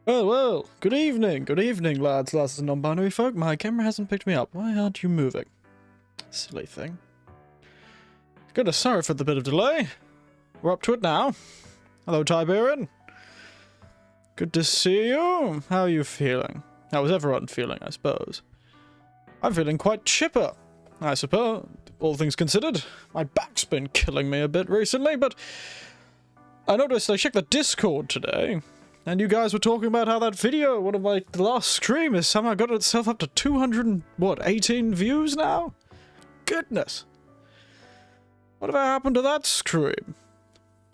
Well, good evening, lads, lasses, and non-binary folk. My camera hasn't picked me up. Why aren't you moving? Silly thing. Goodness, sorry for the bit of delay. We're up to it now. Hello, Tiberian. Good to see you. How are you feeling? How is everyone feeling, I suppose? I'm feeling quite chipper, I suppose, all things considered. My back's been killing me a bit recently, but I noticed I checked the Discord today, and you guys were talking about how that video, one of my last stream, has somehow got itself up to 218 views now? Goodness. Whatever happened to that stream?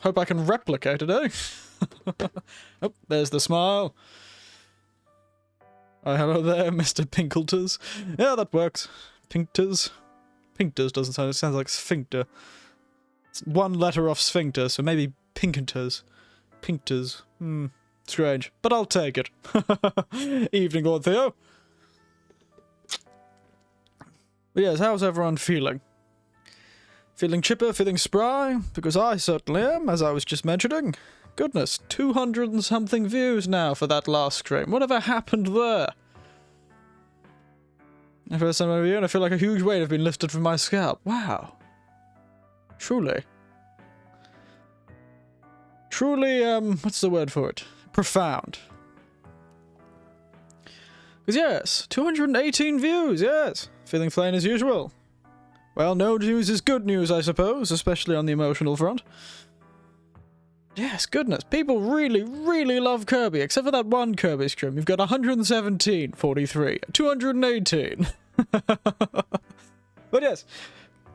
Hope I can replicate it, eh? Oh, there's the smile. Oh, hello there, Mr. Pinkleters. Yeah, that works. Pinkters. Pinkters doesn't sound, it sounds like sphincter. It's one letter off sphincter, so maybe pinkenters. Pinkters. Strange, but I'll take it. Evening, Lord Theo. But yes, how's everyone feeling? Feeling chipper, feeling spry? Because I certainly am, as I was just mentioning. Goodness, 200 and something views now for that last stream. Whatever happened there? For some of you, and I feel like a huge weight has been lifted from my scalp. Wow. Truly. Truly, what's the word for it? Profound. Because yes, 218 views, yes. Feeling plain as usual. Well, no news is good news, I suppose, especially on the emotional front. Yes, goodness, people really, really love Kirby, except for that one Kirby stream. You've got 117, 43, 218. But yes,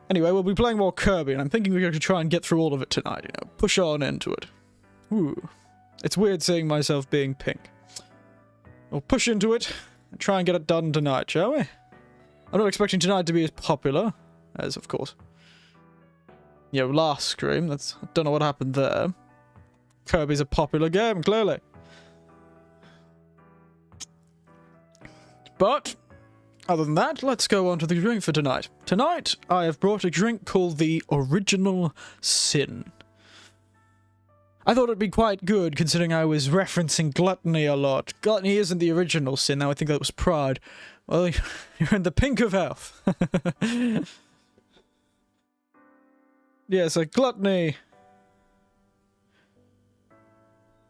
anyway, we'll be playing more Kirby, and I'm thinking we're going to try and get through all of it tonight, you know, push on into it. Ooh, it's weird seeing myself being pink. We'll push into it and try and get it done tonight, shall we? I'm not expecting tonight to be as popular as, of course, you know, last stream. I don't know what happened there. Kirby's a popular game, clearly. But, other than that, let's go on to the drink for tonight. Tonight, I have brought a drink called the Original Sin. I thought it'd be quite good, considering I was referencing gluttony a lot. Gluttony isn't the original sin, now I think that was pride. Well, you're in the pink of health. Yeah, so gluttony...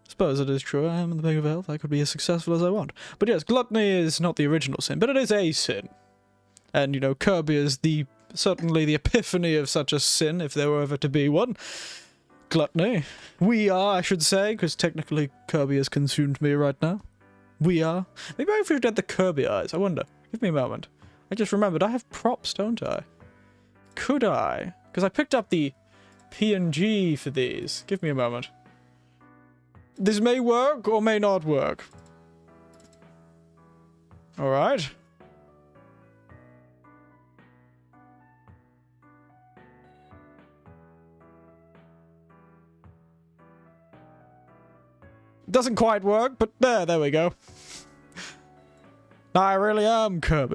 Suppose it is true, I am in the pink of health, I could be as successful as I want. But yes, gluttony is not the original sin, but it is a sin. And, you know, Kirby is certainly the epiphany of such a sin, if there were ever to be one. Gluttony. We are, I should say, because technically Kirby has consumed me right now. We are. Maybe I should get the Kirby eyes, I wonder. Give me a moment. I just remembered, I have props, don't I? Could I? Because I picked up the PNG for these. Give me a moment. This may work or may not work. Alright. Doesn't quite work, but there we go. I really am Kirby.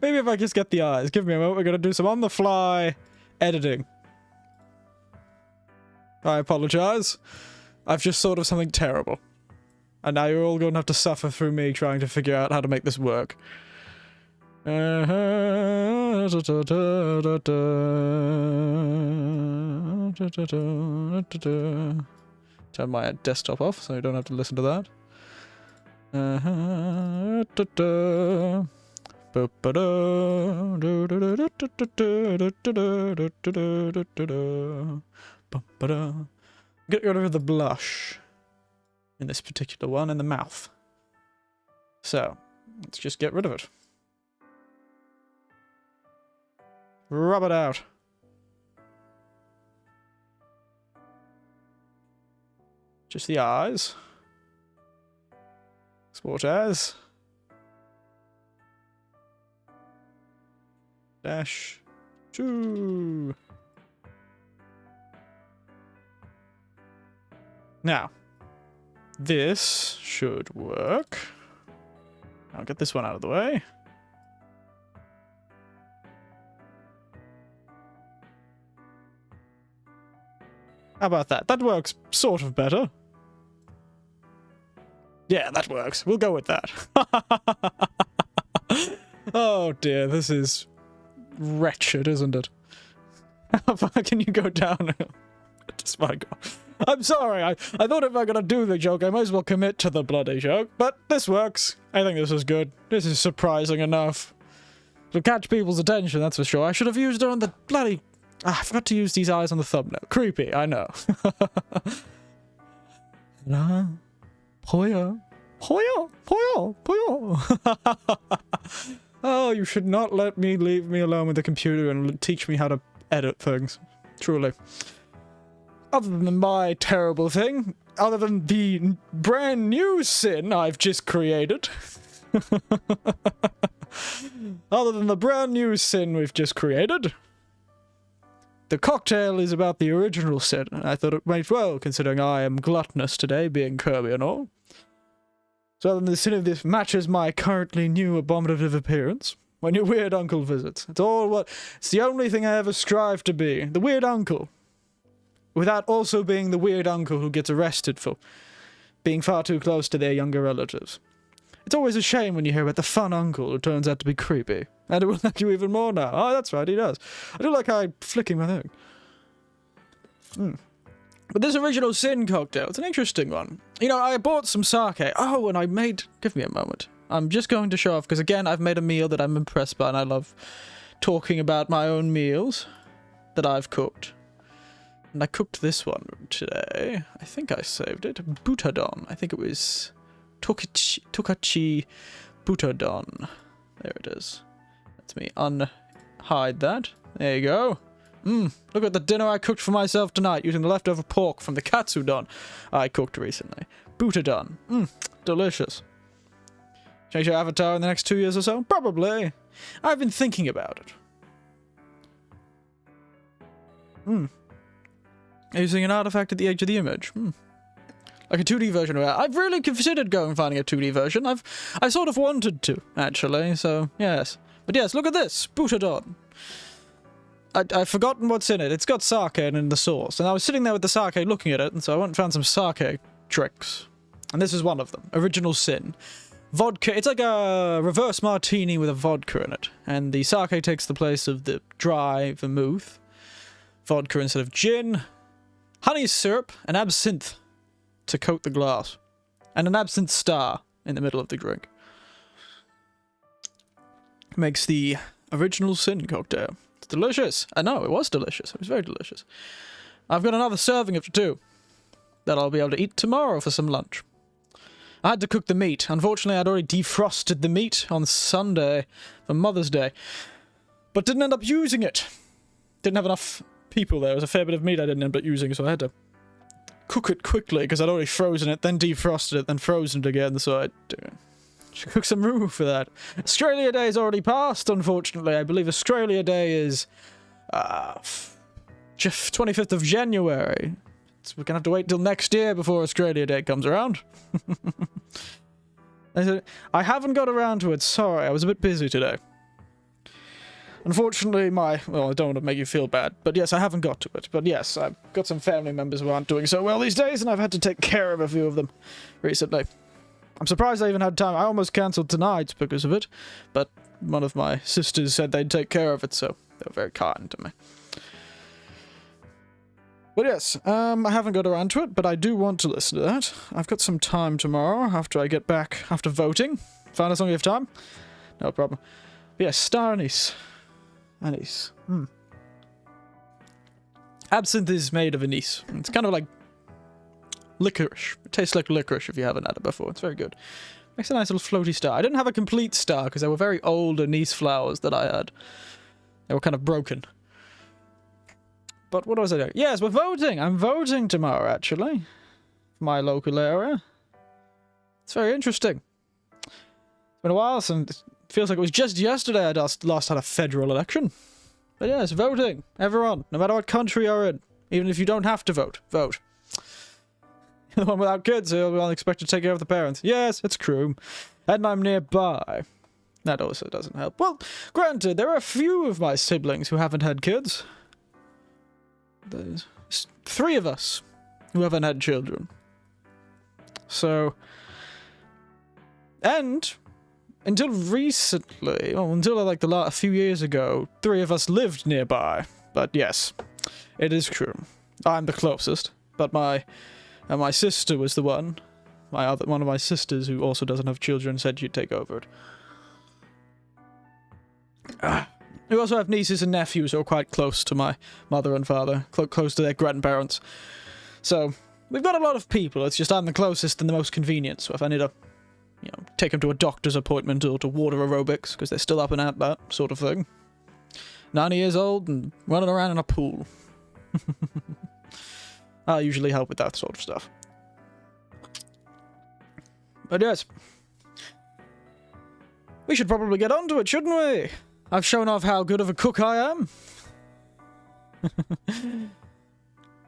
Maybe if I just get the eyes. Give me a moment, we're gonna do some on-the-fly editing. I apologize. I've just thought of something terrible. And now you're all going to have to suffer through me trying to figure out how to make this work. Turn my desktop off so you don't have to listen to that. Get rid of the blush in this particular one in the mouth. So, let's just get rid of it. Rub it out. Just the eyes. Export as. Dash 2. Now, this should work. I'll get this one out of the way. How about that? That works sort of better. Yeah, that works. We'll go with that. Oh dear, this is wretched, isn't it? How far can you go down? Just my God. I'm sorry, I thought if I'm gonna do the joke, I might as well commit to the bloody joke. But this works. I think this is good. This is surprising enough. It'll catch people's attention, that's for sure. I should have used it on the bloody... Ah, I forgot to use these eyes on the thumbnail. Creepy, I know. Poyo. Poyo. Poyo. Poyo. Oh, you should not leave me alone with the computer and teach me how to edit things. Truly. Other than my terrible thing, other than the brand new sin I've just created. Other than the brand new sin we've just created. The cocktail is about the original sin, and I thought it might well, considering I am gluttonous today, being Kirby and all. So other than the sin of this matches my currently new abominative appearance, when your weird uncle visits. It's the only thing I ever strive to be, the weird uncle. Without also being the weird uncle who gets arrested for being far too close to their younger relatives. It's always a shame when you hear about the fun uncle who turns out to be creepy. And it will like you even more now. Oh, that's right, he does. I do like how I'm flicking my thing. But this original sin cocktail, it's an interesting one. You know, I bought some sake. Oh, and I made... Give me a moment. I'm just going to show off, because again, I've made a meal that I'm impressed by, and I love talking about my own meals that I've cooked. And I cooked this one today. I think I saved it. Butadon. I think it was... Tokachi Butadon. There it is. Let me unhide that. There you go. Look at the dinner I cooked for myself tonight using the leftover pork from the katsudon I cooked recently. Butadon. Delicious. Change your avatar in the next 2 years or so? Probably. I've been thinking about it. Using an artifact at the edge of the image. Like a 2D version of it. I've really considered finding a 2D version. I sort of wanted to, actually, so yes. But yes, look at this. Butadon. I've forgotten what's in it. It's got sake in the sauce. And I was sitting there with the sake looking at it, and so I went and found some sake tricks. And this is one of them. Original sin. Vodka. It's like a reverse martini with a vodka in it. And the sake takes the place of the dry vermouth. Vodka instead of gin. Honey syrup and absinthe to coat the glass. And an absinthe star in the middle of the drink. Makes the original sin cocktail. It's delicious. I know, it was delicious. It was very delicious. I've got another serving of it too that I'll be able to eat tomorrow for some lunch. I had to cook the meat. Unfortunately, I'd already defrosted the meat on Sunday for Mother's Day. But didn't end up using it. Didn't have enough people there. There was a fair bit of meat I didn't end up using, so I had to cook it quickly because I'd already frozen it, then defrosted it, then frozen it again, so I should cook some roux for that. Australia Day is already passed, unfortunately. I believe Australia Day is 25th of January. So we're going to have to wait till next year before Australia Day comes around. I haven't got around to it, sorry, I was a bit busy today. Unfortunately, well, I don't want to make you feel bad, but yes, I haven't got to it. But yes, I've got some family members who aren't doing so well these days, and I've had to take care of a few of them recently. I'm surprised I even had time. I almost cancelled tonight because of it, but one of my sisters said they'd take care of it, so they were very kind to me. But yes, I haven't got around to it, but I do want to listen to that. I've got some time tomorrow after I get back after voting. Find a song you have time? No problem. But yes, star anise. Anise. Absinthe is made of anise. It's kind of like licorice. It tastes like licorice if you haven't had it before. It's very good. Makes a nice little floaty star. I didn't have a complete star because they were very old anise flowers that I had. They were kind of broken. But what was I doing? Yes, we're voting! I'm voting tomorrow, actually. My local area. It's very interesting. It's been a while since... It feels like it was just yesterday I last had a federal election. But yes, voting. Everyone. No matter what country you're in. Even if you don't have to vote. Vote. You're the one without kids who'll be expected to take care of the parents. Yes, it's true. And I'm nearby. That also doesn't help. Well, granted, there are a few of my siblings who haven't had kids. Is 3 of us who haven't had children. So, and until recently, well, until like a few years ago, 3 of us lived nearby. But yes, it is true. I'm the closest, but my sister was the one. One of my sisters, who also doesn't have children, said she'd take over it. We also have nieces and nephews who are quite close to my mother and father, close to their grandparents. So, we've got a lot of people. It's just I'm the closest and the most convenient. So if I need to, take them to a doctor's appointment or to water aerobics, because they're still up and at that sort of thing. 90 years old and running around in a pool. I usually help with that sort of stuff. But yes. We should probably get onto it, shouldn't we? I've shown off how good of a cook I am.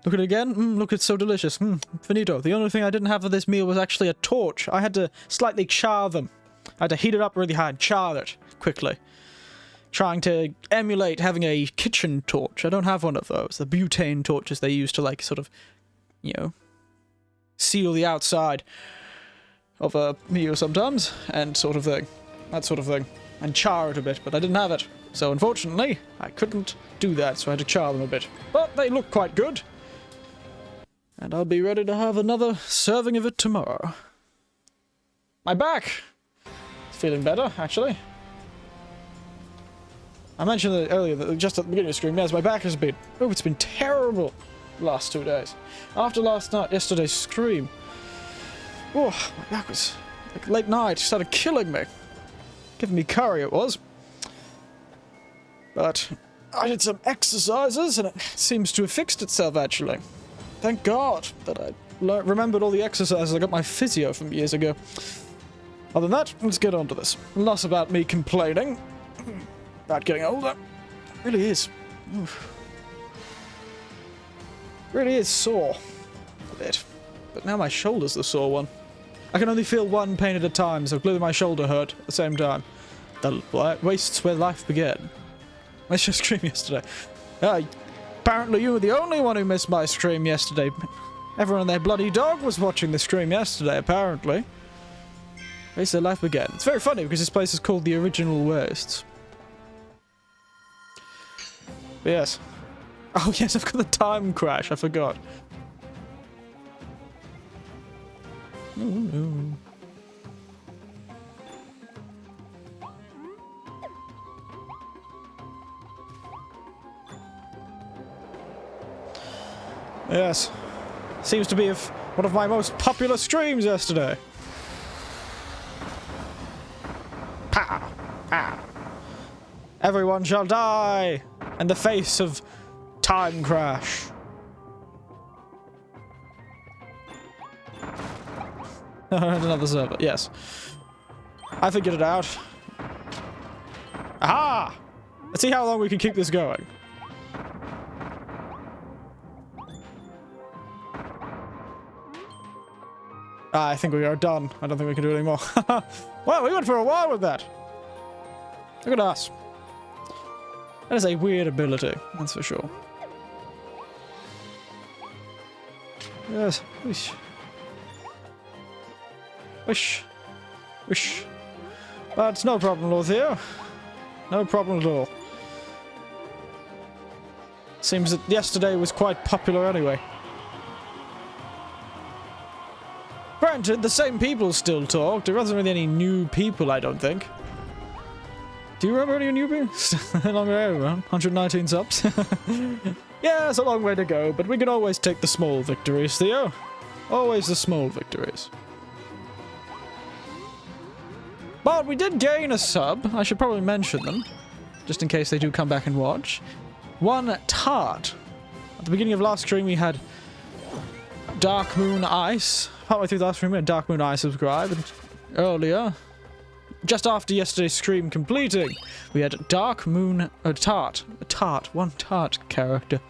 Look at it again. Look, it's so delicious. Finito. The only thing I didn't have for this meal was actually a torch. I had to slightly char them. I had to heat it up really high and char it quickly. Trying to emulate having a kitchen torch. I don't have one of those. The butane torches they use to, like, sort of, seal the outside of a meal sometimes, and sort of thing. That sort of thing. And char it a bit, but I didn't have it. So, unfortunately, I couldn't do that, so I had to char them a bit. But they look quite good. And I'll be ready to have another serving of it tomorrow. My back! It's feeling better, actually. I mentioned it earlier, just at the beginning of the stream, yes, my back has been... Oh, it's been terrible the last 2 days. After yesterday's stream. Oh, my back was... Like, late night, started killing me. Giving me curry, it was. But I did some exercises, and it seems to have fixed itself, actually. Thank God that I remembered all the exercises I got my physio from years ago. Other than that, let's get on to this. Less about me complaining about getting older. It really is. Oof. Really is sore. A bit. But now my shoulder's the sore one. I can only feel one pain at a time, so clearly my shoulder hurt at the same time. The wastes where life began. I just streamed yesterday. Apparently you were the only one who missed my stream yesterday. Everyone and their bloody dog was watching the stream yesterday, apparently. Place where life began. It's very funny because this place is called the Original Wastes. But yes. Oh yes, I've got the time crash, I forgot. Ooh. Yes. Seems to be one of my most popular streams yesterday. Pow! Pow! Everyone shall die! In the face of time crash. Another server, yes. I figured it out. Aha! Let's see how long we can keep this going. I think we are done. I don't think we can do it anymore. Well, we went for a while with that. Look at us. That is a weird ability, that's for sure. Yes. Wish. Wish. Wish. But it's no problem, Lord Theo. No problem at all. Seems that yesterday was quite popular anyway. Granted, the same people still talk. There wasn't really any new people, I don't think. Do you remember any new people? Long way around. 119 subs. Yeah, it's a long way to go, but we can always take the small victories, Theo. Always the small victories. But we did gain a sub. I should probably mention them, just in case they do come back and watch. One Tart. At the beginning of last stream, we had Dark Moon Ice. Partway through the last stream, we had Dark Moon Ice subscribe. And earlier, just after yesterday's stream completing, we had Dark Moon Tart. One Tart character.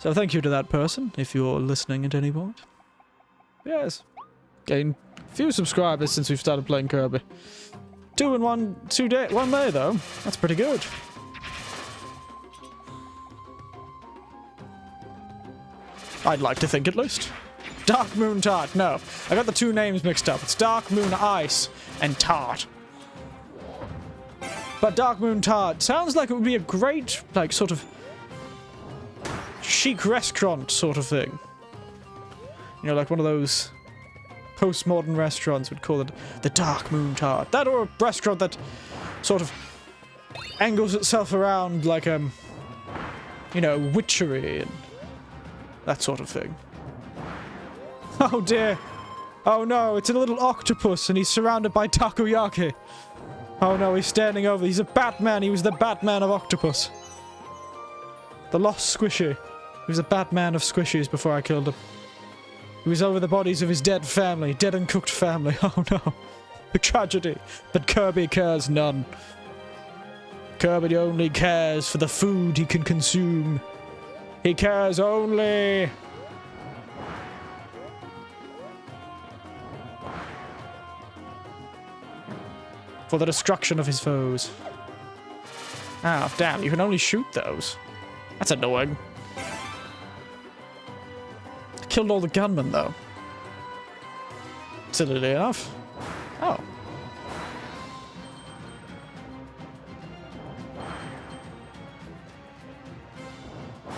So thank you to that person, if you're listening at any point. Yes. Gained a few subscribers since we've started playing Kirby. 2 in one day though. That's pretty good. I'd like to think, at least. Dark Moon Tart. No, I got the two names mixed up. It's Dark Moon Ice and Tart. But Dark Moon Tart sounds like it would be a great, like, sort of chic restaurant sort of thing. You know, like one of those postmodern restaurants would call it the Dark Moon Tart. That, or a restaurant that sort of angles itself around like, you know, witchery and that sort of thing. Oh dear. Oh no, it's a little octopus and he's surrounded by takoyaki. Oh no, he's standing over. He's a Batman. He was the Batman of Octopus. The lost squishy. He was a Batman of squishies before I killed him. He was over the bodies of his dead family. Dead and cooked family. Oh no. The tragedy. But Kirby cares none. Kirby only cares for the food he can consume. He cares only... for the destruction of his foes. Ah, damn, you can only shoot those. That's annoying. Killed all the gunmen, though. Silly enough. Oh.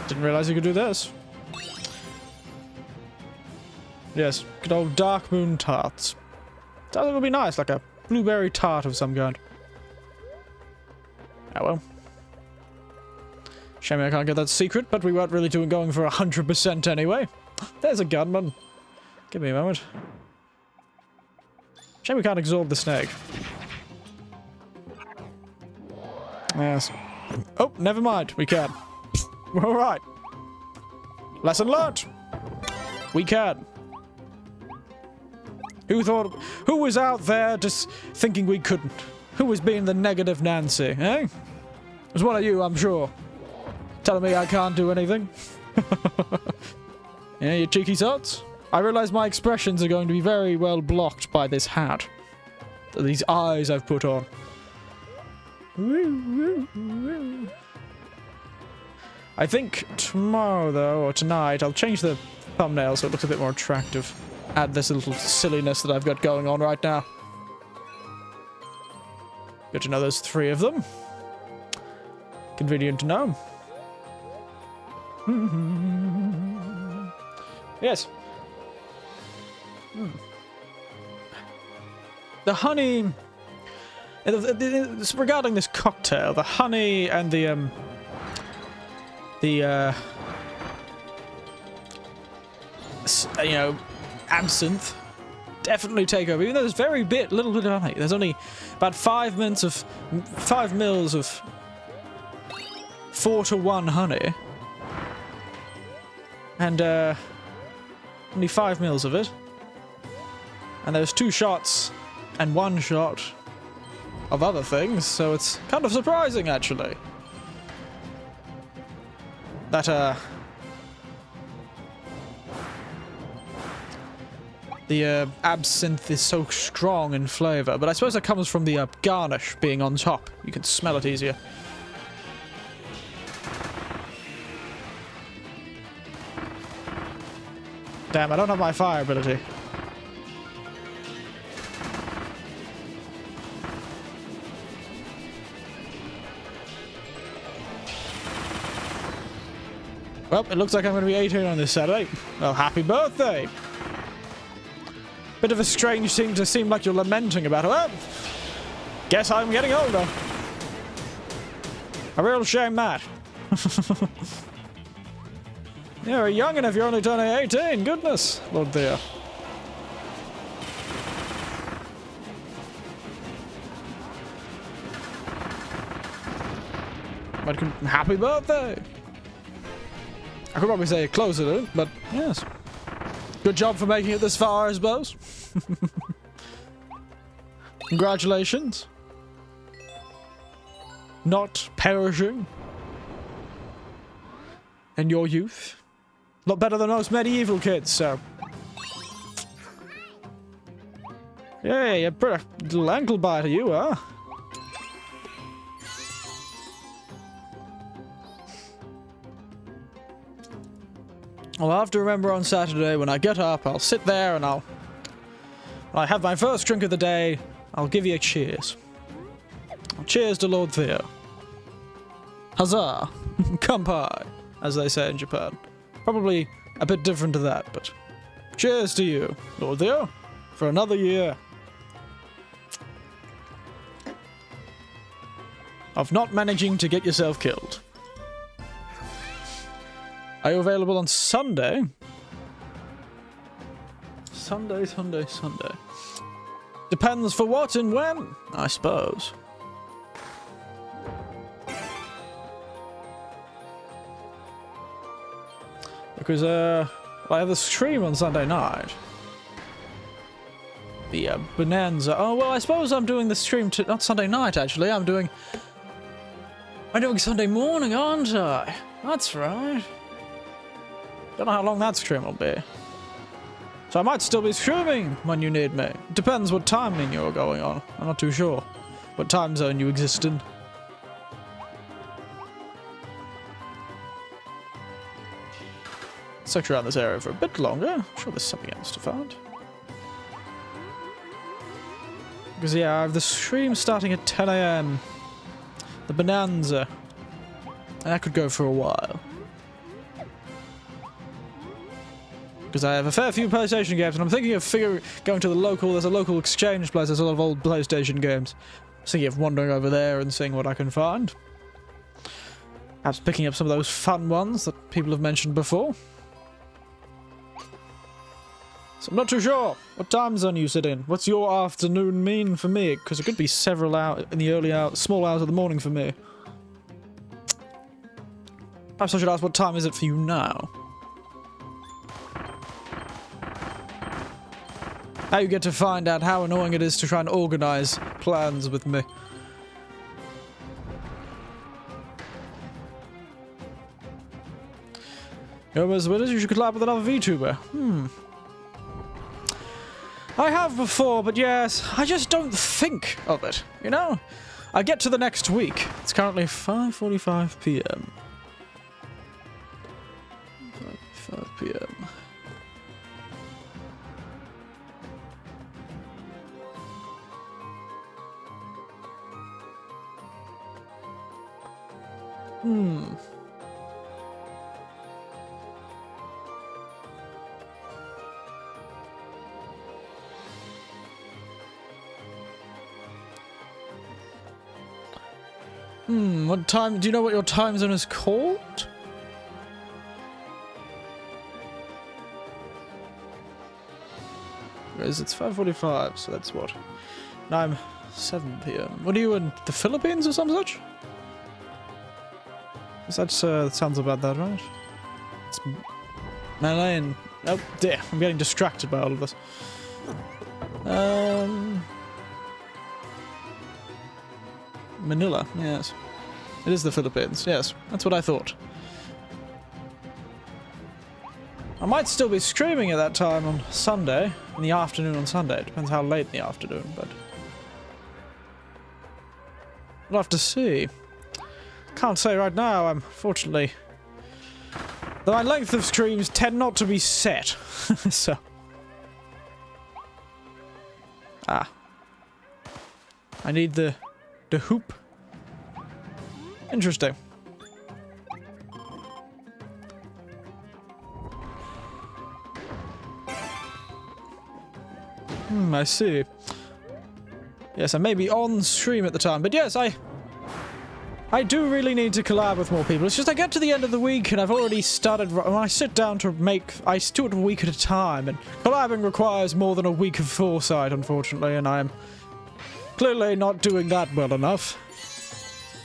Didn't realize you could do this. Yes, good old Dark Moon Tarts. Sounds like it would be nice, like a blueberry tart of some kind. Oh well. Shame I can't get that secret, but we weren't really going for 100% anyway. There's a gunman. Give me a moment. Shame we can't absorb the snake. Yes. Oh, never mind. We can. Alright. Lesson learnt. We can. Who was out there just thinking we couldn't? Who was being the negative Nancy, eh? It was one of you, I'm sure. Telling me I can't do anything. Yeah, you cheeky sots. I realize my expressions are going to be very well blocked by this hat. These eyes I've put on. I think tomorrow, though, or tonight, I'll change the thumbnail so it looks a bit more attractive. Add this little silliness that I've got going on right now. Good to know there's 3 of them. Convenient to know. Yes. The honey... regarding this cocktail, the honey and the you know, absinthe definitely take over. Even though there's little bit of honey. There's only about 5 mils of 4-to-1 honey, and only 5 mils of it. And there's 2 shots and 1 shot of other things, so it's kind of surprising actually that the absinthe is so strong in flavor, but I suppose that comes from the garnish being on top. You can smell it easier. Damn, I don't have my fire ability. Well, it looks like I'm going to be 18 on this Saturday. Well, happy birthday! Bit of a strange thing to seem like you're lamenting about it. Well, guess I'm getting older. A real shame that. You're young enough, you're only turning 18. Goodness, Lord dear. But happy birthday! I could probably say closer to it, but yes. Good job for making it this far, I suppose. Congratulations. Not perishing in your youth. A lot better than most medieval kids, so. Yeah, you put a little ankle biter, you are. I'll have to remember on Saturday when I get up, I'll sit there and when I have my first drink of the day, I'll give you a cheers. Cheers to Lord Theo. Huzzah! Kampai, as they say in Japan. Probably a bit different to that, but cheers to you, Lord Theo, for another year of not managing to get yourself killed. Are you available on Sunday? Sunday. Depends for what and when, I suppose. Because, I have the stream on Sunday night. The, Bonanza. Oh, well, I suppose I'm doing the stream not Sunday night, actually. I'm doing Sunday morning, aren't I? That's right. Don't know how long that stream will be. So I might still be streaming when you need me. Depends what timing you're going on. I'm not too sure what time zone you exist in. Search around this area for a bit longer. I'm sure there's something else to find. Because yeah, I have the stream starting at 10 AM. The Bonanza. And that could go for a while. Because I have a fair few PlayStation games, and I'm thinking of going to there's a local exchange place, there's a lot of old PlayStation games. I'm thinking of wandering over there and seeing what I can find. Perhaps picking up some of those fun ones that people have mentioned before. So I'm not too sure. What time zone you sit in? What's your afternoon mean for me? Because it could be several hours in the early hours, small hours of the morning for me. Perhaps I should ask, what time is it for you now? Now you get to find out how annoying it is to try and organize plans with me. As well as you should collab with another VTuber. I have before, but yes, I just don't think of it, you know? I get to the next week. It's currently 5:45 PM. 5 PM. What time? Do you know what your time zone is called? Because it's 5:45, so that's what? Now I'm 7 PM. What are you in the Philippines or some such? That sounds about that, right? It's Malayan. Oh dear, I'm getting distracted by all of this. Manila, yes. It is the Philippines, yes. That's what I thought. I might still be streaming at that time on Sunday, in the afternoon on Sunday. It depends how late in the afternoon, but we'll have to see. Can't say right now, unfortunately. My length of streams tend not to be set, so. I need the hoop. Interesting. I see. Yes, I may be on stream at the time, but yes, I do really need to collab with more people. It's just I get to the end of the week and I've already started. When I sit down to I do it a week at a time, and collabing requires more than a week of foresight, unfortunately, and I'm clearly not doing that well enough.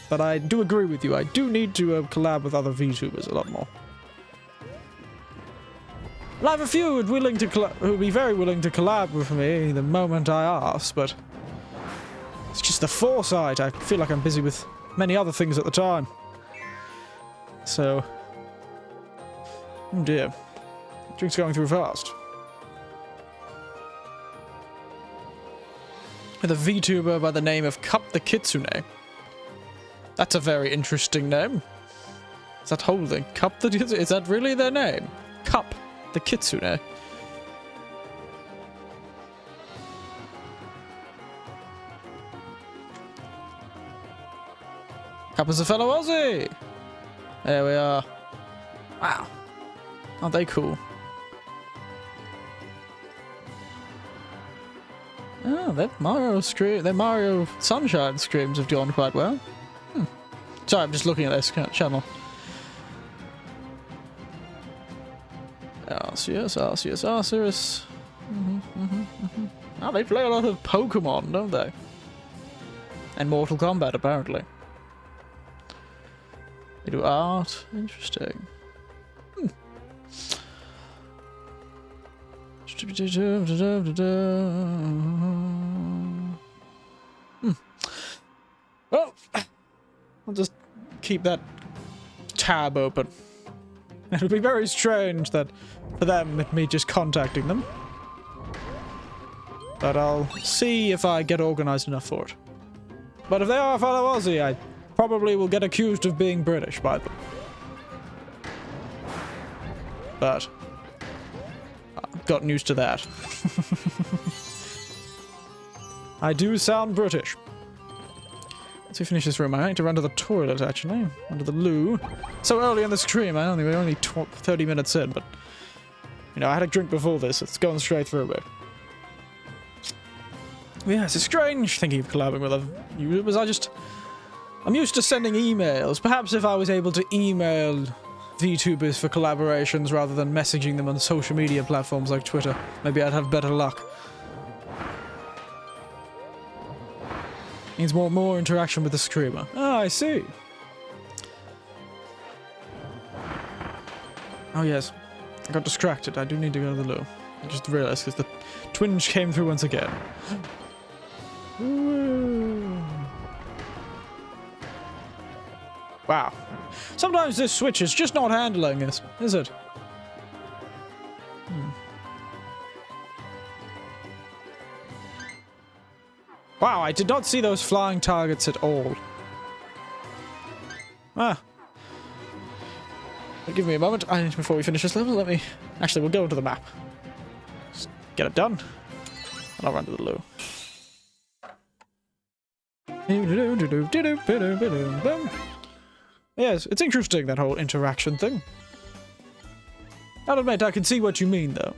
But I do agree with you. I do need to collab with other VTubers a lot more. And I have a few who would be very willing to collab with me the moment I ask, but it's just the foresight. I feel like I'm busy with many other things at the time. So, oh dear, drink's going through fast. With a VTuber by the name of Cup the Kitsune. That's a very interesting name. Is that holding? Cup the Kitsune? Is that really their name? Cup the Kitsune. Cup is a fellow Aussie! There we are. Wow. Aren't they cool? Oh, that Mario Sunshine screams have gone quite well. Sorry, I'm just looking at this channel. Arceus. Oh, they play a lot of Pokemon, don't they? And Mortal Kombat, apparently. They do art. Interesting. Well, I'll just keep that tab open. It'll be very strange that for them, me just contacting them. But I'll see if I get organized enough for it. But if they are a fellow Aussie, I probably will get accused of being British by them. But I've gotten used to that. I do sound British. Once we finish this room, I need to run to the toilet, actually. Run to the loo. So early in the stream, I don't think we're only 30 minutes in, but... You know, I had a drink before this. It's going straight through me. Yes, it's strange thinking of collabing with other YouTubers. I'm used to sending emails. Perhaps if I was able to email VTubers for collaborations rather than messaging them on social media platforms like Twitter, maybe I'd have better luck. Means more interaction with the streamer. Ah, I see. Oh yes, I got distracted. I do need to go to the loo. I just realized because the twinge came through once again. Ooh. Wow. Sometimes this Switch is just not handling it, is it? Wow, I did not see those flying targets at all. Ah. Give me a moment. Before we finish this level, let me... Actually, we'll go into the map. Just get it done. And I'll run to the loo. Yes, it's interesting, that whole interaction thing. I'll admit, I can see what you mean, though.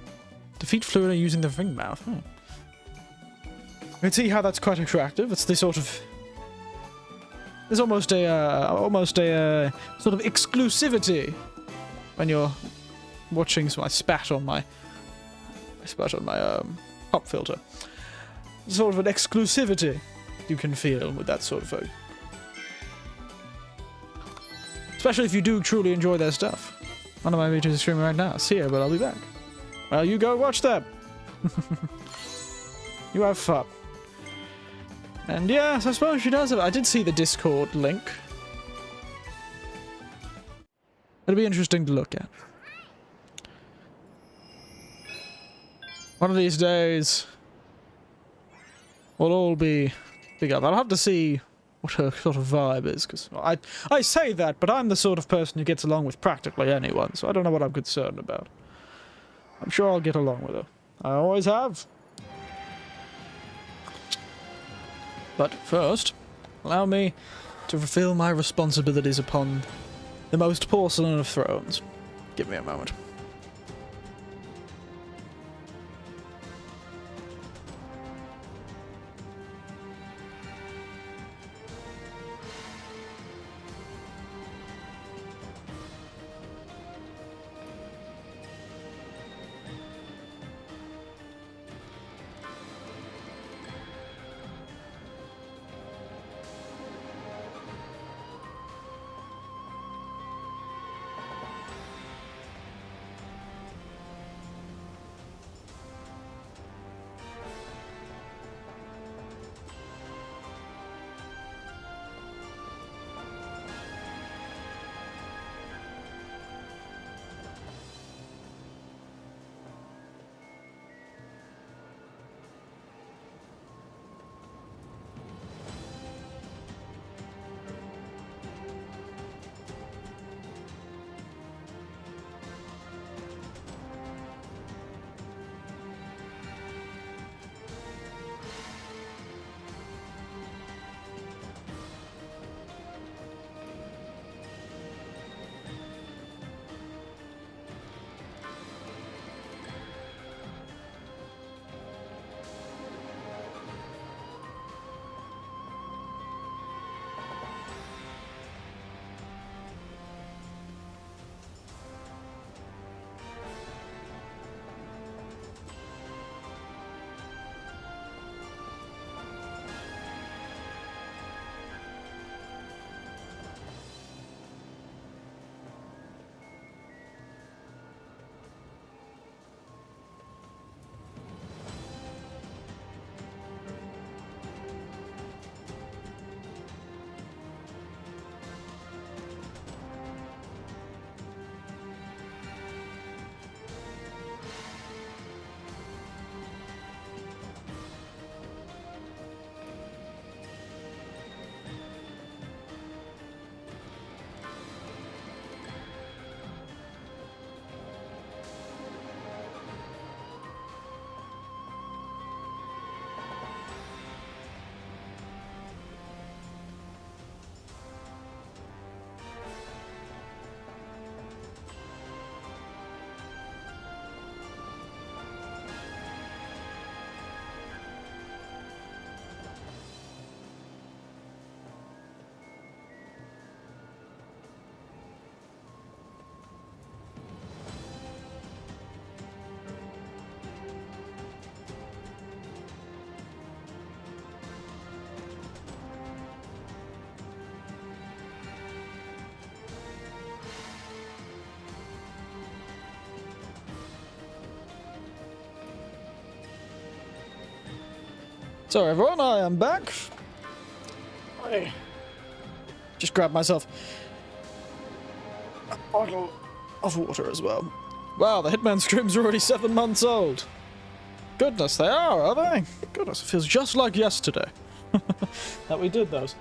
Defeat Florida using the ring mouth. I can see how that's quite attractive. It's the sort of... There's almost a sort of exclusivity when you're watching. So I spat on my pop filter. Sort of an exclusivity you can feel with that sort of thing. Especially if you do truly enjoy their stuff. One of my videos is streaming right now. It's here, but I'll be back. Well, you go watch them. You have fun. And yes, I suppose she does have... I did see the Discord link. It'll be interesting to look at. One of these days, we'll all be big up. I'll have to see what her sort of vibe is, because I say that, but I'm the sort of person who gets along with practically anyone, so I don't know what I'm concerned about. I'm sure I'll get along with her. I always have. But first, allow me to fulfill my responsibilities upon the most porcelain of thrones. Give me a moment. So everyone, I am back. I just grabbed myself a bottle of water as well. Wow, the Hitman screams are already 7 months old. Goodness, they are they? Goodness, it feels just like yesterday that we did those.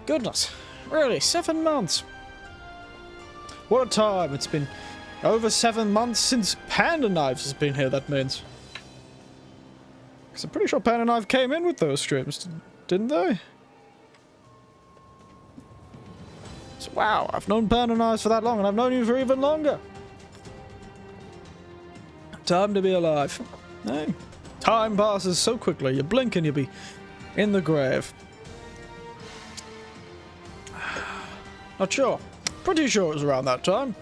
Goodness, really, 7 months. What a time. It's been over 7 months since Panda Knives has been here, that means. Because I'm pretty sure Panda Knife came in with those streams, didn't they? So, wow, I've known Panda Knives for that long, and I've known you for even longer. Time to be alive. Hey, time passes so quickly. You blink and you'll be in the grave. Not sure. Pretty sure it was around that time.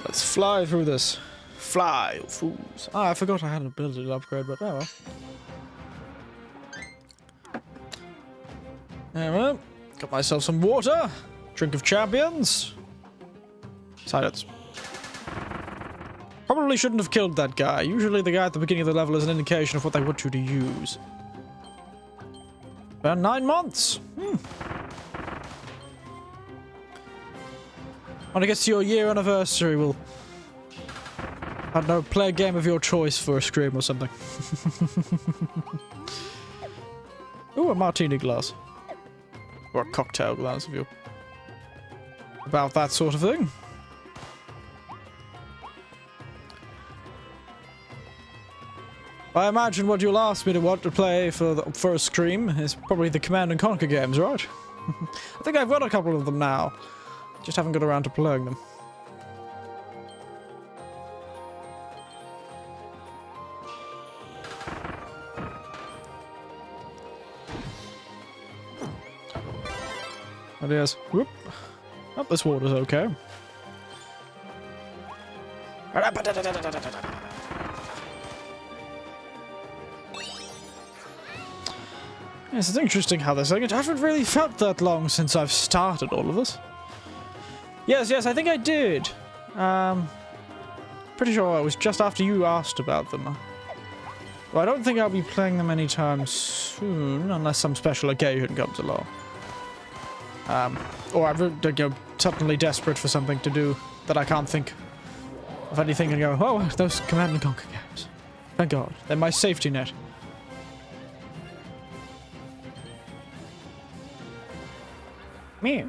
Let's fly through this. Fly, you fools. Ah, I forgot I had an ability to upgrade, but oh well. There we go. Got myself some water. Drink of champions. Silence. Probably shouldn't have killed that guy. Usually the guy at the beginning of the level is an indication of what they want you to use. About 9 months. When it gets to your year anniversary, we'll, I don't know, play a game of your choice for a stream or something. Ooh, a martini glass. Or a cocktail glass if you're about that sort of thing. I imagine what you'll ask me to want to play for a stream is probably the Command and Conquer games, right? I think I've got a couple of them now. Just haven't got around to playing them. Oh yes. Whoop. Oh, this water's okay. Yes, it's interesting how this thing. I haven't really felt that long since I've started all of this. Yes, I think I did. Pretty sure it was just after you asked about them. Well, I don't think I'll be playing them anytime soon, unless some special occasion comes along. Or I'm suddenly desperate for something to do that I can't think of anything and go, oh, those Command and Conquer games. Thank God. They're my safety net. Me.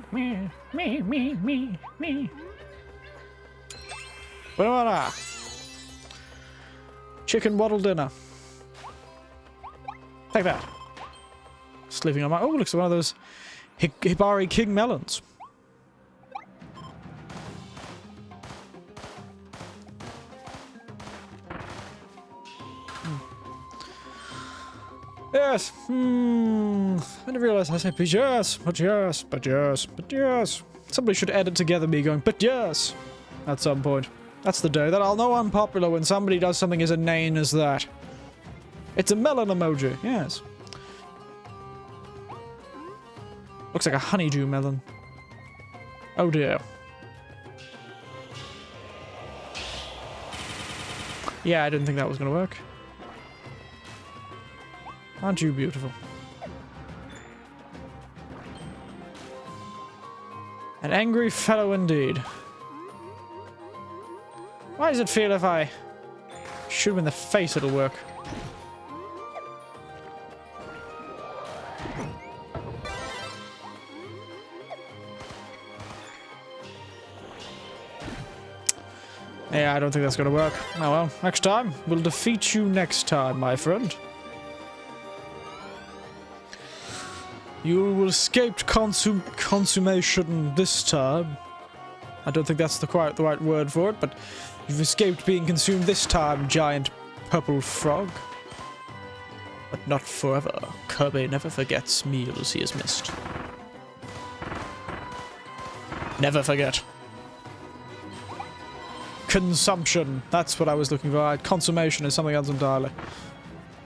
Banana. Chicken waddle dinner. Take that. Sleeping on my... Oh, looks like one of those Hibari King melons. Yes. I didn't realize I said, but yes. Somebody should edit together me going, but yes, at some point. That's the day that I'll know I'm popular, when somebody does something as inane as that. It's a melon emoji, yes. Looks like a honeydew melon. Oh dear. Yeah, I didn't think that was gonna work. Aren't you beautiful? An angry fellow indeed. Why does it feel if I shoot him in the face it'll work? Yeah, I don't think that's gonna work. Oh well, next time. We'll defeat you next time, my friend. You will escape consummation this time. I don't think that's quite the right word for it, but you've escaped being consumed this time, giant purple frog. But not forever. Kirby never forgets meals he has missed. Never forget. Consumption. That's what I was looking for. Consummation is something else entirely.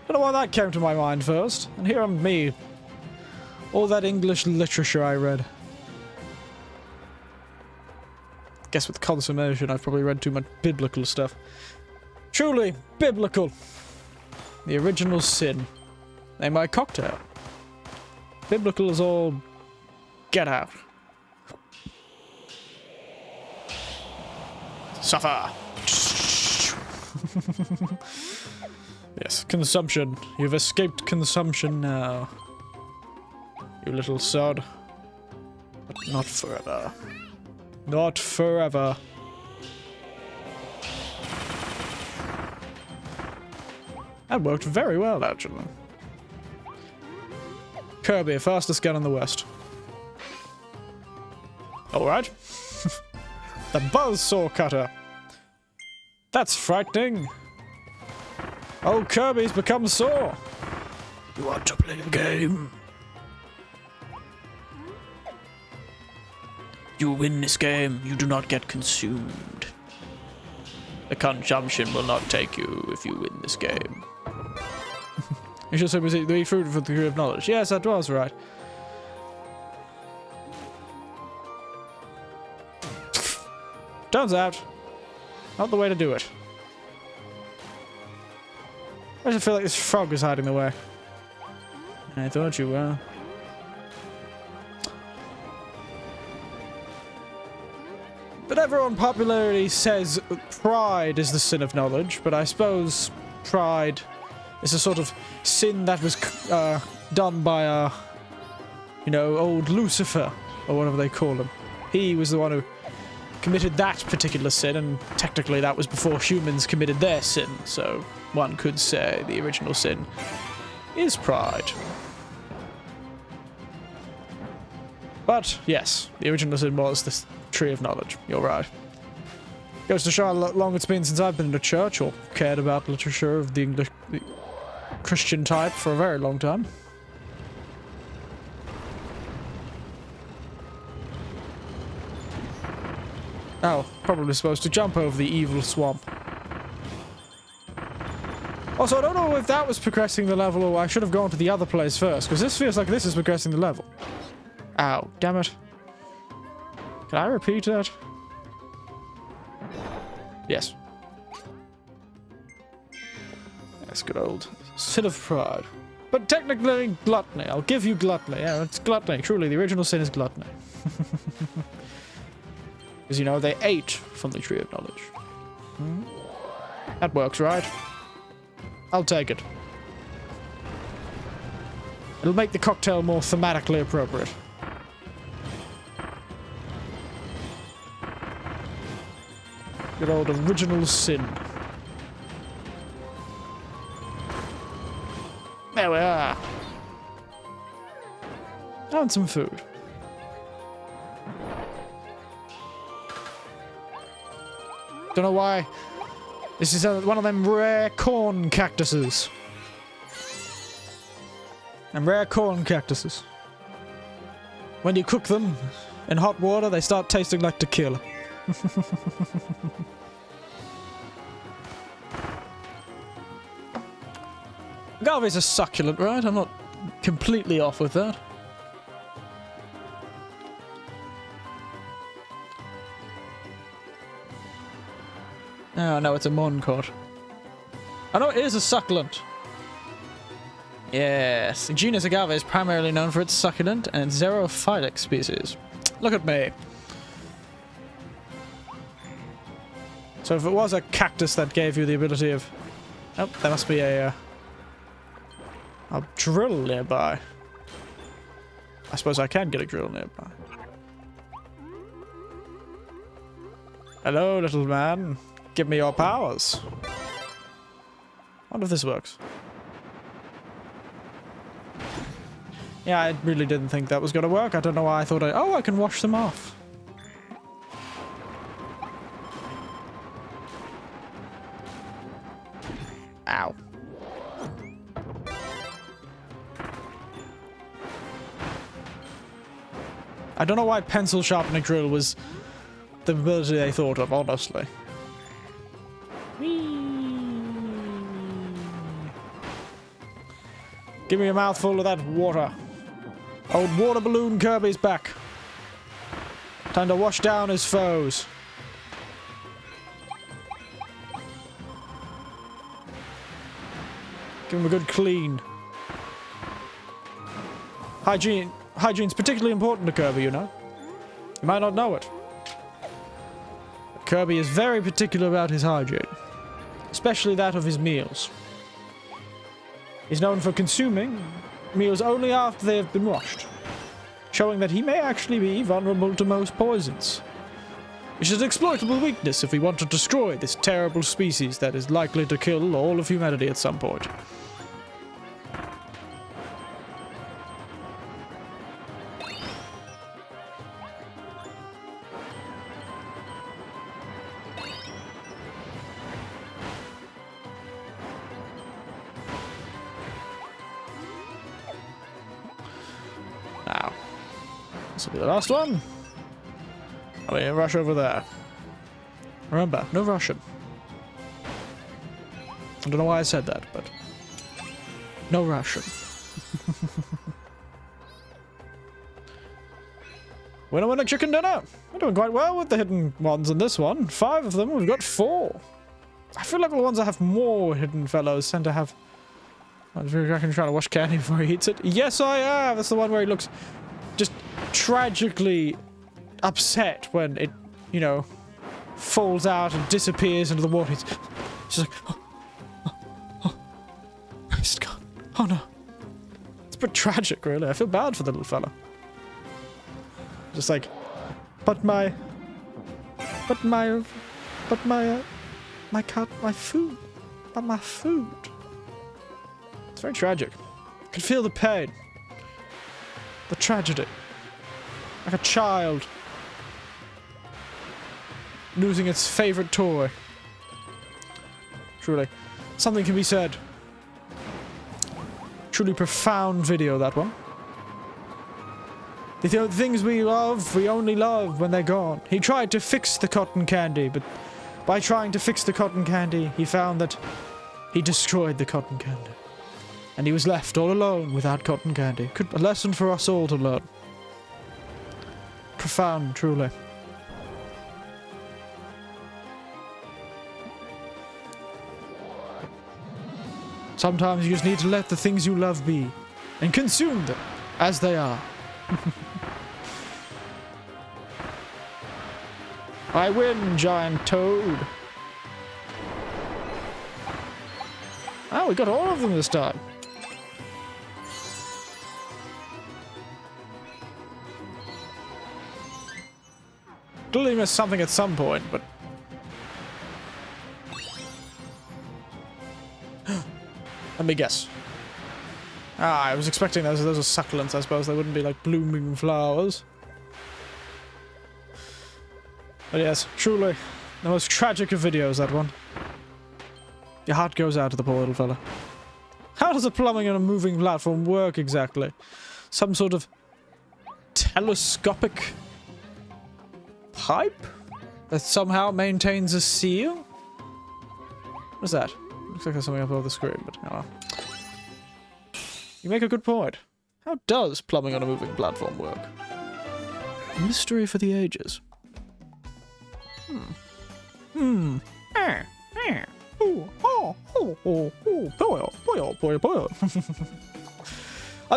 Don't know why that came to my mind first. And here I'm me. All that English literature I read. guess with consummation, I've probably read too much biblical stuff. Truly biblical. The original sin. Name my cocktail. Biblical is all get out. Suffer. Yes, consumption. You've escaped consumption now. You little sod. But not forever. Not forever. That worked very well, actually. Kirby, fastest gun in the West. Alright. The buzzsaw cutter. That's frightening. Ol Kirby's become sore. You want to play a game? You win this game, you do not get consumed. The consumption will not take you if you win this game. You should say was it the fruit for the tree of knowledge. Yes, that was right. Turns out, not the way to do it. I just feel like this frog is hiding the way. I thought you were. But everyone popularly says pride is the sin of knowledge, but I suppose pride is a sort of sin that was done by, you know, old Lucifer, or whatever they call him. He was the one who committed that particular sin, and technically that was before humans committed their sin, so one could say the original sin is pride. But, yes, the original sin was the tree of knowledge. You're right. Goes to show how long it's been since I've been in a church or cared about literature of the English Christian type for a very long time. Oh, probably supposed to jump over the evil swamp. Also, I don't know if that was progressing the level or I should have gone to the other place first, because this feels like this is progressing the level. Ow, damn it. Can I repeat that? Yes. That's good old sin of pride. But technically, gluttony. I'll give you gluttony. Yeah, it's gluttony. Truly, the original sin is gluttony. Because, you know, they ate from the tree of knowledge. Hmm? That works, right? I'll take it. It'll make the cocktail more thematically appropriate. Good old original sin. There we are. And some food. Don't know why. This is one of them rare corn cactuses. And rare corn cactuses. When you cook them in hot water, they start tasting like tequila. Agave's a succulent, right? I'm not completely off with that. Oh, no, it's a moncot. Oh, no, it is a succulent. Yes, the genus agave is primarily known for its succulent and xerophytic species. Look at me. So if it was a cactus that gave you the ability of... Oh, there must be a drill nearby. I suppose I can get a drill nearby. Hello, little man. Give me your powers. I wonder if this works. Yeah, I really didn't think that was going to work. I don't know why I thought oh, I can wash them off. Ow. I don't know why pencil sharpening drill was the ability they thought of, honestly. Give me a mouthful of that water. Old water balloon Kirby's back. Time to wash down his foes. Give him a good clean. Hygiene's particularly important to Kirby, you know. You might not know it. But Kirby is very particular about his hygiene. Especially that of his meals. He's known for consuming meals only after they have been washed. Showing that he may actually be vulnerable to most poisons. Which is an exploitable weakness if we want to destroy this terrible species that is likely to kill all of humanity at some point. Now, this will be the last one. I mean, rush over there. Remember, no Russian. I don't know why I said that, but no Russian. Winner, chicken dinner. We're doing quite well with the hidden ones in this one. 5 of them, we've got 4. I feel like the ones that have more hidden fellows tend to have... I reckon trying to wash candy before he eats it. Yes, I am! That's the one where he looks just tragically upset when it, you know, falls out and disappears into the water. It's just like, it's gone. Oh no. It's a bit tragic, really. I feel bad for the little fella. Just like, my food. But my food. It's very tragic. I can feel the pain. The tragedy. Like a child losing its favorite toy. Truly. Something can be said. Truly profound video, that one. The things we love, we only love when they're gone. He tried to fix the cotton candy, but by trying to fix the cotton candy, he found that he destroyed the cotton candy. And he was left all alone without cotton candy. A lesson for us all to learn. Profound, truly. Sometimes you just need to let the things you love be, and consume them as they are. I win, giant toad. Oh, we got all of them this time. Clearly missed something at some point, but... Let me guess. Ah, I was expecting those are succulents, I suppose. They wouldn't be like blooming flowers. But yes, truly, the most tragic of videos, that one. Your heart goes out to the poor little fella. How does the plumbing on a moving platform work exactly? Some sort of telescopic pipe that somehow maintains a seal? What's that? Looks like there's something up over the screen, but oh well. You make a good point. How does plumbing on a moving platform work? A mystery for the ages. I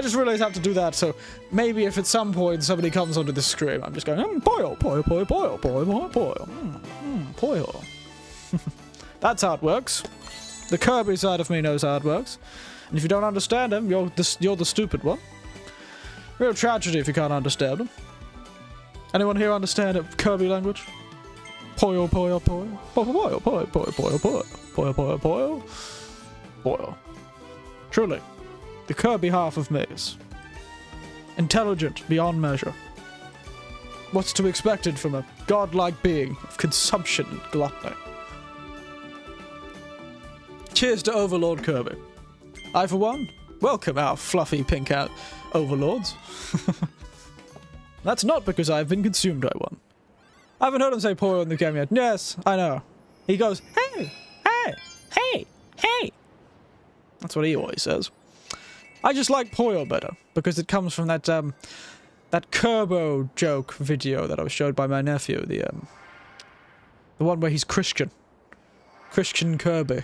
just realized I have to do that, so maybe if at some point somebody comes onto the screen, I'm just going, boil. That's how it works. The Kirby side of me knows how it works. And if you don't understand him, you're the stupid one. Real tragedy if you can't understand him. Anyone here understand Kirby language? Boil. Truly, the Kirby half of me is intelligent beyond measure. What's to be expected from a godlike being of consumption and gluttony? Cheers to Overlord Kirby. I, for one, welcome our fluffy pink overlords. That's not because I've been consumed by one. I haven't heard him say Poyo in the game yet. Yes, I know. He goes, hey. That's what he always says. I just like Poyo better, because it comes from that Kerbo joke video that I was showed by my nephew, the one where he's Christian. Christian Kirby.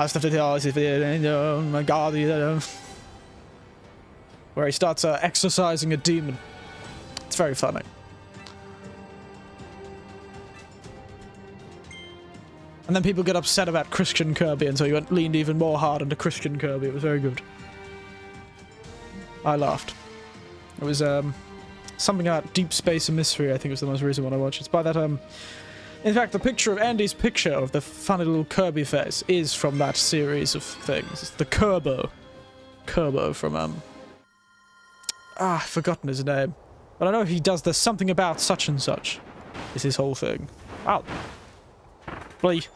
Oh my god. Where he starts exorcising a demon. It's very funny. And then people get upset about Christian Kirby, and so he leaned even more hard into Christian Kirby. It was very good. I laughed. It was something about Deep Space and Mystery, I think was the most recent one I watched. It's by that in fact, the picture of Andy's picture of the funny little Kirby face is from that series of things. It's the Kirbo from I've forgotten his name. But I know he does the something about such and such. Is his whole thing. Wow. Bloody...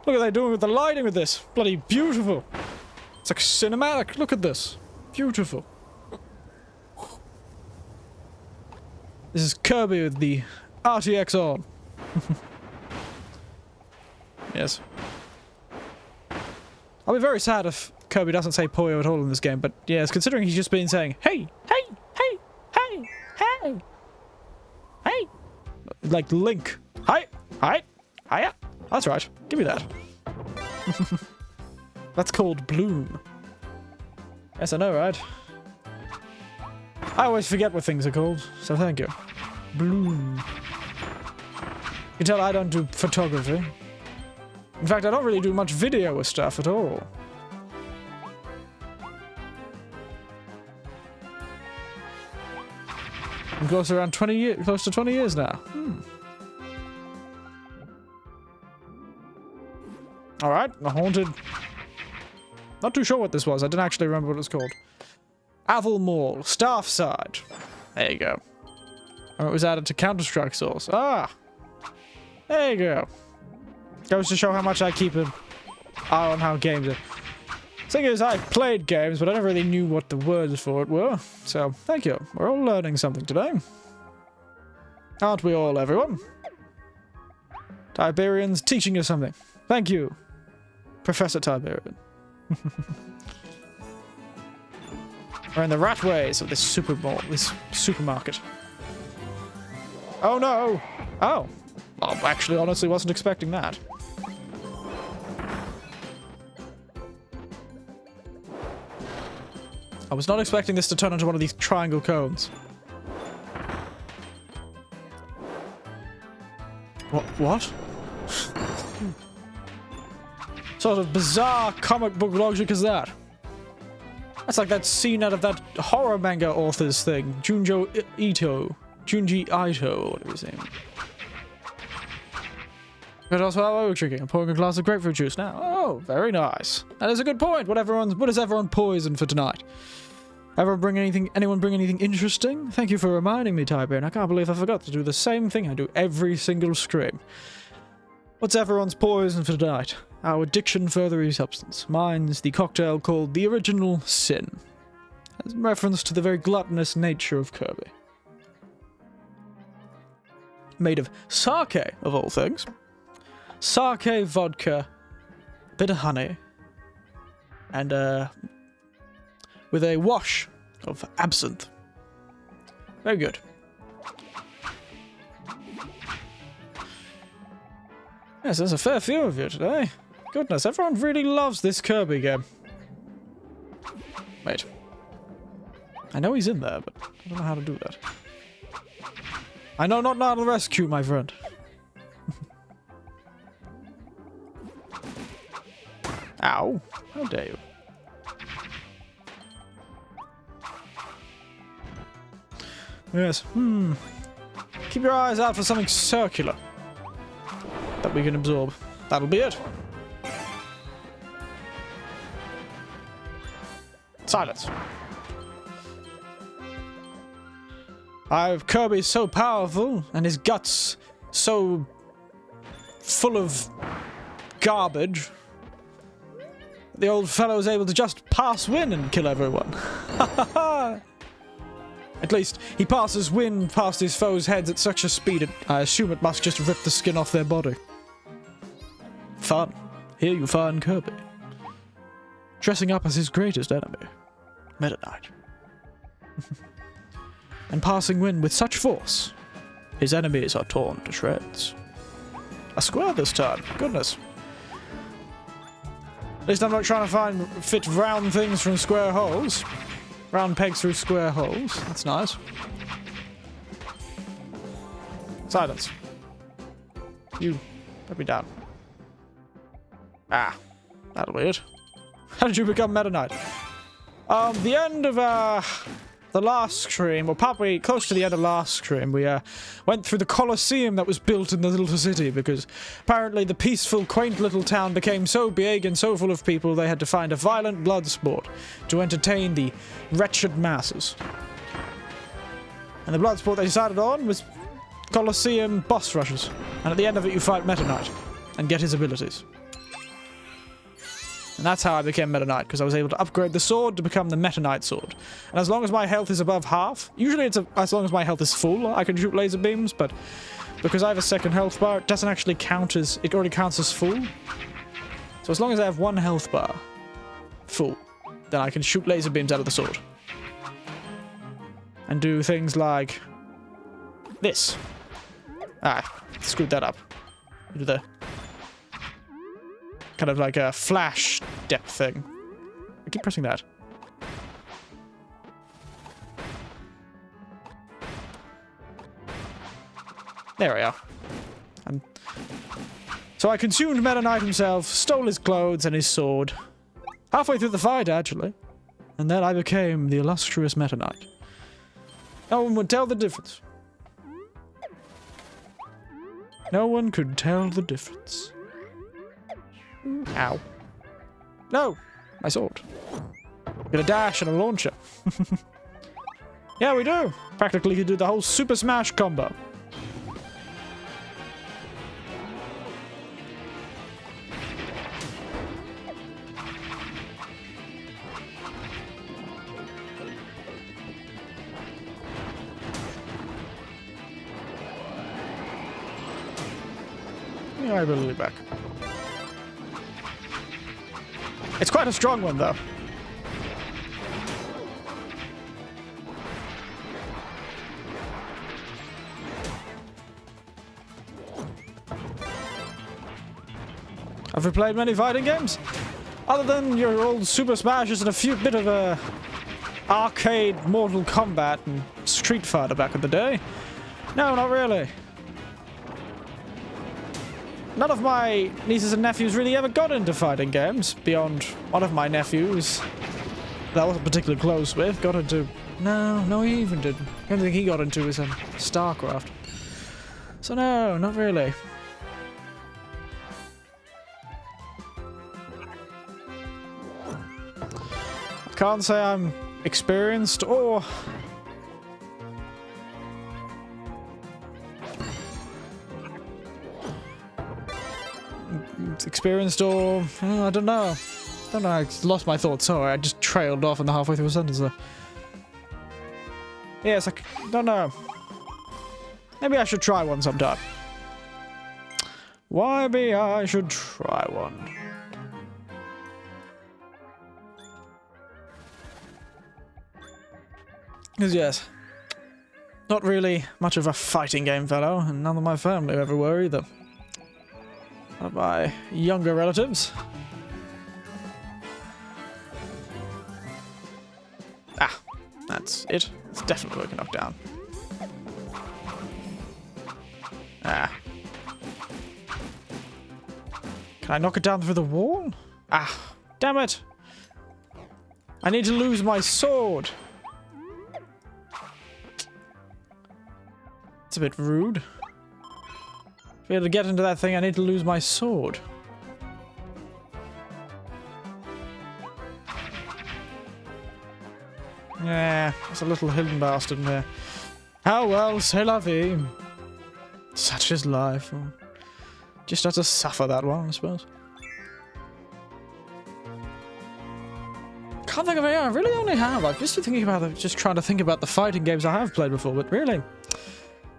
Look what they're doing with the lighting with this. Bloody beautiful. It's like cinematic. Look at this. Beautiful. This is Kirby with the RTX on. Yes. I'll be very sad if Kirby doesn't say Poyo at all in this game, but yes, considering he's just been saying, hey, hey, hey, hey, hey, hey. Like Link. Hi, hi, hiya. That's right. Give me that. That's called Bloom. Yes, I know, right? I always forget what things are called, so thank you. Bloom. You can tell I don't do photography. In fact, I don't really do much video stuff at all. I'm close to 20 years now. Alright, a haunted... Not too sure what this was. I didn't actually remember what it was called. Aval Mall, Staffside. There you go. Oh, it was added to Counter-Strike source. Ah! There you go. Goes to show how much I keep an eye on how games are. Thing is, I played games, but I never really knew what the words for it were. So, thank you. We're all learning something today. Aren't we all, everyone? Tiberian's teaching us something. Thank you, Professor Tiberian. We're in the rat ways of this supermarket. Oh no! Oh. Well, actually, honestly, wasn't expecting that. I was not expecting this to turn into one of these triangle cones. What? Sort of bizarre comic book logic is that? That's like that scene out of that horror manga author's thing. Junji Ito, whatever his name. But also, how are we drinking? I'm pouring a glass of grapefruit juice now. Oh, very nice. That is a good point. What is everyone poisoned for tonight? Anyone bring anything interesting? Thank you for reminding me, Tiberian. I can't believe I forgot to do the same thing I do every single stream. What's everyone's poison for tonight? Our addiction further a substance. Mine's the cocktail called the Original Sin. As a reference to the very gluttonous nature of Kirby. Made of sake, of all things. Sake, vodka, bit of honey, and with a wash of absinthe. Very good. Yes, there's a fair few of you today. Goodness, everyone really loves this Kirby game. Wait. I know he's in there, but I don't know how to do that. I know not now to rescue, my friend. Ow. How dare you. Yes. Keep your eyes out for something circular that we can absorb. That'll be it. Silence. Kirby's so powerful, and his guts so full of garbage. The old fellow is able to just pass Win and kill everyone. At least, he passes Win past his foes' heads at such a speed, I assume it must just rip the skin off their body. Fun. Here you find Kirby. Dressing up as his greatest enemy, Meta Knight. And passing Win with such force, his enemies are torn to shreds. A square this time, goodness. At least I'm not trying to fit round things from square holes. Round pegs through square holes. That's nice. Silence. You, put me down. Ah, that's weird. How did you become Meta Knight? The end of, the last stream, or probably close to the end of last stream, we, went through the Colosseum that was built in the little city, because apparently the peaceful, quaint little town became so big and so full of people they had to find a violent blood sport to entertain the wretched masses. And the blood sport they decided on was Colosseum boss rushes. And at the end of it you fight Meta Knight and get his abilities. And that's how I became Meta Knight, because I was able to upgrade the sword to become the Meta Knight sword. And as long as my health is above half, usually it's as long as my health is full, I can shoot laser beams, but because I have a second health bar, it doesn't actually count as, it already counts as full. So as long as I have one health bar full, then I can shoot laser beams out of the sword. And do things like this. Ah, screwed that up. Do the kind of like a flash depth thing. I keep pressing that. There we are. So I consumed Meta Knight himself, stole his clothes and his sword. Halfway through the fight, actually. And then I became the illustrious Meta Knight. No one would tell the difference. No one could tell the difference. Ow. No! My sword. Got a dash and a launcher. Yeah, we do! Practically could do the whole Super Smash combo. My ability back. It's quite a strong one, though. Have you played many fighting games? Other than your old Super Smashes and a few bit of arcade Mortal Kombat and Street Fighter back in the day? No, not really. None of my nieces and nephews really ever got into fighting games, beyond one of my nephews that I wasn't particularly close with, got into... No, he even didn't. The only thing he got into was StarCraft. So no, not really. I can't say I'm experienced or... experienced or... I don't know. I lost my thoughts. Sorry, I just trailed off in the halfway through a sentence there. Yes, I don't know. Maybe I should try one sometime. Maybe I should try one. Because yes, not really much of a fighting game fellow, and none of my family ever were either. Not my younger relatives. Ah, that's it. It's definitely working up down. Ah. Can I knock it down through the wall? Ah, damn it. I need to lose my sword. It's a bit rude. To be able to get into that thing, I need to lose my sword. Yeah, there's a little hidden bastard in there. Oh well, c'est la vie. Such is life. Just have to suffer that one, I suppose. Can't think of any. I really only have. I've just been thinking about just trying to think about the fighting games I have played before, but really,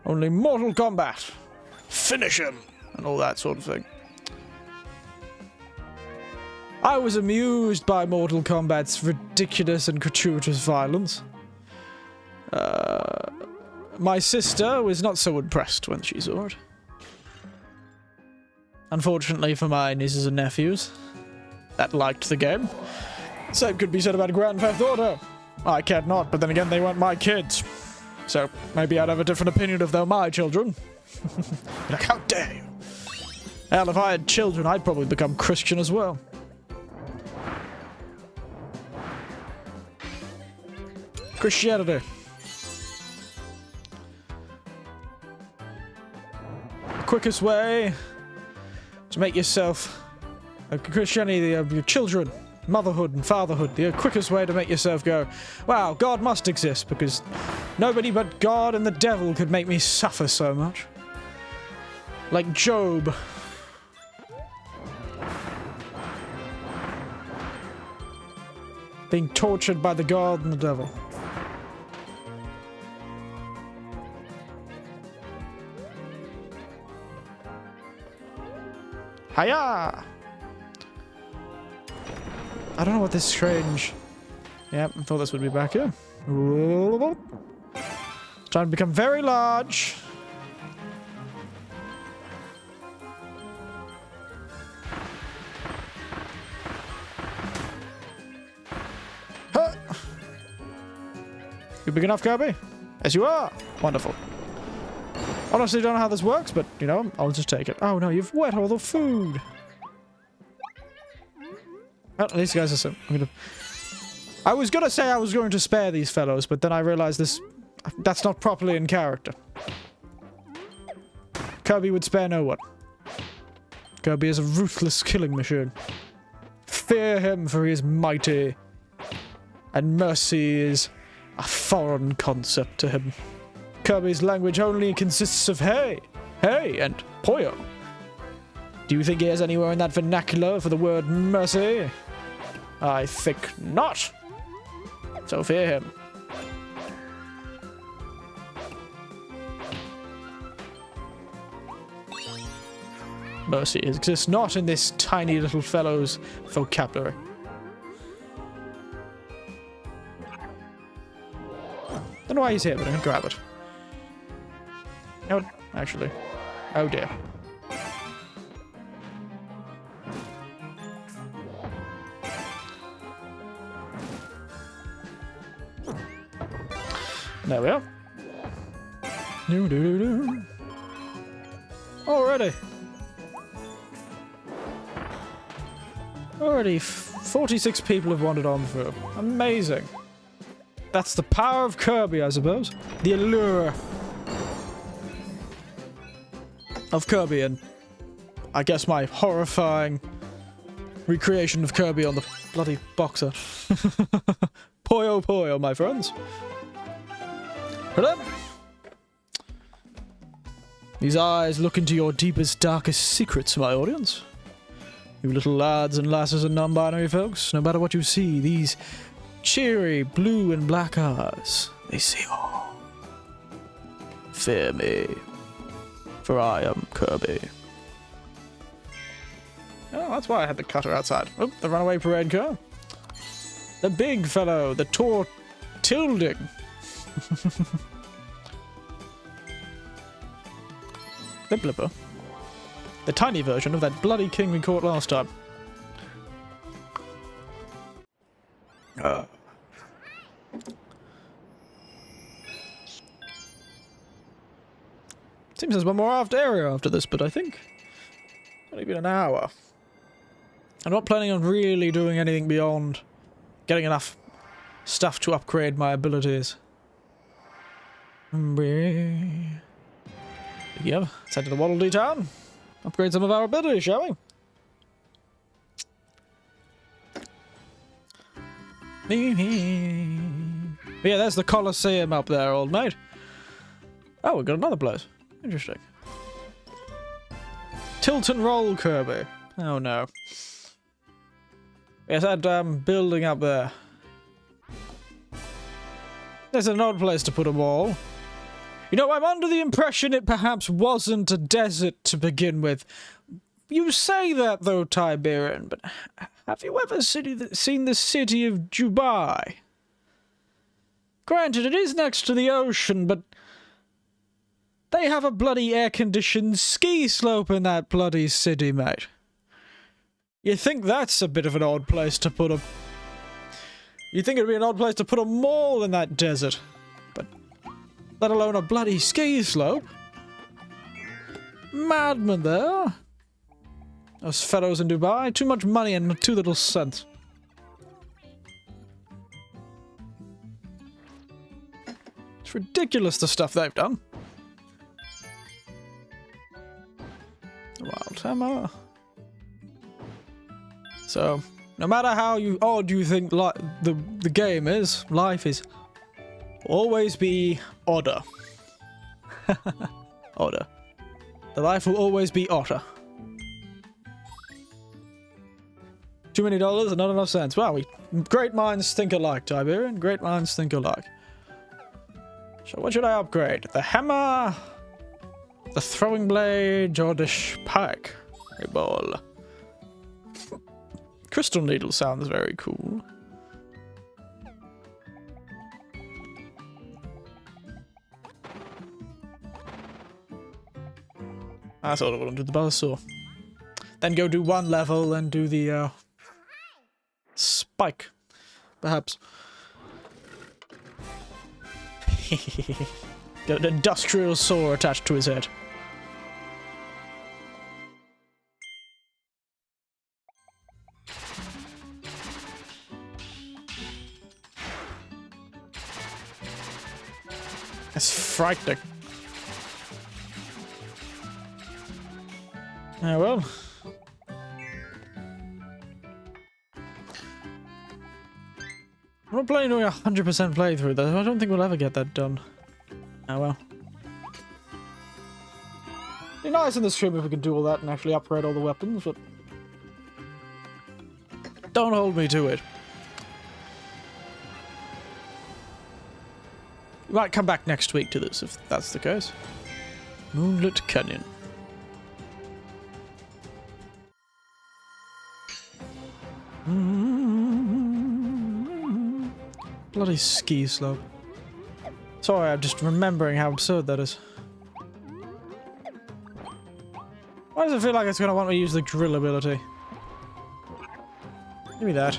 only Mortal Kombat. Finish him! And all that sort of thing. I was amused by Mortal Kombat's ridiculous and gratuitous violence. My sister was not so impressed when she saw it. Unfortunately for my nieces and nephews. that liked the game. Same could be said about Grand Theft Auto. I cared not, but then again, they weren't my kids. So, maybe I'd have a different opinion if they were my children. Like, how dare you? Hell, if I had children, I'd probably become Christian as well. Christianity. The quickest way to make yourself Christianity of your children, motherhood and fatherhood. The quickest way to make yourself go, wow, God must exist because nobody but God and the devil could make me suffer so much. Like Job. Being tortured by the God and the devil. Hiya! I don't know what this strange... Yep, I thought this would be back here. Trying to become very large. Huh. You big enough, Kirby? Yes, you are. Wonderful. Honestly, don't know how this works, but, you know, I'll just take it. Oh, no, you've wet all the food. Well, these guys are so... I was gonna say I was going to spare these fellows, but then I realized that's not properly in character. Kirby would spare no one. Kirby is a ruthless killing machine. Fear him, for he is mighty. And mercy is a foreign concept to him. Kirby's language only consists of hey, hey, and poyo. Do you think he has anywhere in that vernacular for the word mercy? I think not. So fear him. Mercy exists not in this tiny little fellow's vocabulary. Don't know why he's here, but I'm gonna grab it. No, actually. Oh dear. There we are. Already. Already 46 people have wandered on through. Amazing. That's the power of Kirby, I suppose. The allure of Kirby, and I guess my horrifying recreation of Kirby on the bloody boxer. Poyo poyo, my friends. Hello? These eyes look into your deepest, darkest secrets, my audience. You little lads and lasses and non-binary folks, no matter what you see, these cheery blue and black eyes, they see all. Fear me, for I am Kirby. Oh, that's why I had the cutter outside. Oh, the runaway parade car. The big fellow, the tilding. The blipper. The tiny version of that bloody king we caught last time. Seems there's one more area after this, but I think it's only been an hour. I'm not planning on really doing anything beyond getting enough stuff to upgrade my abilities. Yep, let's head to the Waddle Dee Town. Upgrade some of our abilities, shall we? Yeah, there's the Colosseum up there, old mate. Oh, we've got another place. Interesting. Tilt and roll, Kirby. Oh no. Yes, that building up there. There's an odd place to put a wall. You know, I'm under the impression it perhaps wasn't a desert to begin with. You say that, though, Tiberian, but have you ever seen the city of Dubai? Granted, it is next to the ocean, but they have a bloody air-conditioned ski slope in that bloody city, mate. You think that's a bit of an odd place to put a... You think it'd be an odd place to put a mall in that desert. But let alone a bloody ski slope. Madman there. Those fellows in Dubai. Too much money and too little sense. It's ridiculous the stuff they've done. Wild hammer. So, no matter how odd you think the game is, life is always be odder. Odder. The life will always be otter. Too many dollars and not enough cents. Wow, great minds think alike, Tiberian. Great minds think alike. So what should I upgrade? The hammer, the throwing blade, or the pike? A ball. Crystal needle sounds very cool. I thought I would do the buzzsaw. Then go do one level and do the spike, perhaps. Got an industrial saw attached to his head. That's frightening. Yeah, well. I'm not playing doing a 100% playthrough though. I don't think we'll ever get that done. Oh well. It'd be nice in the stream if we could do all that and actually upgrade all the weapons, but don't hold me to it. We might come back next week to this if that's the case. Moonlit Canyon. Bloody ski slope. Sorry, I'm just remembering how absurd that is. Why does it feel like it's going to want me to use the drill ability? Give me that.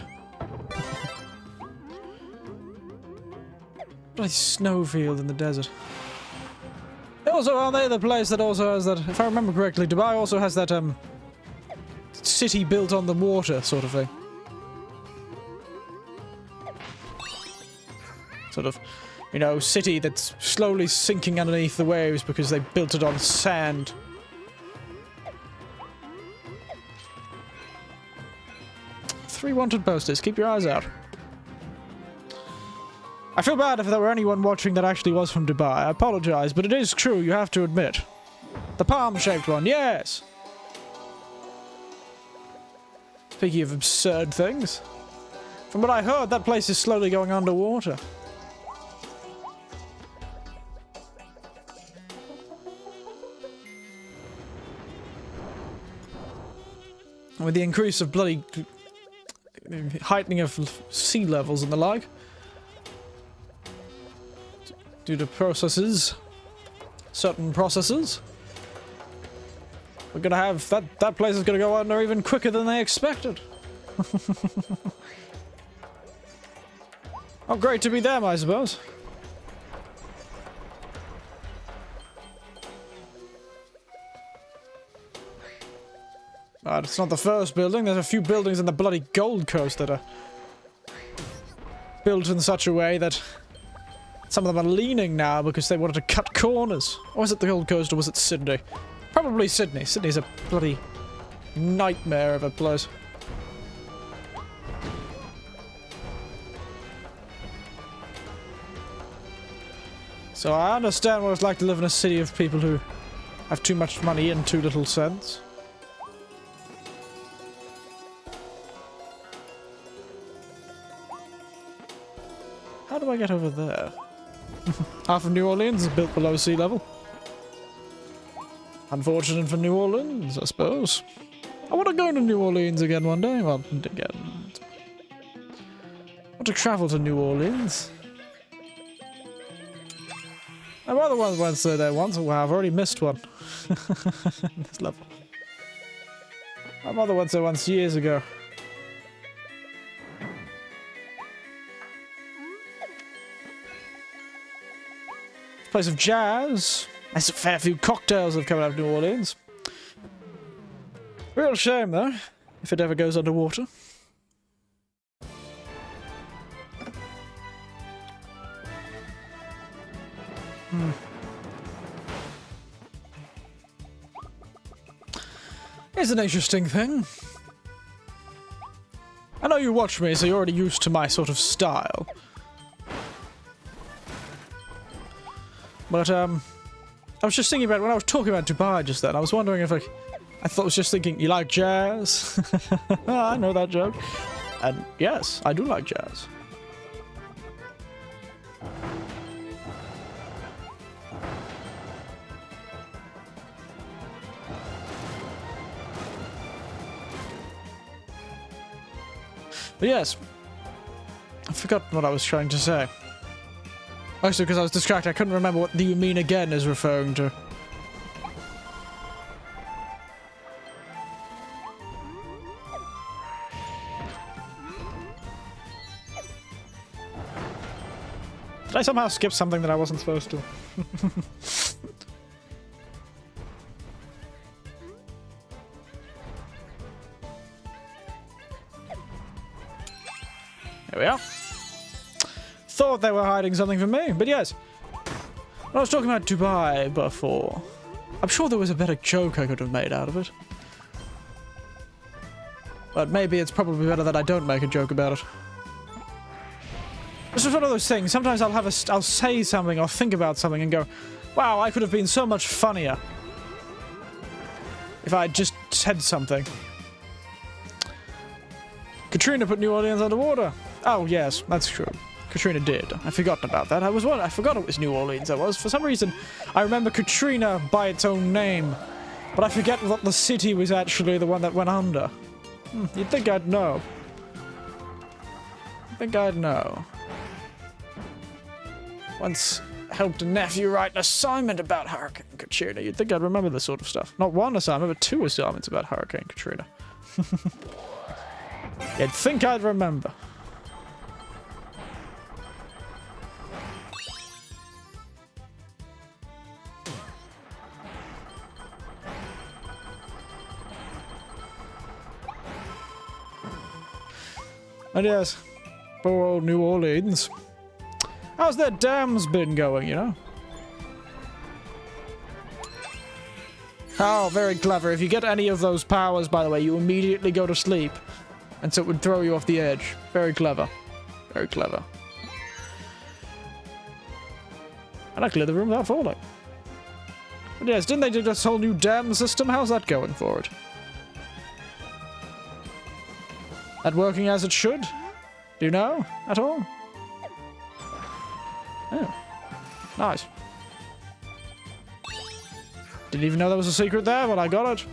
Bloody snowfield in the desert. Also, aren't they the place that also has that, if I remember correctly, Dubai also has that, city built on the water sort of thing. Sort of, you know, city that's slowly sinking underneath the waves because they built it on sand. Three wanted posters, keep your eyes out. I feel bad if there were anyone watching that actually was from Dubai. I apologize, but it is true, you have to admit. The palm-shaped one, yes! Speaking of absurd things, from what I heard, that place is slowly going underwater. With the increase of bloody heightening of sea levels and the like. Due to processes. Certain processes. We're gonna have... That place is gonna go under even quicker than they expected. Oh, great to be them, I suppose. It's not the first building. There's a few buildings in the bloody Gold Coast that are built in such a way that some of them are leaning now because they wanted to cut corners. Or was it the Gold Coast or was it Sydney? Probably Sydney. Sydney's a bloody nightmare of a place. So I understand what it's like to live in a city of people who have too much money and too little sense. How do I get over there? Half of New Orleans is built below sea level. Unfortunate for New Orleans, I suppose. I want to go to New Orleans again one day. Well, again. I want to travel to New Orleans. My brother went there once. Wow, I've already missed one. This level. My mother went there once years ago. Place of jazz. There's a fair few cocktails have come out of New Orleans. Real shame, though, if it ever goes underwater. It's an interesting thing. I know you watch me, so you're already used to my sort of style. But, I was just thinking about, when I was talking about Dubai just then, I was wondering if I thought I was just thinking, you like jazz? I know that joke. And yes, I do like jazz. But yes, I forgot what I was trying to say. Actually, because I was distracted, I couldn't remember what the "you mean again" is referring to. Did I somehow skip something that I wasn't supposed to? There we are. Thought they were hiding something from me, but yes. When I was talking about Dubai before, I'm sure there was a better joke I could have made out of it. But maybe it's probably better that I don't make a joke about it. This is one of those things. Sometimes I'll say something or think about something and go, wow, I could have been so much funnier if I just said something. Katrina put New Orleans underwater. Oh yes, that's true. Katrina did. I forgotten about that. I forgot it was New Orleans. For some reason, I remember Katrina by its own name, but I forget that the city was actually the one that went under. You'd think I'd know. Once helped a nephew write an assignment about Hurricane Katrina. You'd think I'd remember this sort of stuff. Not one assignment, but 2 assignments about Hurricane Katrina. You'd think I'd remember. And yes, poor old New Orleans. How's their dams been going, you know? Oh, very clever. If you get any of those powers, by the way, you immediately go to sleep. And so it would throw you off the edge. Very clever. Very clever. And I cleared the room without falling. But yes, didn't they do this whole new dam system? How's that going for it? That working as it should? Do you know at all? Oh. Nice. Didn't even know there was a secret there, but I got it.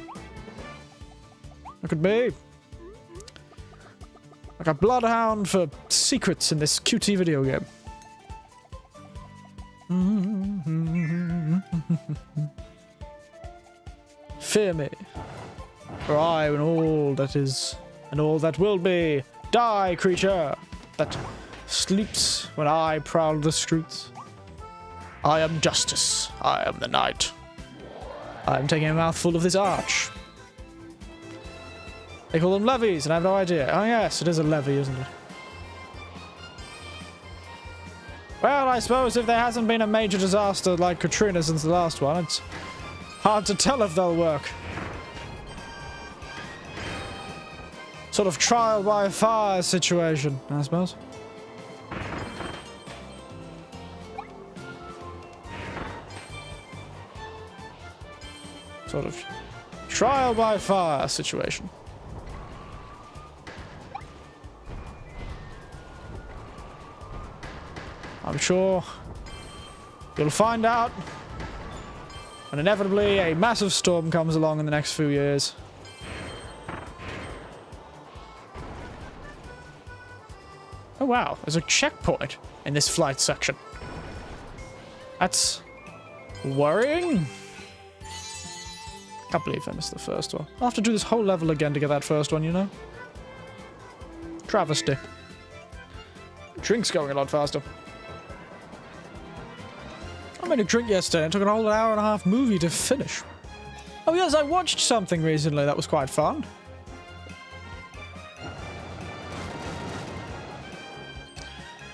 Look at me. Like a bloodhound for secrets in this QT video game. Fear me, for I am all that is, and all that will be, die, creature, that sleeps when I prowl the streets. I am justice, I am the night. I am taking a mouthful of this arch. They call them levees, and I have no idea. Oh yes, it is a levee, isn't it? Well, I suppose if there hasn't been a major disaster like Katrina since the last one, it's hard to tell if they'll work. Sort of trial by fire situation, I suppose. Sort of trial by fire situation. I'm sure you'll find out when inevitably a massive storm comes along in the next few years. Oh wow, there's a checkpoint in this flight section. That's worrying. Can't believe I missed the first one. I'll have to do this whole level again to get that first one, you know? Travesty. Drink's going a lot faster. I made a drink yesterday and it took an whole hour-and-a-half movie to finish. Oh yes, I watched something recently that was quite fun.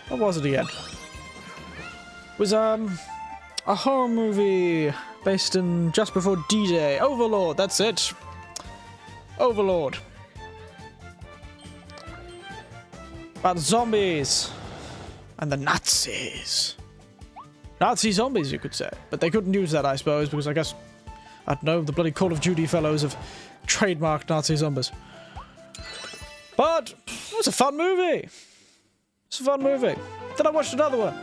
What was it again? It was, a horror movie based in just before D-Day. Overlord, that's it. Overlord. About zombies. And the Nazis. Nazi zombies, you could say. But they couldn't use that, I suppose, because I guess, I don't know, the bloody Call of Duty fellows have trademarked Nazi zombies. But, it was a fun movie. It's a fun movie. Then I watched another one.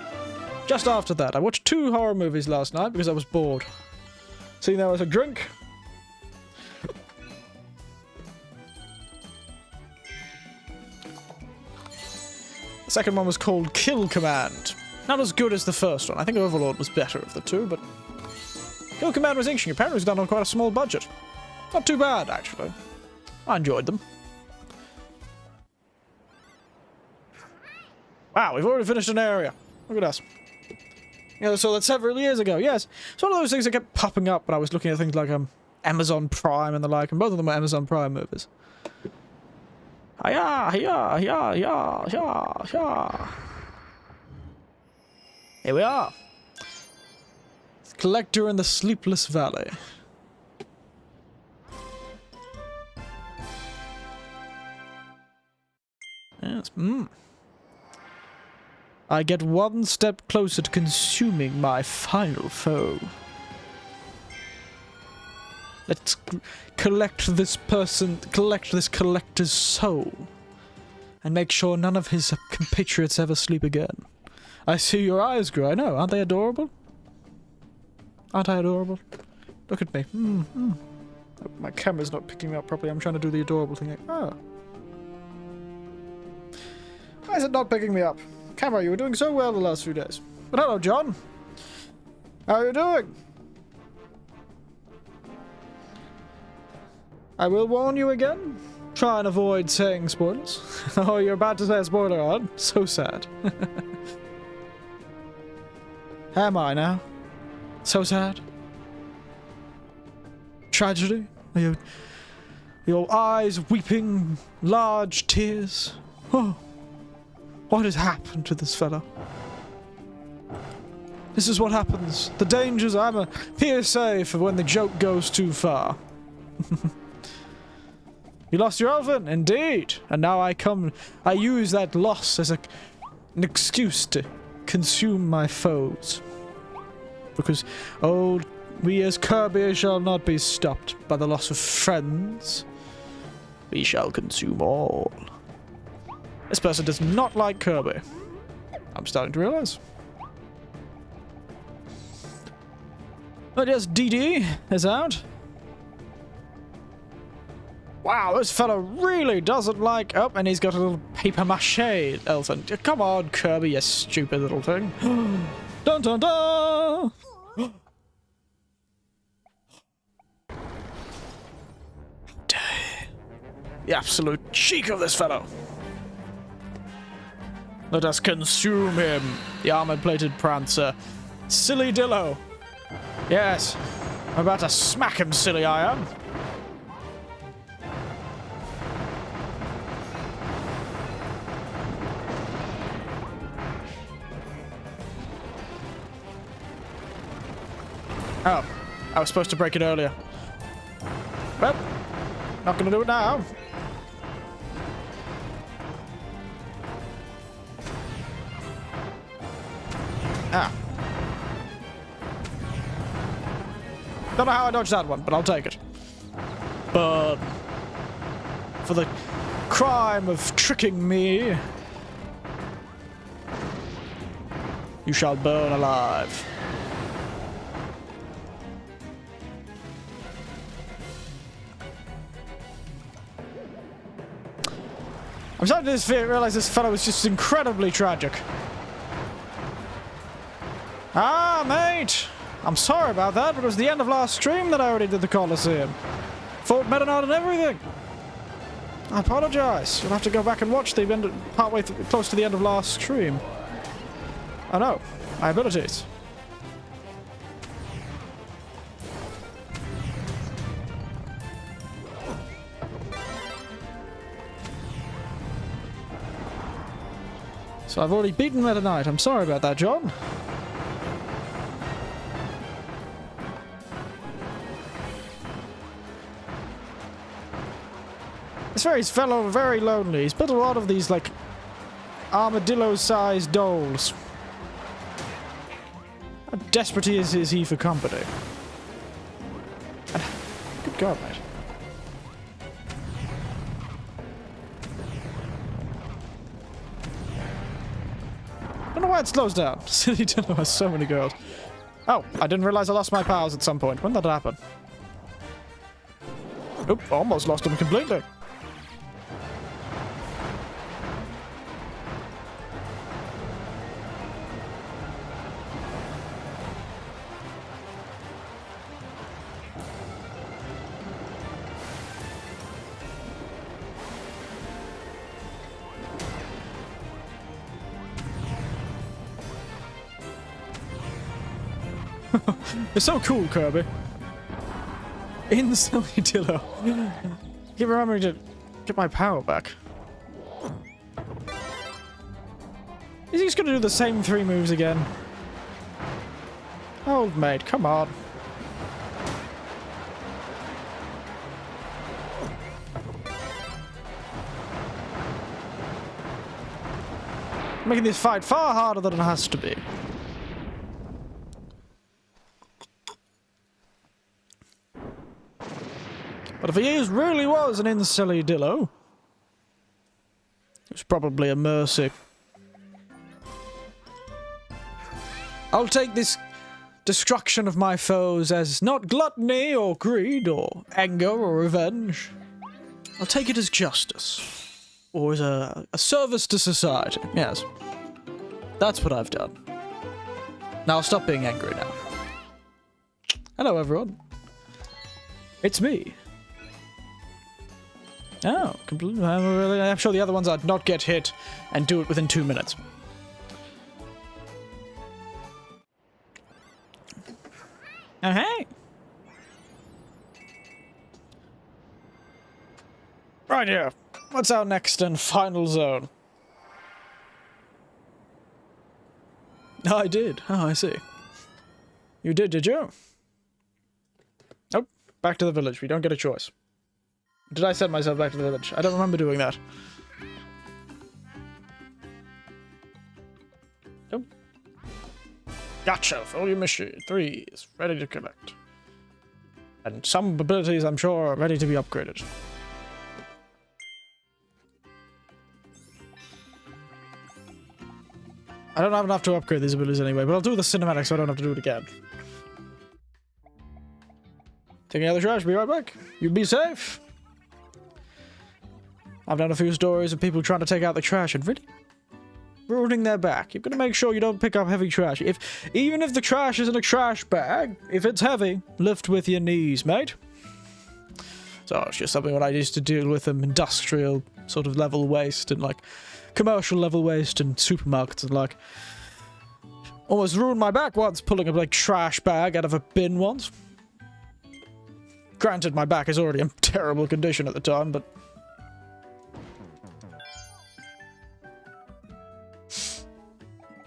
Just after that. I watched 2 horror movies last night because I was bored. Seeing there was a drink. The second one was called Kill Command. Not as good as the first one. I think Overlord was better of the 2, but Kill Command was interesting. Apparently it was done on quite a small budget. Not too bad, actually. I enjoyed them. Wow, we've already finished an area. Look at us. Yeah, so that's several years ago, yes. It's one of those things that kept popping up when I was looking at things like Amazon Prime and the like, and both of them are Amazon Prime movies. Hiya, hiya, hiya, hiya, hiya, hiya. Here we are. Collector in the Sleepless Valley. Yes, I get one step closer to consuming my final foe. Let's collect this collector's soul. And make sure none of his compatriots ever sleep again. I see your eyes grow, I know. Aren't they adorable? Aren't I adorable? Look at me. My camera's not picking me up properly. I'm trying to do the adorable thing. Oh. Why is it not picking me up? Camera, you were doing so well the last few days. But hello, John. How are you doing? I will warn you again. Try and avoid saying spoilers. Oh, you're about to say a spoiler on. So sad. Am I now? So sad. Tragedy. Your eyes weeping large tears. Oh. What has happened to this fellow? This is what happens. The dangers. I'm a PSA for when the joke goes too far. You lost your elephant, indeed. And now I use that loss as an excuse to consume my foes. Because we as Kirby shall not be stopped by the loss of friends. We shall consume all. This person does not like Kirby. I'm starting to realize. But yes, DD is out. Wow, this fellow really doesn't like... Oh, and he's got a little paper-mache elephant. Come on, Kirby, you stupid little thing. Dun dun dun! The absolute cheek of this fellow. Let us consume him, the armor-plated prancer. Silly Dillo. Yes, I'm about to smack him, silly I am. Oh, I was supposed to break it earlier. Well, not gonna do it now. Ah. Don't know how I dodged that one, but I'll take it. But for the crime of tricking me, you shall burn alive. I'm starting to realize this fellow is just incredibly tragic. Ah, mate! I'm sorry about that, but it was the end of last stream that I already did the Colosseum. Fought Meta Knight and everything. I apologize. You'll have to go back and watch the end partway close to the end of last stream. Oh no, my abilities. So I've already beaten Meta Knight. I'm sorry about that, John. This fellow very lonely. He's built a lot of these, like, armadillo-sized dolls. How desperate is he for company? And, good God, mate. I don't know why it slows down. Silly Dillo has so many girls. Oh, I didn't realize I lost my powers at some point. When did that happen? Oop, almost lost them completely. You're so cool, Kirby. Silly Dillo. Keep remembering to get my power back. Is he just gonna do the same 3 moves again? Old mate, come on. Making this fight far harder than it has to be. But if he really was an silly Dillo, it was probably a mercy. I'll take this destruction of my foes as not gluttony or greed or anger or revenge. I'll take it as justice. Or as a service to society. Yes. That's what I've done. Now I'll stop being angry now. Hello everyone. It's me. Oh, completely. I'm sure the other ones are not get hit and do it within 2 minutes. Oh, hey! Right here. What's our next and final zone? Oh, I did. Oh, I see. You did you? Nope. Back to the village. We don't get a choice. Did I send myself back to the village? I don't remember doing that. Nope. Gotcha. Fill your machine. 3 is ready to collect. And some abilities, I'm sure, are ready to be upgraded. I don't have enough to upgrade these abilities anyway, but I'll do the cinematic so I don't have to do it again. Taking out the trash, be right back. You be safe. I've done a few stories of people trying to take out the trash and really ruining their back. You've got to make sure you don't pick up heavy trash. Even if the trash isn't a trash bag, if it's heavy, lift with your knees, mate. So it's just something that I used to deal with industrial sort of level waste and like commercial level waste in supermarkets and like almost ruined my back once pulling a like trash bag out of a bin once. Granted, my back is already in terrible condition at the time, but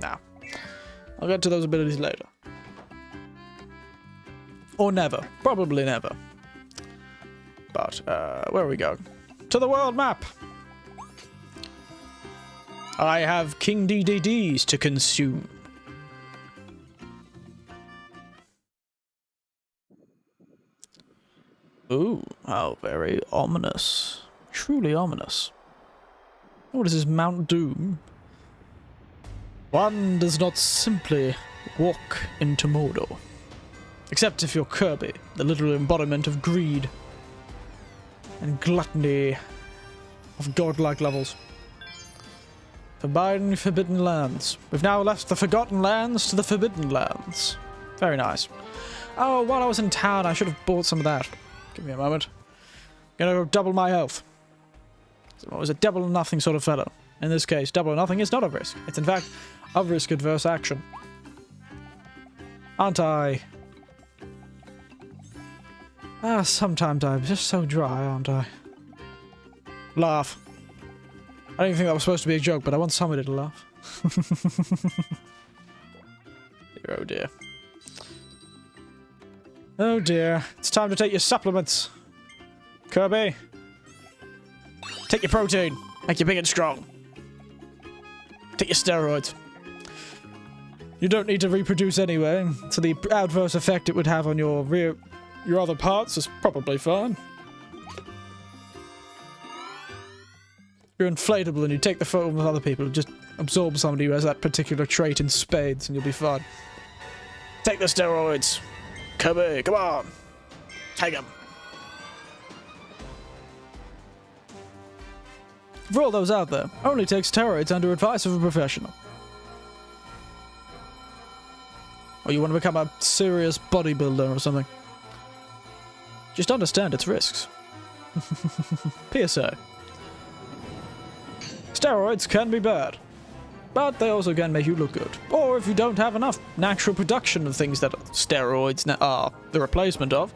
nah. I'll get to those abilities later. Or never. Probably never. But, where are we going? To the world map! I have King DDDs to consume. Ooh, how very ominous. Truly ominous. What is this, Mount Doom? One does not simply walk into Mordor. Except if you're Kirby, the literal embodiment of greed and gluttony of godlike levels. Forbidden Lands. We've now left the Forgotten Lands to the Forbidden Lands. Very nice. Oh, while I was in town, I should have bought some of that. Give me a moment. Gonna go double my health. So I was a double or nothing sort of fellow. In this case, double or nothing is not a risk. It's in fact a risk-adverse action. Aren't I? Ah, sometimes I'm just so dry, aren't I? Laugh. I don't even think that was supposed to be a joke, but I want somebody to laugh. Oh dear. Oh dear. It's time to take your supplements. Kirby. Take your protein. Make you big and strong. Take your steroids. You don't need to reproduce anyway, so the adverse effect it would have on your other parts is probably fine. You're inflatable and you take the photo with other people, just absorb somebody who has that particular trait in spades and you'll be fine. Take the steroids. Kirby, come on. Take them. For all those out there, only take steroids under advice of a professional. Or you want to become a serious bodybuilder or something. Just understand its risks. PSA. Steroids can be bad, but they also can make you look good. Or if you don't have enough natural production of things that steroids are the replacement of,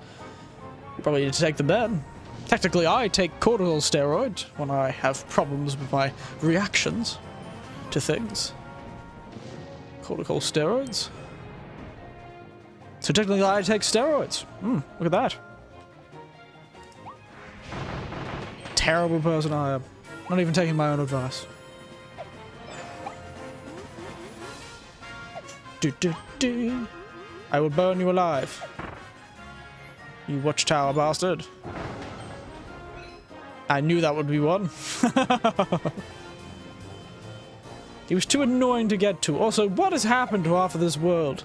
you probably need to take them then. Technically, I take cortisol steroid when I have problems with my reactions to things. Cortical steroids. So technically, I take steroids. Look at that. Terrible person I am. Not even taking my own advice. I will burn you alive. You watchtower bastard. I knew that would be one. He was too annoying to get to. Also, what has happened to half of this world?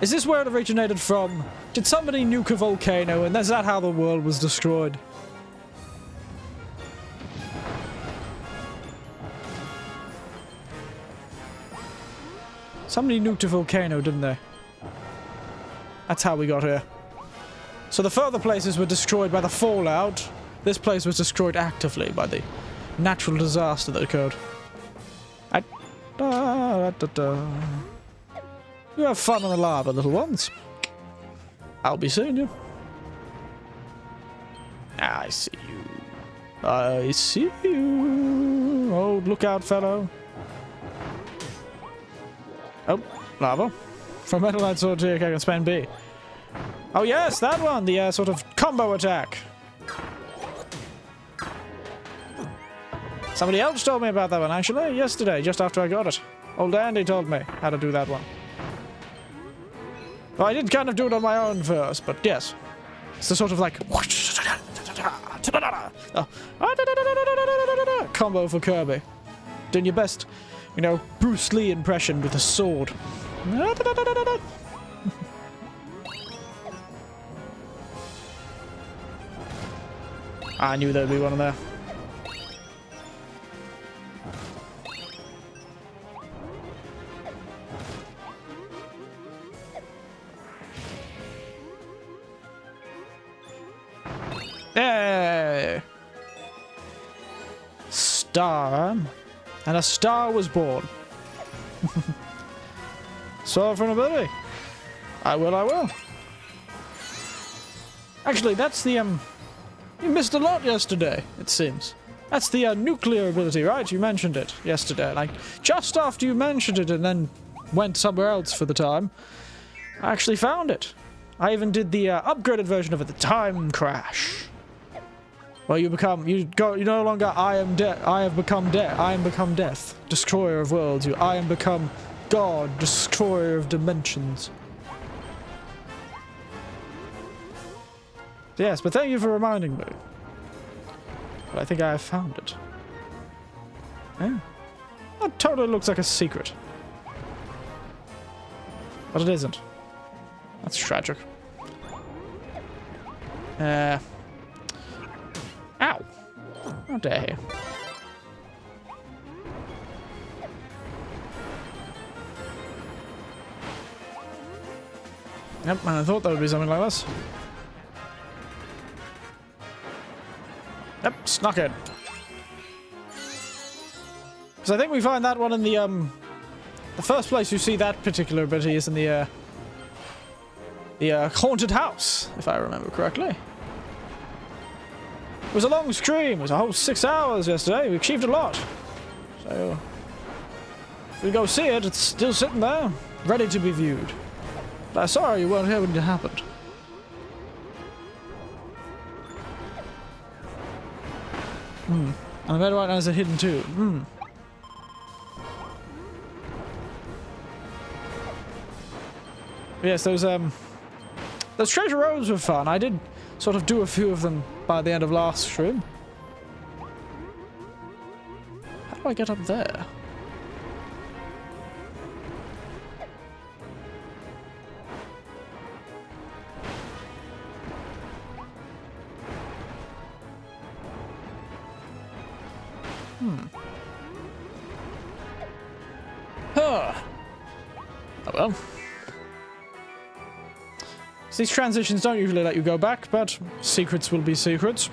Is this where it originated from? Did somebody nuke a volcano and is that how the world was destroyed? Somebody nuked a volcano, didn't they? That's how we got here. So the further places were destroyed by the fallout. This place was destroyed actively by the natural disaster that occurred. You have fun in the lava, little ones. I'll be seeing you. I see you. I see you. Oh, look out, fellow. Oh, lava. From Metal Knight Sword to I can spend B. Oh yes, that one! The sort of combo attack. Somebody else told me about that one, actually, yesterday, just after I got it. Old Andy told me how to do that one. Well, I did kind of do it on my own first, but yes. It's the sort of like... combo for Kirby. Doing your best, you know, Bruce Lee impression with a sword. I knew there'd be one in there. Hey! Star. And a star was born. Saw from ability. I will. Actually, that's the, You missed a lot yesterday, it seems. That's the, nuclear ability, right? You mentioned it yesterday. Like, just after you mentioned it and then went somewhere else for the time, I actually found it. I even did the, upgraded version of it, the Time Crash. Well, you no longer I am become death, destroyer of worlds. I am become God, destroyer of dimensions. Yes, but thank you for reminding me. But I think I have found it. Yeah. That totally looks like a secret. But it isn't. That's tragic. Ow! How dare you. Yep, I thought that would be something like this. Yep, snuck in. Because I think we find that one in the first place you see that particular ability is in the haunted house, if I remember correctly. It was a long stream. It was a whole 6 hours yesterday. We achieved a lot. So, if we go see it, it's still sitting there, ready to be viewed. But I'm sorry you weren't here when it happened. And the red white eyes are hidden too. Yes, those treasure roads were fun. I did sort of do a few of them by the end of last stream. How do I get up there? Huh. Oh well. These transitions don't usually let you go back, but secrets will be secrets.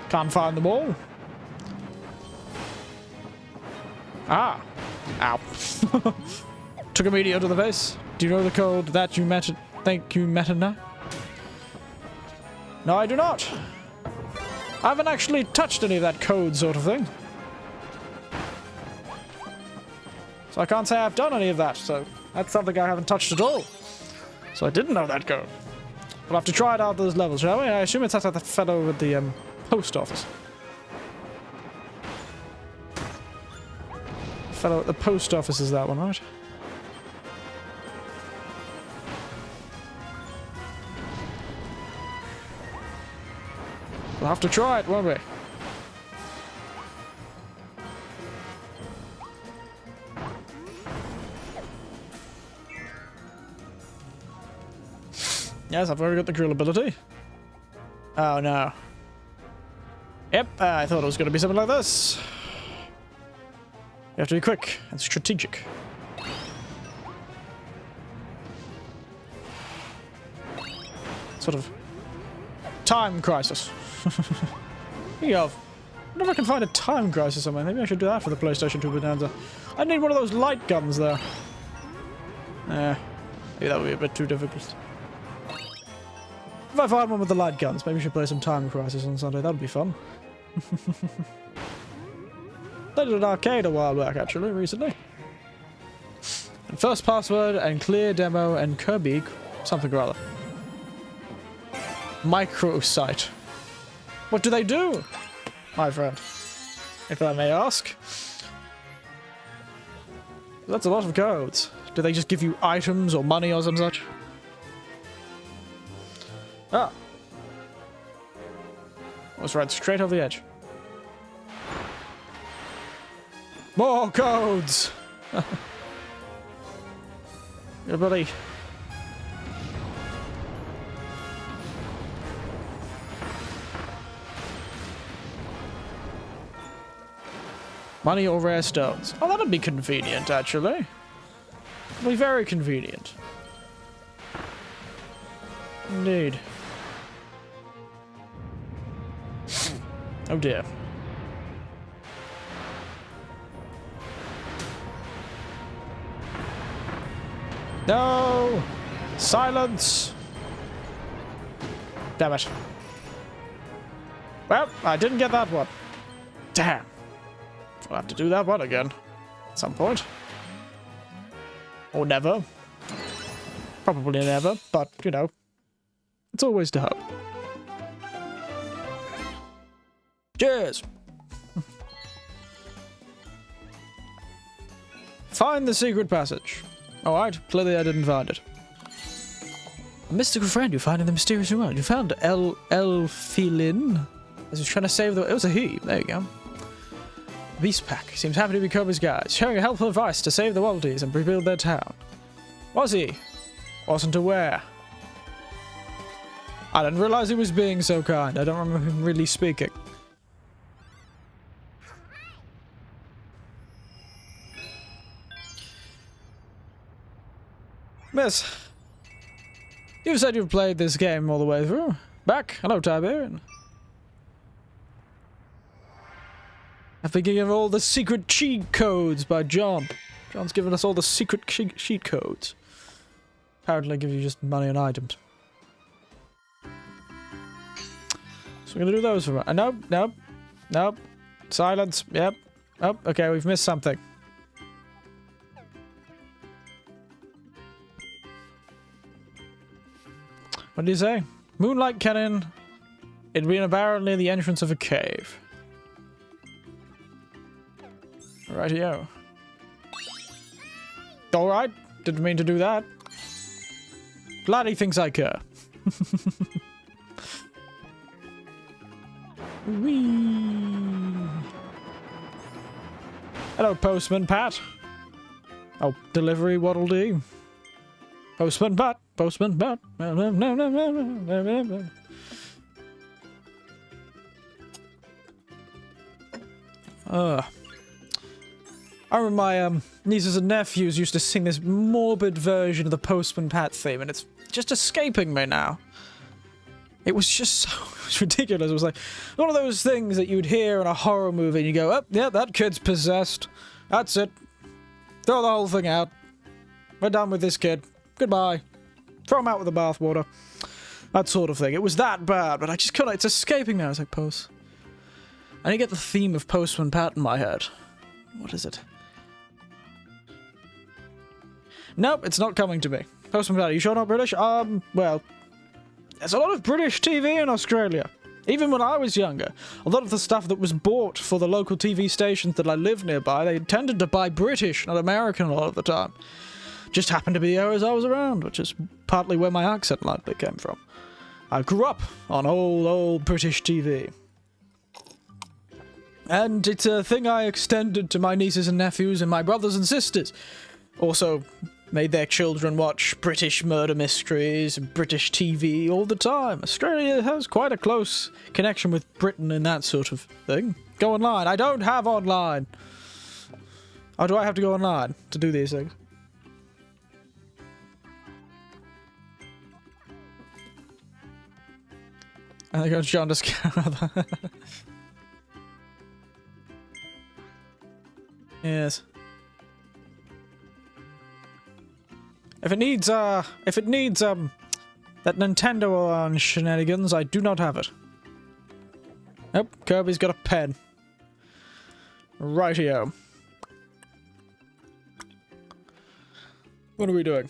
Can't find them all. Ah. Ow. Took immediate to the face. Do you know the code that you met? Think you met now? No, I do not. I haven't actually touched any of that code sort of thing. So I can't say I've done any of that, so that's something I haven't touched at all. So I didn't know that code. We'll have to try it out those levels, shall we? I assume it's at that fellow with the post office. Fellow at the post office is that one, right? We'll have to try it, won't we? Yes, I've already got the grill ability. Oh no. Yep, I thought it was going to be something like this. You have to be quick and strategic. Sort of time crisis. Speaking of, I wonder if I can find a time crisis somewhere. Maybe I should do that for the PlayStation 2 Bonanza. I need one of those light guns there. Maybe that would be a bit too difficult. If I find one with the light guns, maybe we should play some Time Crisis on Sunday. That would be fun. Played an arcade a while back, actually, recently. And first password, and clear demo, and Kirby, something or other. Microsite. What do they do, my friend? If I may ask. That's a lot of codes. Do they just give you items or money or some such? Ah. Was right straight over the edge. More codes! Your buddy. Money or rare stones. Oh, that'd be convenient, actually. It'd be very convenient. Indeed. Oh dear. No! Silence! Damn it. Well, I didn't get that one. Damn. I'll have to do that one again. At some point. Or never. Probably never, but, you know. It's always to hope. Cheers! Find the secret passage. Alright, clearly I didn't find it. A mystical friend you find in the mysterious world. You found Elfilin. As he's trying to save the... It was a he. There you go. Beast Pack. Seems happy to be Kirby's guide. Sharing helpful advice to save the Walties and rebuild their town. Was he? Wasn't aware. I didn't realize he was being so kind. I don't remember him really speaking. Miss, You've said you've played this game all the way through. Back. Hello, Tiberian. I've been given all the secret cheat codes by John. John's given us all the secret cheat codes. Apparently give you just money and items. So we're gonna do those for nope, nope, nope. Silence, yep. Oh, okay, we've missed something. What did you say? Moonlight cannon. It'd been apparently the entrance of a cave. Rightio. Alright, didn't mean to do that. Glad he thinks I care. Whee! Hello, Postman Pat. Oh, delivery, what'll do? Postman Pat, Postman Pat. I remember my nieces and nephews used to sing this morbid version of the Postman Pat theme, and it's just escaping me now. It was just so it was ridiculous. It was like one of those things that you'd hear in a horror movie and you go, oh, yeah, that kid's possessed. That's it. Throw the whole thing out. We're done with this kid. Goodbye. Throw him out with the bathwater. That sort of thing. It was that bad, but I just couldn't. It's escaping now. I was like, Post. I need to get the theme of Postman Pat in my head. What is it? Nope, it's not coming to me. Postman Pat, are you sure not British? Well, there's a lot of British TV in Australia. Even when I was younger, a lot of the stuff that was bought for the local TV stations that I lived nearby, they tended to buy British, not American a lot of the time. Just happened to be the areas I was around, which is partly where my accent likely came from. I grew up on old British TV. And it's a thing I extended to my nieces and nephews and my brothers and sisters. Also made their children watch British murder mysteries and British TV all the time. Australia has quite a close connection with Britain and that sort of thing. Go online. I don't have online. Or do I have to go online to do these things? I think I was John to Yes. If it needs that Nintendo on shenanigans, I do not have it. Nope, Kirby's got a pen. Rightio. What are we doing?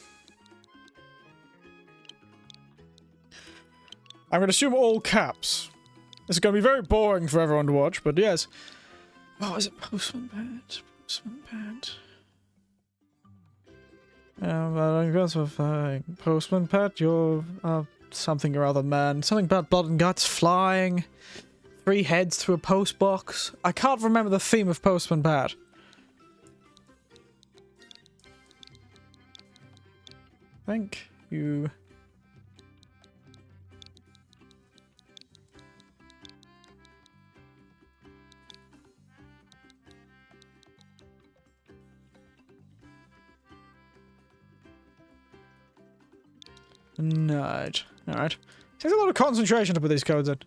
I'm going to assume all caps. This is going to be very boring for everyone to watch, but yes. Oh, is it Postman Pat? Postman Pat. Postman Pat, you're something or other, man. Something about blood and guts flying. 3 heads through a post box. I can't remember the theme of Postman Pat. Thank you. Right. Alright. Takes a lot of concentration to put these codes in.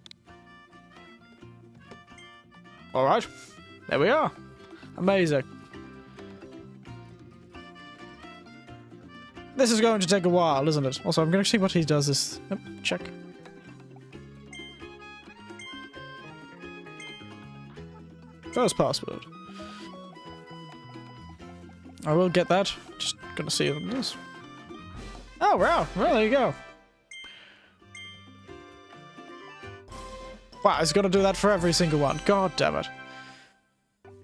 Alright. There we are. Amazing. This is going to take a while, isn't it? Also, I'm going to see what he does this. Yep, check. First password. I will get that. Just gonna see what it is. Oh, wow. Well, there you go. Wow, it's gonna do that for every single one. God damn it.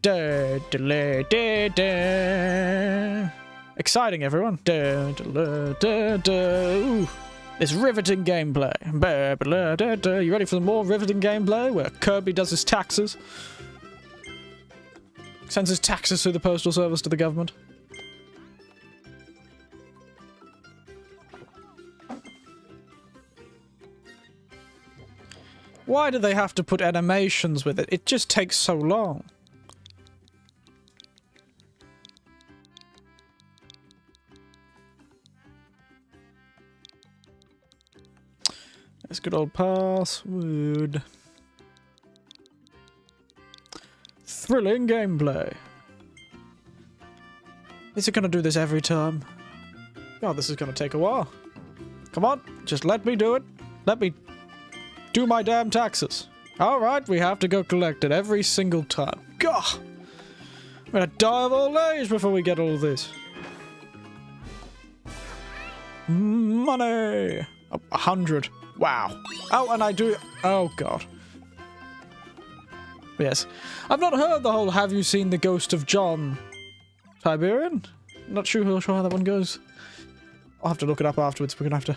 Da, da, da, da. Exciting, everyone. Da, da, da, da. Ooh. This riveting gameplay. Ba, ba, da, da. You ready for some more riveting gameplay where Kirby does his taxes? Sends his taxes through the postal service to the government. Why do they have to put animations with it? It just takes so long. That's good old password. Thrilling gameplay. Is it gonna do this every time? God, this is gonna take a while. Come on, just let me do it. Let me do my damn taxes. Alright, we have to go collect it every single time. God! I'm gonna die of old age before we get all this. Money! 100. Wow. Oh, and I do... Oh, God. Yes. I've not heard the whole "Have you seen the ghost of John" Tiberian? Not sure how that one goes. I'll have to look it up afterwards. We're gonna have to...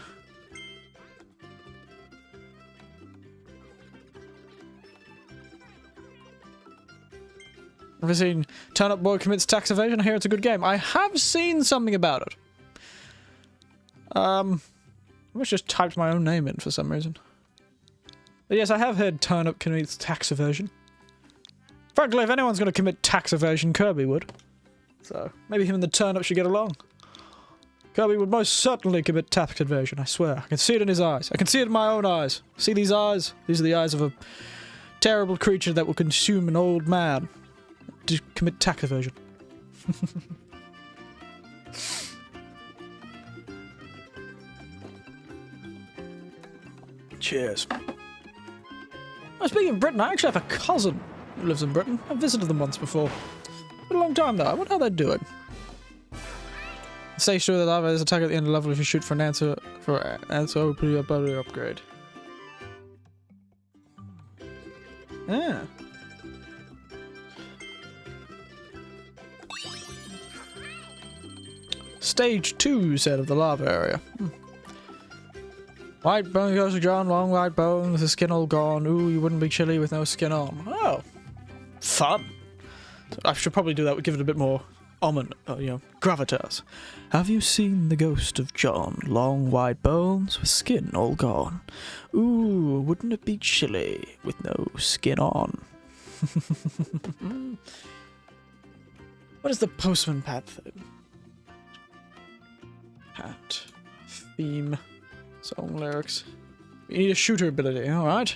Have you seen Turnip Boy Commits Tax Evasion? I hear it's a good game. I have seen something about it. I just typed my own name in for some reason. But yes, I have heard Turnip Commits Tax Evasion. Frankly, if anyone's going to commit tax evasion, Kirby would. So, maybe him and the Turnip should get along. Kirby would most certainly commit tax evasion, I swear. I can see it in his eyes. I can see it in my own eyes. See these eyes? These are the eyes of a terrible creature that will consume an old man to commit tax evasion. Cheers. Oh, speaking of Britain, I actually have a cousin who lives in Britain. I've visited them once before. Been a long time though. I wonder how they're doing. Stay sure that lava is attack at the end of the level if you shoot for an answer upgrade. Yeah. Stage 2 said of the lava area. White bone goes to John, long white bones, the skin all gone. Ooh, you wouldn't be chilly with no skin on. Oh, fun. I should probably do that, give it a bit more gravitas. Have you seen the ghost of John, long white bones, with skin all gone? Ooh, wouldn't it be chilly with no skin on? What is the Postman Pat thing? Pat. Theme. Song lyrics. You need a shooter ability, alright.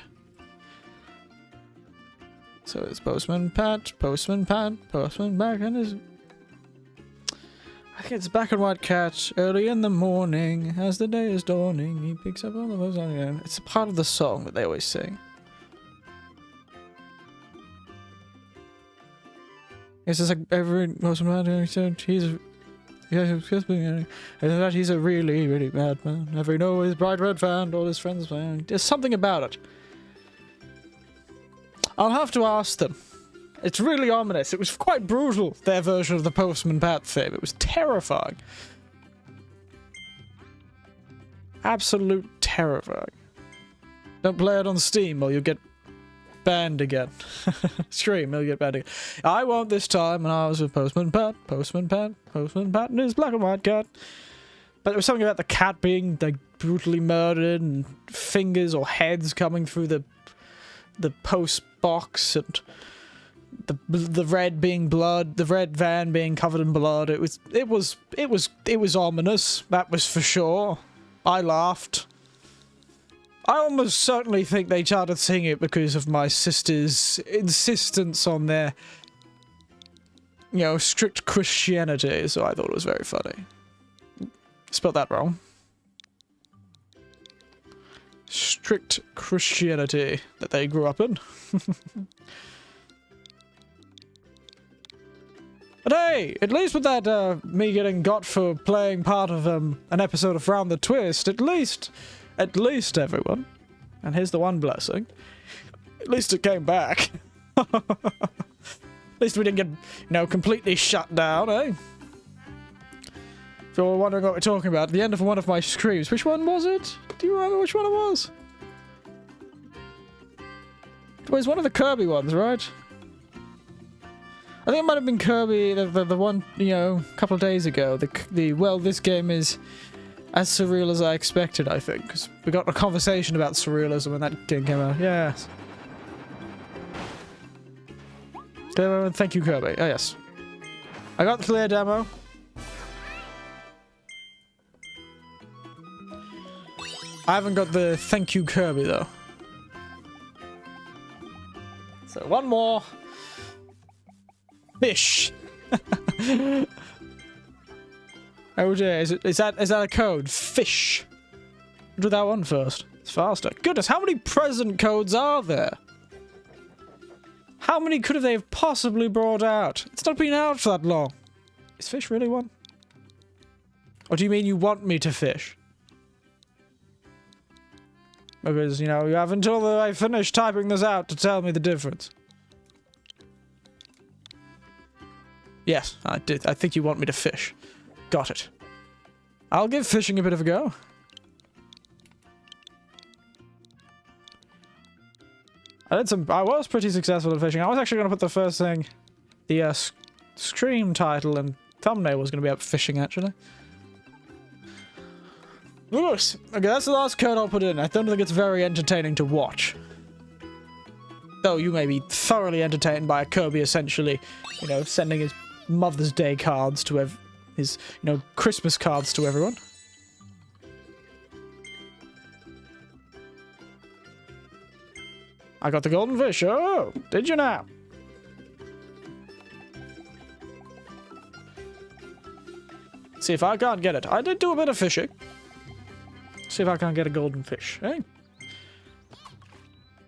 So it's Postman Pat, Postman back and his... I think it's black and white cat, early in the morning, as the day is dawning, he picks up all the post again. It's a part of the song that they always sing. It's just like every Postman Pat, he said he's a really, really bad man. Every know his bright red fan, all his friends playing. There's something about it. I'll have to ask them. It's really ominous. It was quite brutal, their version of the Postman Pat theme. It was terrifying. Absolute terrifying. Don't play it on Steam or you'll get banned again. Stream, you'll get banned again. I won't this time, and I was with Postman Pat, and his black and white cat. But there was something about the cat being like brutally murdered, and fingers or heads coming through the post box, and the red being blood, the red van being covered in blood. It was ominous. That was for sure. I laughed. I almost certainly think they started singing it because of my sister's insistence on their, strict Christianity, so I thought it was very funny. Spelled that wrong. Strict Christianity that they grew up in. But hey, at least with that, me getting got for playing part of an episode of Round the Twist, at least everyone, and here's the one blessing, at least it came back. At least we didn't get, completely shut down, eh? If you're wondering what we're talking about, at the end of one of my streams, which one was it? Do you remember which one it was? It was one of the Kirby ones, right? I think it might have been Kirby, the one, a couple of days ago. Well, this game is as surreal as I expected, I think. Because we got a conversation about surrealism when that game came out. Yes. Thank you, Kirby. Oh, yes. I got the clear demo. I haven't got the thank you Kirby, though. So, one more. Fish. Oh dear, is that a code? Fish. Do that one first. It's faster. Goodness, how many present codes are there? How many could they have possibly brought out? It's not been out for that long. Is fish really one? Or do you mean you want me to fish? Because, you know, you have until I finish typing this out to tell me the difference. Yes, I did. I think you want me to fish. Got it. I'll give fishing a bit of a go. I was pretty successful at fishing. I was actually going to put the first thing, the stream title and thumbnail was going to be up fishing, actually. Oops. Okay, that's the last code I'll put in. I don't think it's very entertaining to watch. Though you may be thoroughly entertained by Kirby essentially, you know, sending his Mother's Day cards to his, you know, Christmas cards to everyone. I got the golden fish. Oh, did you now? See if I can't get it. I did do a bit of fishing. See if I can't get a golden fish, eh?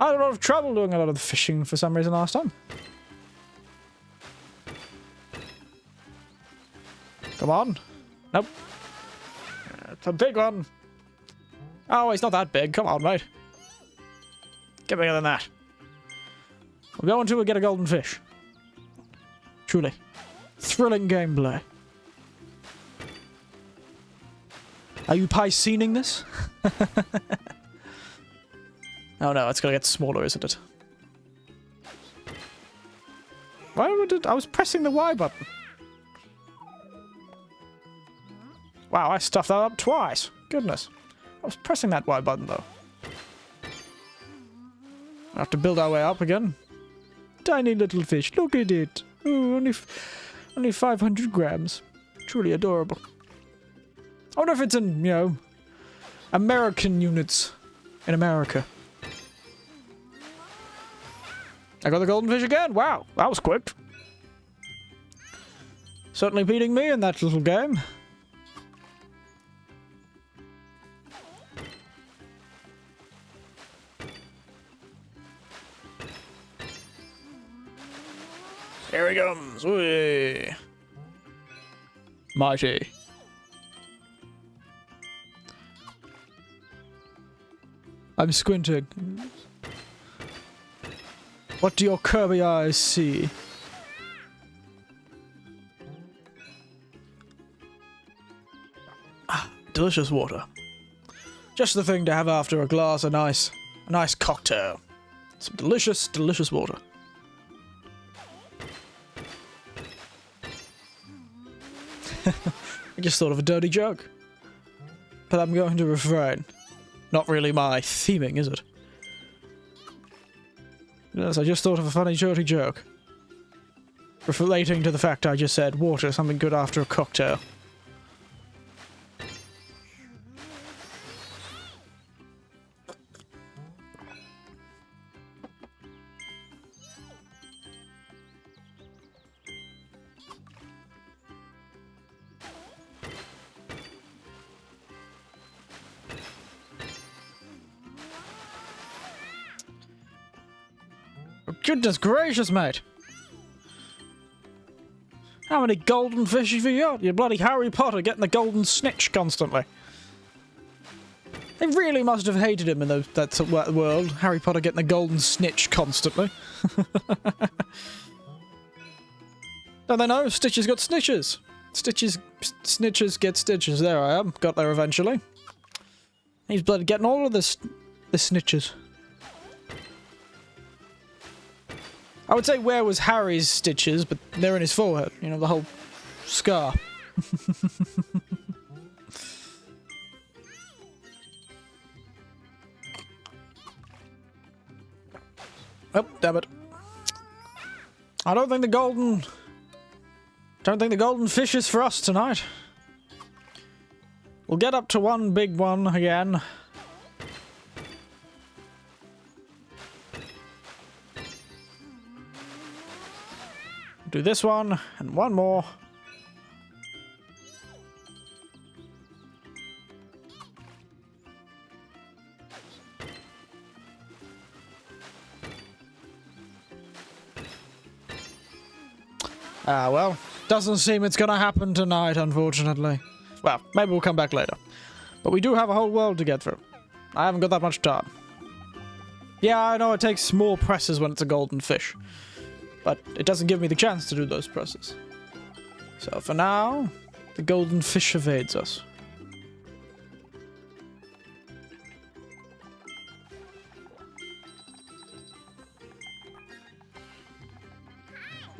I had a lot of trouble doing a lot of the fishing for some reason last time. Come on. Nope. It's a big one. Oh, he's not that big. Come on, mate. Get bigger than that. We'll go until we get a golden fish. Truly. Thrilling gameplay. Are you piscening this? Oh no, it's gonna get smaller, isn't it? Why would it? I was pressing the Y button. Wow, I stuffed that up twice. Goodness. I was pressing that Y button, though. I have to build our way up again. Tiny little fish. Look at it. Oh, only 500 grams. Truly adorable. I wonder if it's in, you know, American units in America. I got the golden fish again. Wow, that was quick. Certainly beating me in that little game. Here he comes. Whee. Mighty. I'm squinting. What do your Kirby eyes see? Ah, delicious water. Just the thing to have after a glass of a nice cocktail. Some delicious, delicious water. I just thought of a dirty joke. But I'm going to refrain. Not really my theming, is it? Yes, I just thought of a funny, dirty joke. Relating to the fact I just said water, something good after a cocktail. Goodness gracious, mate. How many golden fish have you got? You bloody Harry Potter getting the golden snitch constantly. They really must have hated him in that world. Harry Potter getting the golden snitch constantly. Don't they know? Stitches got snitches. Snitches get stitches. There I am. Got there eventually. He's bloody getting all of the snitches. I would say where was Harry's stitches, but they're in his forehead. You know, the whole scar. Oh, damn it. I don't think the golden fish is for us tonight. We'll get up to one big one again. Do this one, and one more. Ah, well, doesn't seem it's gonna happen tonight, unfortunately. Well, maybe we'll come back later. But we do have a whole world to get through. I haven't got that much time. Yeah, I know it takes more presses when it's a golden fish. But it doesn't give me the chance to do those presses. So for now, the golden fish evades us.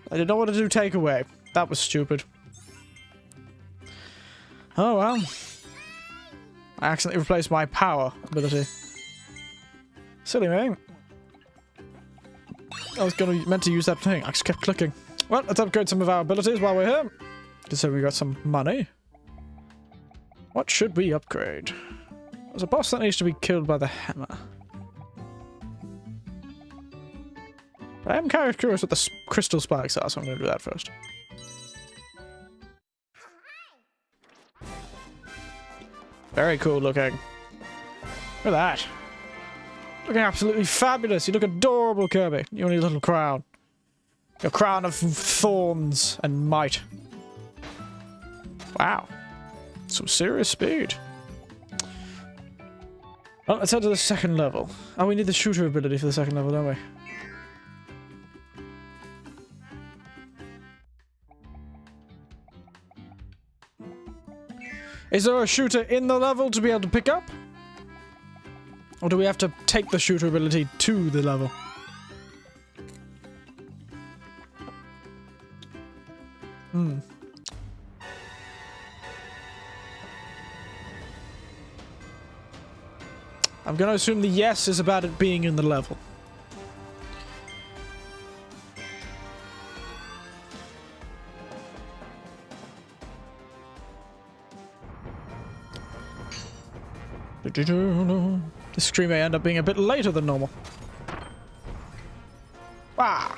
I did not want to do takeaway. That was stupid. Oh well. I accidentally replaced my power ability. Silly me. I was meant to use that thing. I just kept clicking. Well, let's upgrade some of our abilities while we're here. Considering we got some money. What should we upgrade? There's a boss that needs to be killed by the hammer. I am kind of curious what the crystal spikes are, so I'm going to do that first. Very cool looking. Look at that. Looking absolutely fabulous. You look adorable, Kirby. You and your little crown. Your crown of thorns and might. Wow. Some serious speed. Well, let's head to the second level. Oh, we need the shooter ability for the second level, don't we? Is there a shooter in the level to be able to pick up? Or do we have to take the shooter ability to the level? Hmm. I'm gonna assume the yes is about it being in the level. This stream may end up being a bit later than normal. Ah!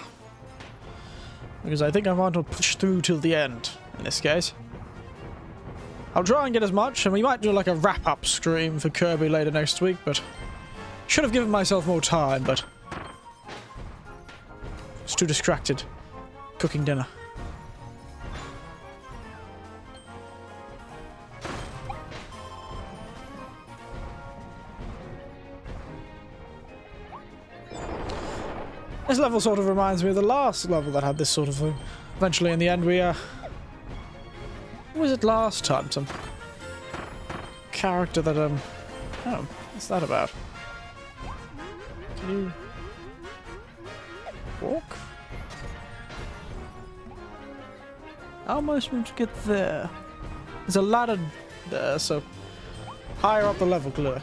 Because I think I want to push through till the end, in this case. I'll try and get as much, and we might do like a wrap-up stream for Kirby later next week, but... should have given myself more time, but... just too distracted. Cooking dinner. This level sort of reminds me of the last level that had this sort of thing. Eventually, in the end, we, what was it last time? Some character that, oh, what's that about? Can you walk? How am I supposed to get there? There's a ladder there, so higher up the level, clearly.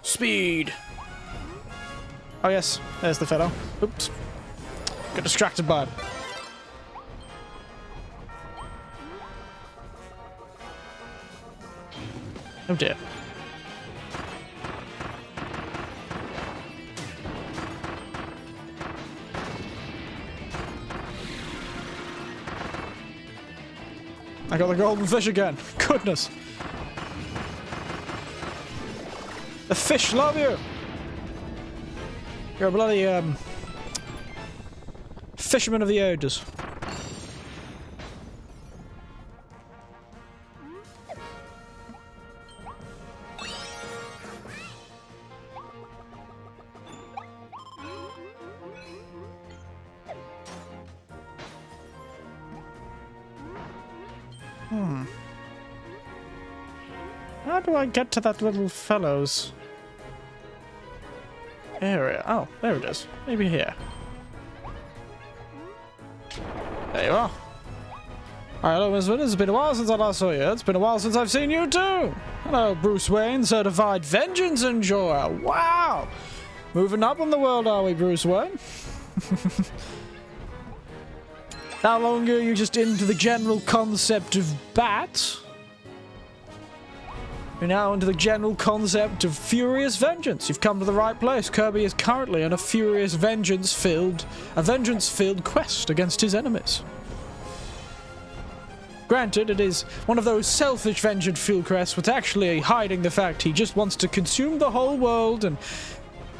Speed! Oh yes, there's the fellow. Oops. Got distracted by him. Oh dear. I got the golden fish again. Goodness. The fish love you! You're a bloody, fisherman of the ages. How do I get to that little fellow's area? Oh, there it is. Maybe here. There you are. Alright, hello, Miss Winters. It's been a while since I last saw you. It's been a while since I've seen you too. Hello, Bruce Wayne, certified vengeance enjoyer. Wow! Moving up in the world, are we, Bruce Wayne? How long are you just into the general concept of bats? You're now into the general concept of furious vengeance. You've come to the right place. Kirby is currently on a furious vengeance-filled quest against his enemies. Granted, it is one of those selfish vengeance-filled quests with actually hiding the fact he just wants to consume the whole world, and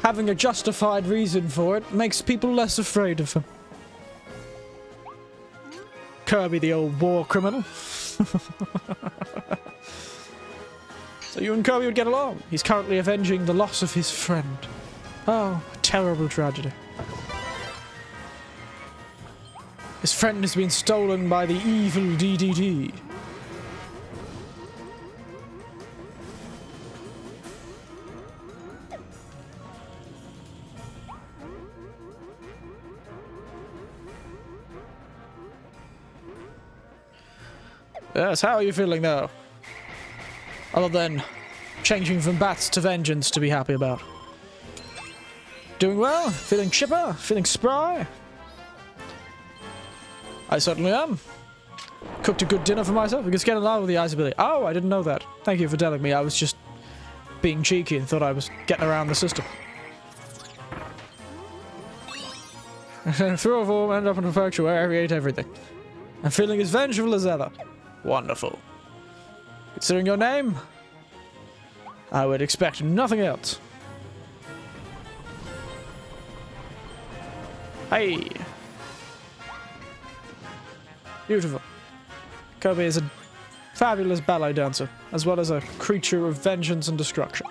having a justified reason for it makes people less afraid of him. Kirby, the old war criminal. So you and Kirby would get along. He's currently avenging the loss of his friend. Oh, a terrible tragedy. His friend has been stolen by the evil DDD. Yes, how are you feeling though? Other than changing from bats to vengeance to be happy about. Doing well? Feeling chipper? Feeling spry? I certainly am. Cooked a good dinner for myself. We can get along with the ice ability. Oh, I didn't know that. Thank you for telling me. I was just being cheeky and thought I was getting around the system. Through a form, ended up in a factory where I ate everything. I'm feeling as vengeful as ever. Wonderful. Considering your name, I would expect nothing else. Hey. Beautiful. Kirby is a fabulous ballet dancer, as well as a creature of vengeance and destruction.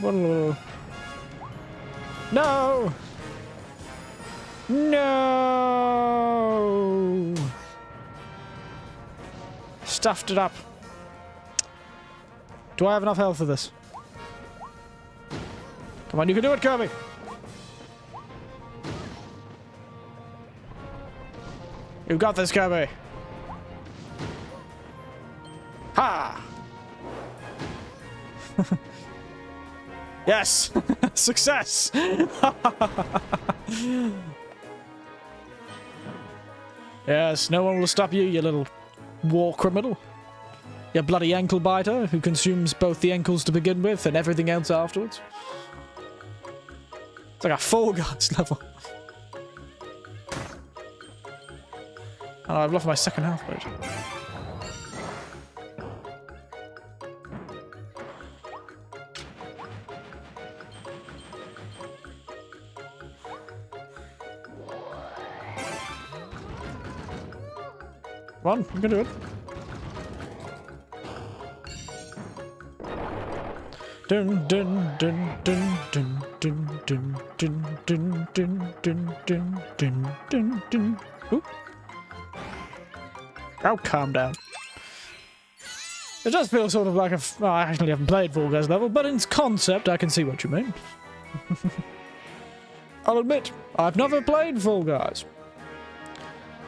Whoa. No! No! Stuffed it up. Do I have enough health for this? Come on, you can do it, Kirby! You got this, Kirby! Ha! Yes! Success! Yes, no one will stop you, you little war criminal. You bloody ankle biter who consumes both the ankles to begin with and everything else afterwards. It's like a Fall Guys level. Oh, I've lost my second health page. Come on, you can do it. Dun dun dun dun dun dun dun dun dun dun dun dun dun dun dun. Ooh. Oh, calm down. It does feel sort of like a... Well, I actually haven't played Fall Guys level, but in its concept, I can see what you mean. I'll admit, I've never played Fall Guys.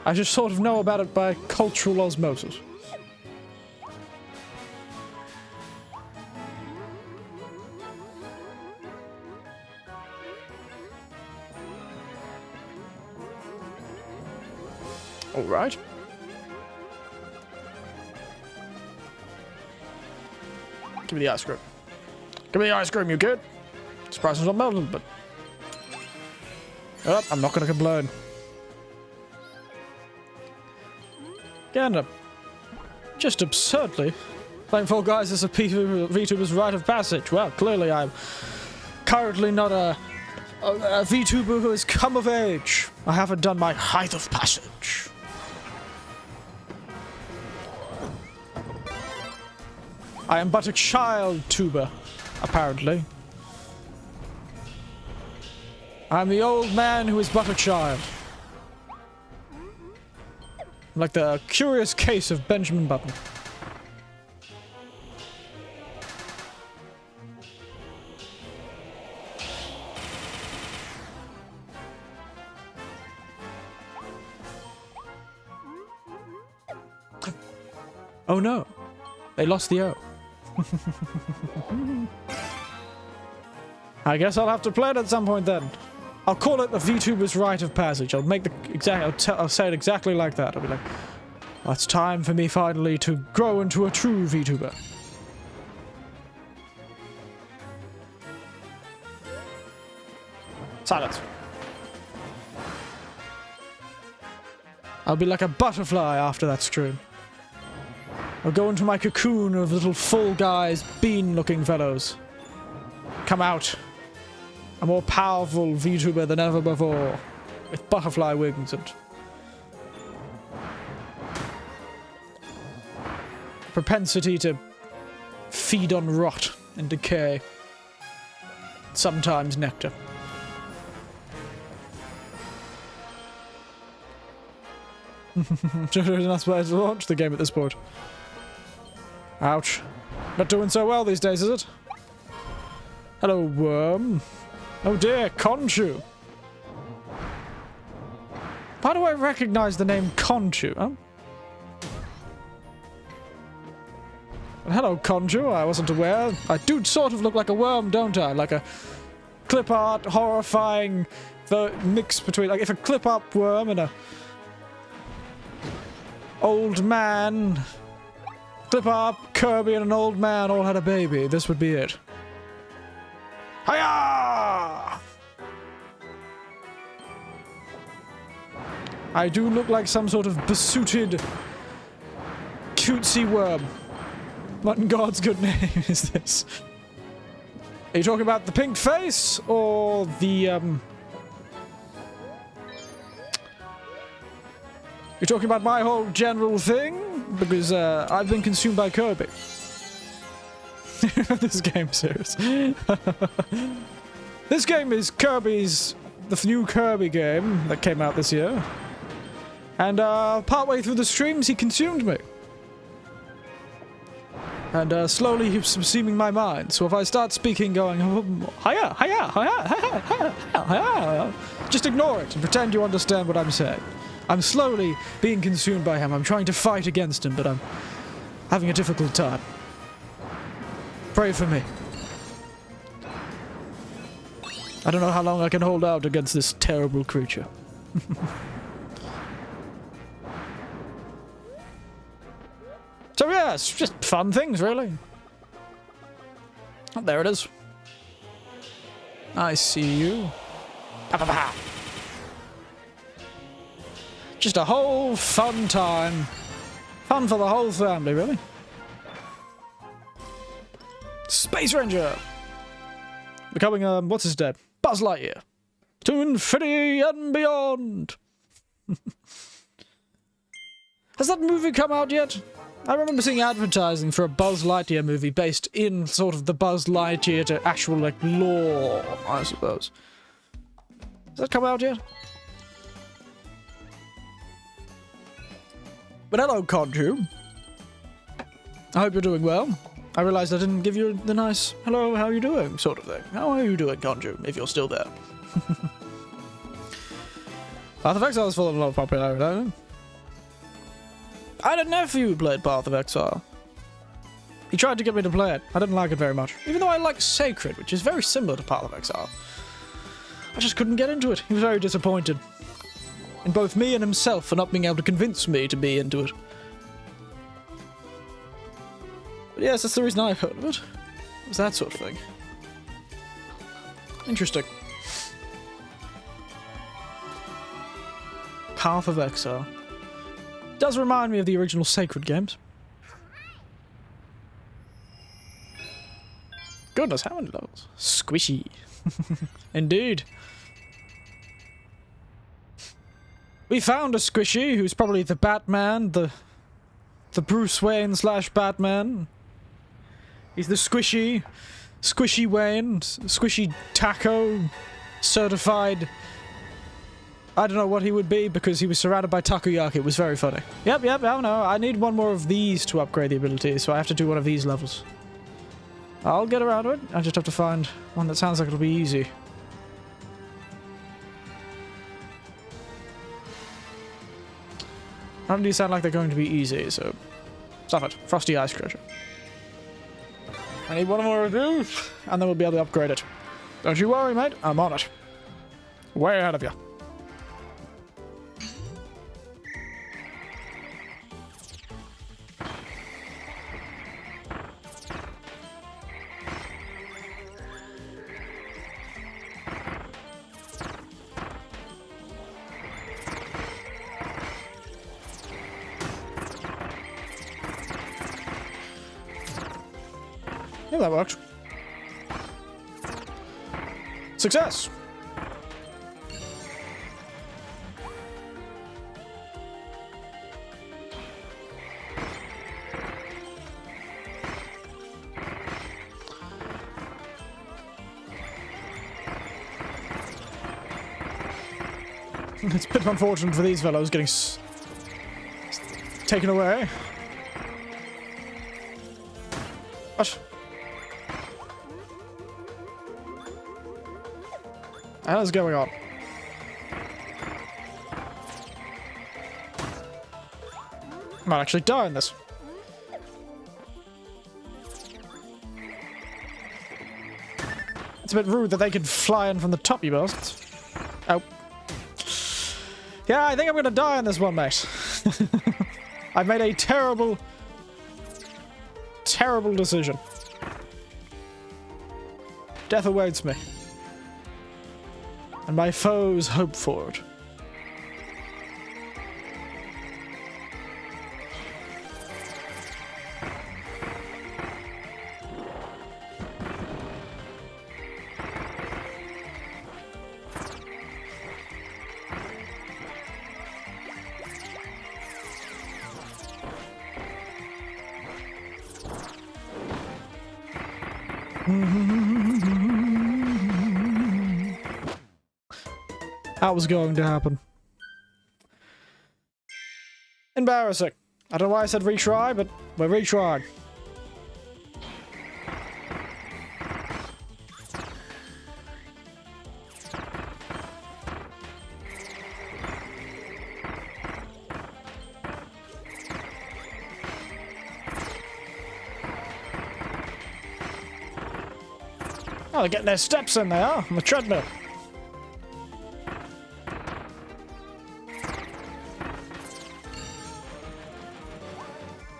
I just sort of know about it by cultural osmosis. All right. Give me the ice cream. Give me the ice cream, you kid. Surprised it's not melted, but... Oh, I'm not going to complain. Again, just absurdly, playing Fall Guys as a VTuber's rite of passage. Well, clearly I'm currently not a VTuber who has come of age. I haven't done my rite of passage. I am but a child tuber, apparently. I'm the old man who is but a child. Like the curious case of Benjamin Button. Oh no, they lost the O. I guess I'll have to play it at some point then. I'll call it the VTuber's rite of passage. I'll make the exact. I'll say it exactly like that. I'll be like, oh, it's time for me finally to grow into a true VTuber. Silence. I'll be like a butterfly after that stream. I'll go into my cocoon of little Fall Guys, bean-looking fellows. Come out. A more powerful VTuber than ever before. With butterfly wings and... propensity to feed on rot and decay. Sometimes nectar. Not supposed to launch the game at this point. Ouch. Not doing so well these days, is it? Hello, worm. Oh dear, Conchu. Why do I recognize the name Conchu? Huh? Well, hello, Conchu. I wasn't aware. I do sort of look like a worm, don't I? Like a clip art, horrifying mix between... like, if a clip art worm and a... old man... clip art, Kirby, and an old man all had a baby. This would be it. Hiya! I do look like some sort of besooted, cutesy worm. What in God's good name is this? Are you talking about the pink face, or the, You're talking about my whole general thing? Because, I've been consumed by Kirby. This game serious. This game is Kirby's... the new Kirby game that came out this year. And, partway through the streams, he consumed me. And, slowly he's subsuming my mind. So if I start speaking going, hiya, hiya, hiya, hiya, hiya, hiya, just ignore it and pretend you understand what I'm saying. I'm slowly being consumed by him. I'm trying to fight against him, but I'm having a difficult time. Pray for me. I don't know how long I can hold out against this terrible creature. So yeah, it's just fun things, really. Oh, there it is. I see you. Pa, pa, pa. Just a whole fun time. Fun for the whole family, really. Space Ranger! Becoming, what's his name? Buzz Lightyear. To infinity and beyond! Has that movie come out yet? I remember seeing advertising for a Buzz Lightyear movie based in sort of the Buzz Lightyear to actual, like, lore, I suppose. Has that come out yet? But hello, Conju. I hope you're doing well. I realized I didn't give you the nice, hello, how are you doing, sort of thing. How are you doing, Conju, if you're still there? Path of Exile is full of a lot of popularity. I had a nephew who played Path of Exile. He tried to get me to play it. I didn't like it very much. Even though I like Sacred, which is very similar to Path of Exile. I just couldn't get into it. He was very disappointed. In both me and himself for not being able to convince me to be into it. But yes, that's the reason I've heard of it. It was that sort of thing. Interesting. Path of Exile. Does remind me of the original Sacred games. Goodness, how many levels? Squishy. Indeed. We found a Squishy who's probably the Batman, the Bruce Wayne / Batman. He's the Squishy Wayne, Squishy Taco, certified. I don't know what he would be because he was surrounded by takoyaki. It was very funny. Yep, oh no, I need one more of these to upgrade the ability, so I have to do one of these levels. I'll get around to it. I just have to find one that sounds like it'll be easy. None of these sound like they're going to be easy, so... Stop it. Frosty Ice Crusher. I need one more review, and then we'll be able to upgrade it. Don't you worry, mate. I'm on it. Way ahead of you. Yeah, that worked. Success! It's a bit unfortunate for these fellows getting taken away. What? What the hell is going on? I might actually die in this. It's a bit rude that they can fly in from the top, you bastards. Oh. Yeah, I think I'm gonna die in this one, mate. I've made a terrible, terrible decision. Death awaits me. And my foes hope for it. That was going to happen. Embarrassing. I don't know why I said retry, but we're retrying. Oh, they're getting their steps in there on the treadmill.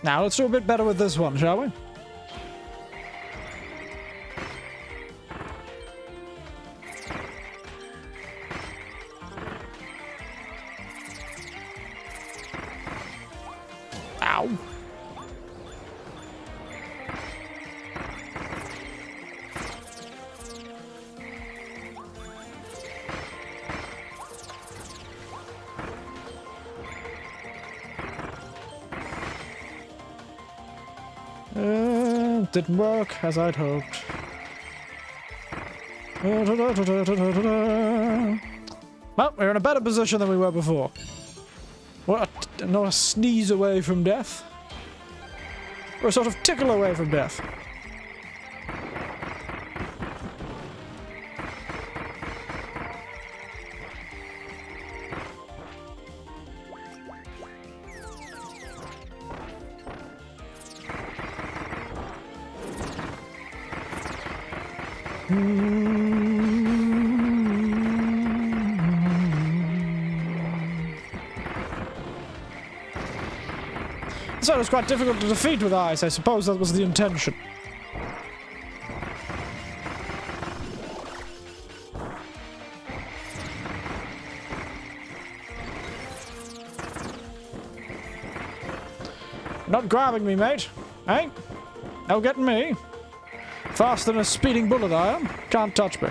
Now, let's do a bit better with this one, shall we? Ow. Didn't work as I'd hoped. Well, we're in a better position than we were before. What? Not a sneeze away from death. We're a sort of tickle away from death. So it was quite difficult to defeat with ice. I suppose that was the intention. Not grabbing me, mate. Hey? No getting me. Faster than a speeding bullet I am. Can't touch me.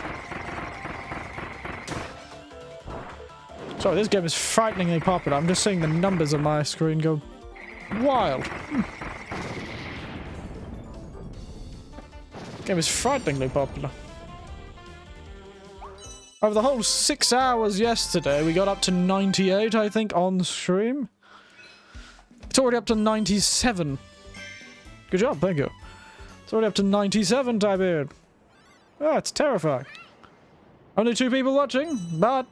Sorry, this game is frighteningly popular. I'm just seeing the numbers on my screen go wild. Game is frighteningly popular. Over the whole 6 hours yesterday, we got up to 98, I think, on stream. It's already up to 97. Good job, thank you. It's already up to 97, Tiberian. Oh, it's terrifying. Only 2 people watching, but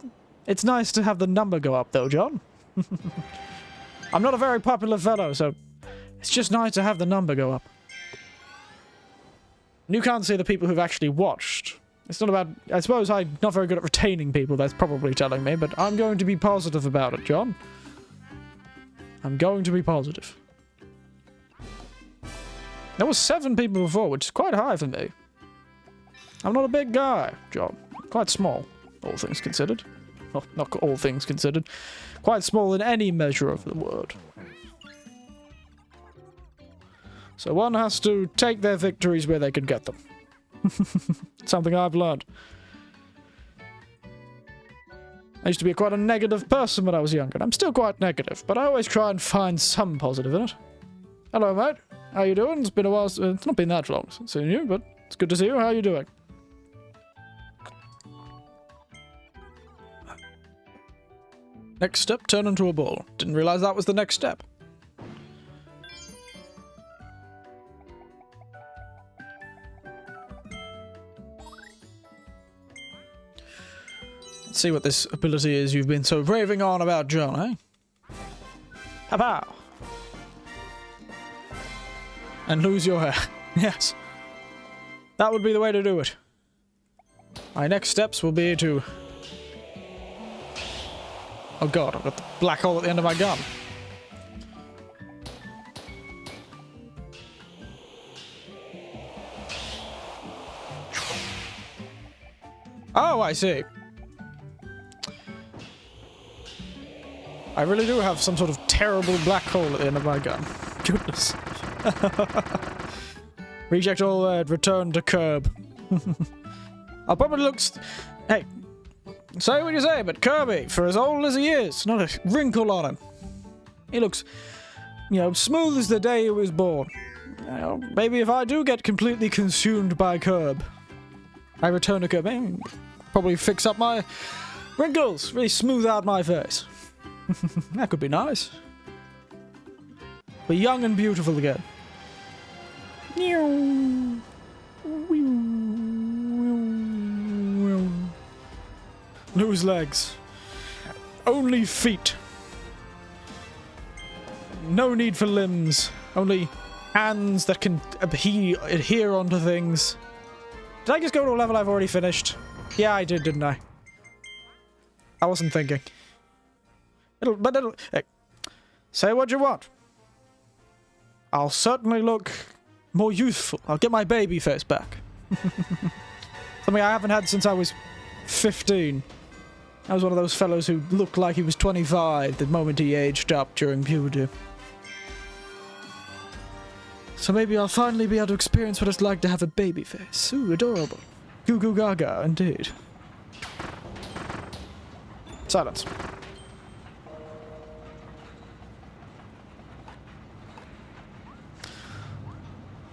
it's nice to have the number go up, though, John. I'm not a very popular fellow, so it's just nice to have the number go up. And you can't see the people who've actually watched. It's not about... I suppose I'm not very good at retaining people, that's probably telling me, but I'm going to be positive about it, John. I'm going to be positive. There was 7 people before, which is quite high for me. I'm not a big guy, John. Quite small, all things considered. Well, not all things considered. Quite small in any measure of the word. So one has to take their victories where they can get them. Something I've learned. I used to be quite a negative person when I was younger, and I'm still quite negative, but I always try and find some positive in it. Hello, mate. How you doing? It's been a while. It's not been that long since I've seen you, but it's good to see you. How are you doing? Next step, turn into a ball. Didn't realize that was the next step. Let's see what this ability is you've been so raving on about, John, eh? Pow! And lose your hair. Yes. That would be the way to do it. My next steps will be to... Oh god, I've got the black hole at the end of my gun. Oh, I see. I really do have some sort of terrible black hole at the end of my gun. Goodness. Reject all, return to curb. I'll probably look... Hey, say what you say, but Kirby, for as old as he is, not a wrinkle on him. He looks, you know, smooth as the day he was born. Maybe if I do get completely consumed by curb, I return to curb. Probably fix up my wrinkles, really smooth out my face. That could be nice. Be young and beautiful again. Lose legs. Only feet. No need for limbs. Only hands that can adhere onto things. Did I just go to a level I've already finished? Yeah, I did, didn't I? I wasn't thinking. Hey, say what you want. I'll certainly look more youthful. I'll get my baby face back. Something I haven't had since I was 15. I was one of those fellows who looked like he was 25 the moment he aged up during puberty. So maybe I'll finally be able to experience what it's like to have a baby face. Ooh, adorable. Goo goo gaga, indeed. Silence.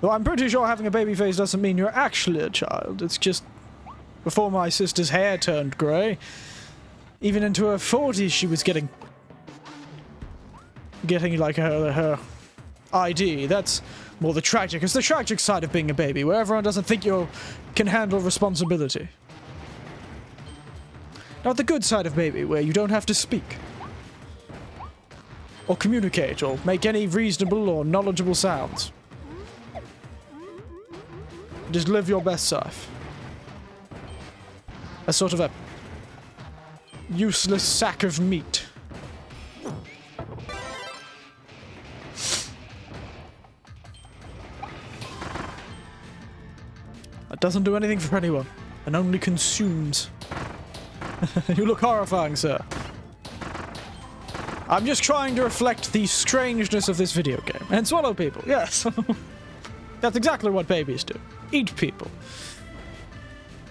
Well, I'm pretty sure having a baby face doesn't mean you're actually a child. It's just before my sister's hair turned grey. Even into her 40s, she was getting like her ID. That's more the tragic. It's the tragic side of being a baby, where everyone doesn't think you can handle responsibility. Not the good side of baby, where you don't have to speak, or communicate, or make any reasonable or knowledgeable sounds. Just live your best life. A sort of a useless sack of meat. That doesn't do anything for anyone, and only consumes. You look horrifying, sir. I'm just trying to reflect the strangeness of this video game. And swallow people, yes. That's exactly what babies do. Eat people.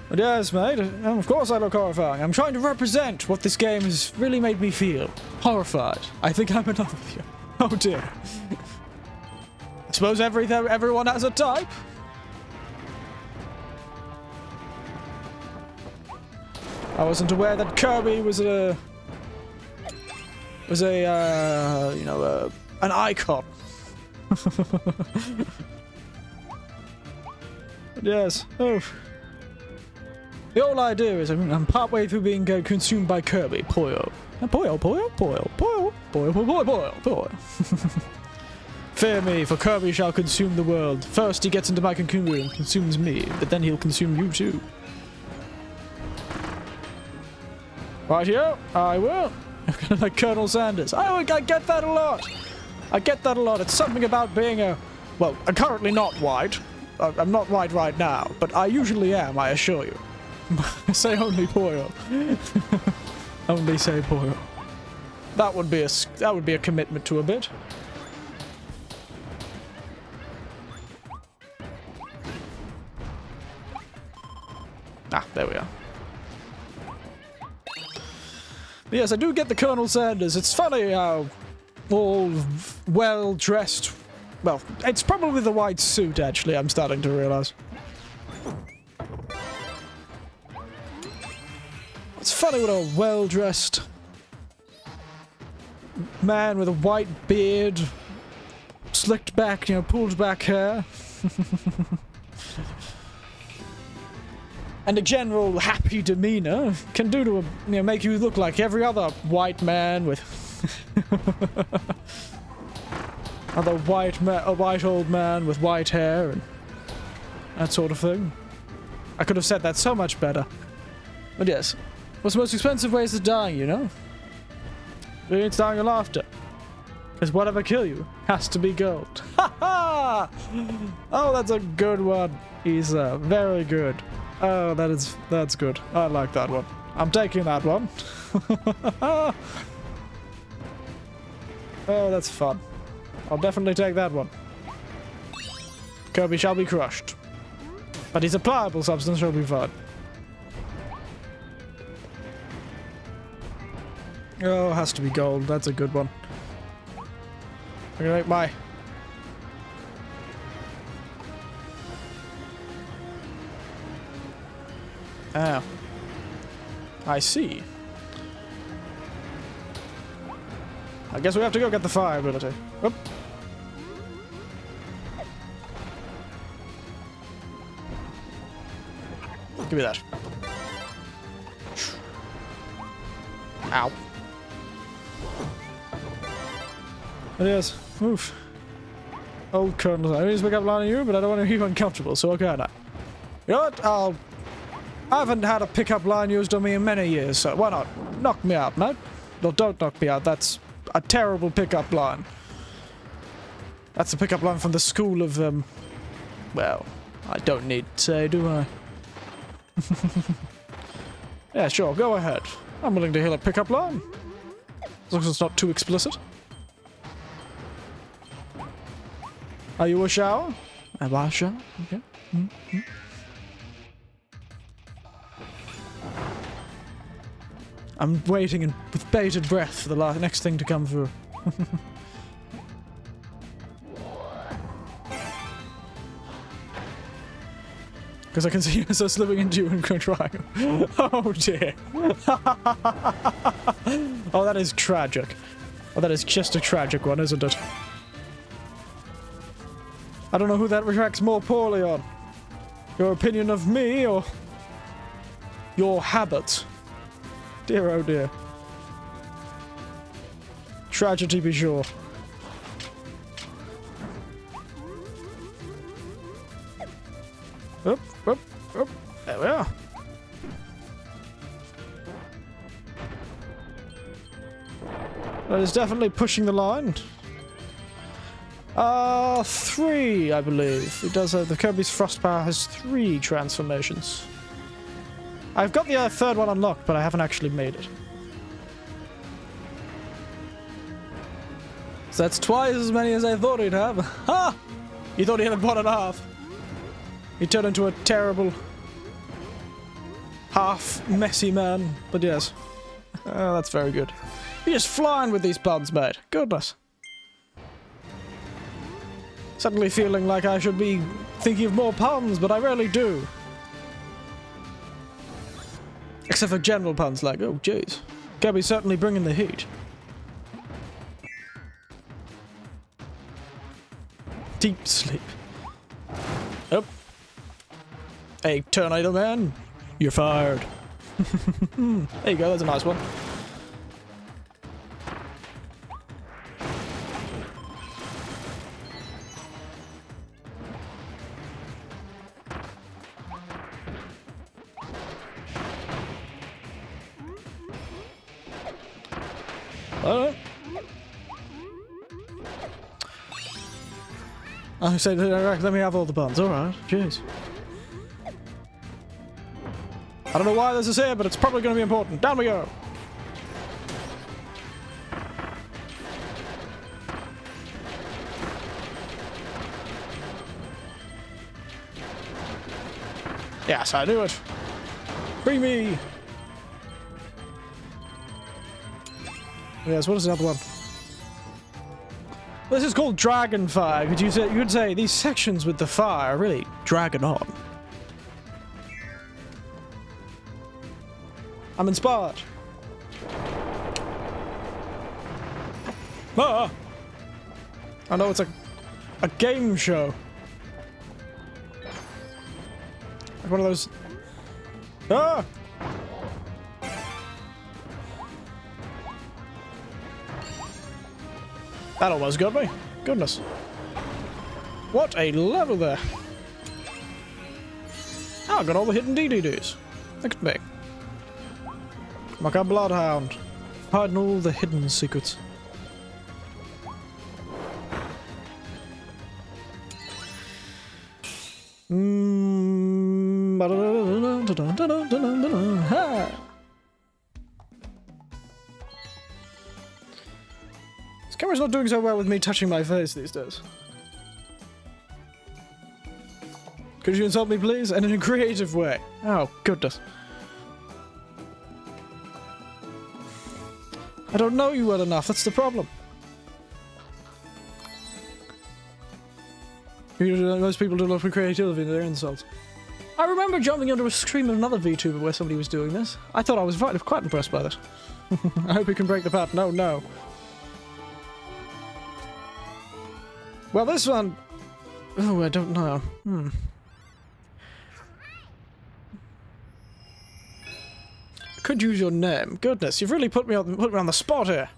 But yes, mate, of course I look horrifying. I'm trying to represent what this game has really made me feel. Horrified. I think I'm enough of you. Oh dear. I suppose everyone has a type. I wasn't aware that Kirby was an icon. Yes. Oh. The whole idea is I'm partway through being consumed by Kirby. Poyo. Poyo, poyo, poyo, poyo, poyo, poyo, poyo, poyo. Fear me, for Kirby shall consume the world. First he gets into my cocoon and consumes me, but then he'll consume you too. Right here, I will. Like Colonel Sanders. I get that a lot. I get that a lot. It's something about being a... Well, I'm currently not white. I'm not white right now, but I usually am, I assure you. Say only Poyo. Only say Poyo. That would be a commitment to a bit. Ah, there we are. But yes, I do get the Colonel Sanders. It's funny how all well-dressed... Well, it's probably the white suit, actually, I'm starting to realize. It's funny what a well-dressed man with a white beard, slicked back, you know, pulled back hair, and a general happy demeanor can do to make you look like every other white man with other a white old man with white hair and that sort of thing. I could have said that so much better. But yes, what's the most expensive ways of dying, you know? It's dying of laughter. Because whatever kill you has to be gold. Ha ha! Oh, that's a good one, Isa. Very good. Oh, that's good. I like that one. I'm taking that one. Oh, that's fun. I'll definitely take that one. Kirby shall be crushed. But he's a pliable substance, shall be fun. Oh, has to be gold. That's a good one. I'm gonna make my... Ah. I see. I guess we have to go get the fire ability. Oop. Give me that. Ow. It is. Oof. Old Colonel. I need to pick up line on you, but I don't want to be uncomfortable, so okay now. You know what? I haven't had a pickup line used on me in many years, so why not? Knock me out, mate. No, don't knock me out. That's a terrible pickup line. That's a pickup line from the school of, well, I don't need to say, do I? Yeah, sure, go ahead. I'm willing to hear a pickup line. As long as it's not too explicit. Are you a shower? Am I a shower? Okay. Mm-hmm. I'm waiting with bated breath for the next thing to come through. Because I can see us slipping into you and trying. Oh dear. Oh, that is tragic. Oh, that is just a tragic one, isn't it? I don't know who that reacts more poorly on. Your opinion of me or your habits. Dear oh dear. Tragedy be sure. Up, up, up. There we are. That is definitely pushing the line. 3, I believe. It does have the Kirby's Frost Power has 3 transformations. I've got the third one unlocked, but I haven't actually made it. So that's twice as many as I thought he'd have. Ha! You thought he had 1.5. He turned into a terrible, half messy man. But yes. Oh, that's very good. You're just flying with these puns, mate. Goodness. Suddenly feeling like I should be thinking of more puns, but I rarely do. Except for general puns like, oh jeez, Kirby's certainly bringing the heat. Deep sleep. Oh. Hey, Tornado Man, you're fired. There you go, that's a nice one. Alright. I say, let me have all the buns. Alright, jeez. I don't know why this is here, but it's probably going to be important. Down we go. Yes, I knew it. Free me. Yes, what is another one? This is called Dragon Fire. You could say these sections with the fire are really dragging on. I'm inspired. Ah! I know it's a game show. Like one of those. Ah! That almost got me. Goodness. What a level there. Oh, I got all the hidden DDDs. Look at me. Like a bloodhound. Hiding all the hidden secrets. Ha! This camera's not doing so well with me touching my face these days. Could you insult me, please? And in a creative way. Oh, goodness. I don't know you well enough, that's the problem. Most people don't look for creativity in their insults. I remember jumping under a stream of another VTuber where somebody was doing this. I thought I was quite impressed by this. I hope we can break the pattern. No, no. Well, this one... Oh, I don't know. Could use your name. Goodness, you've really put me on the spot here.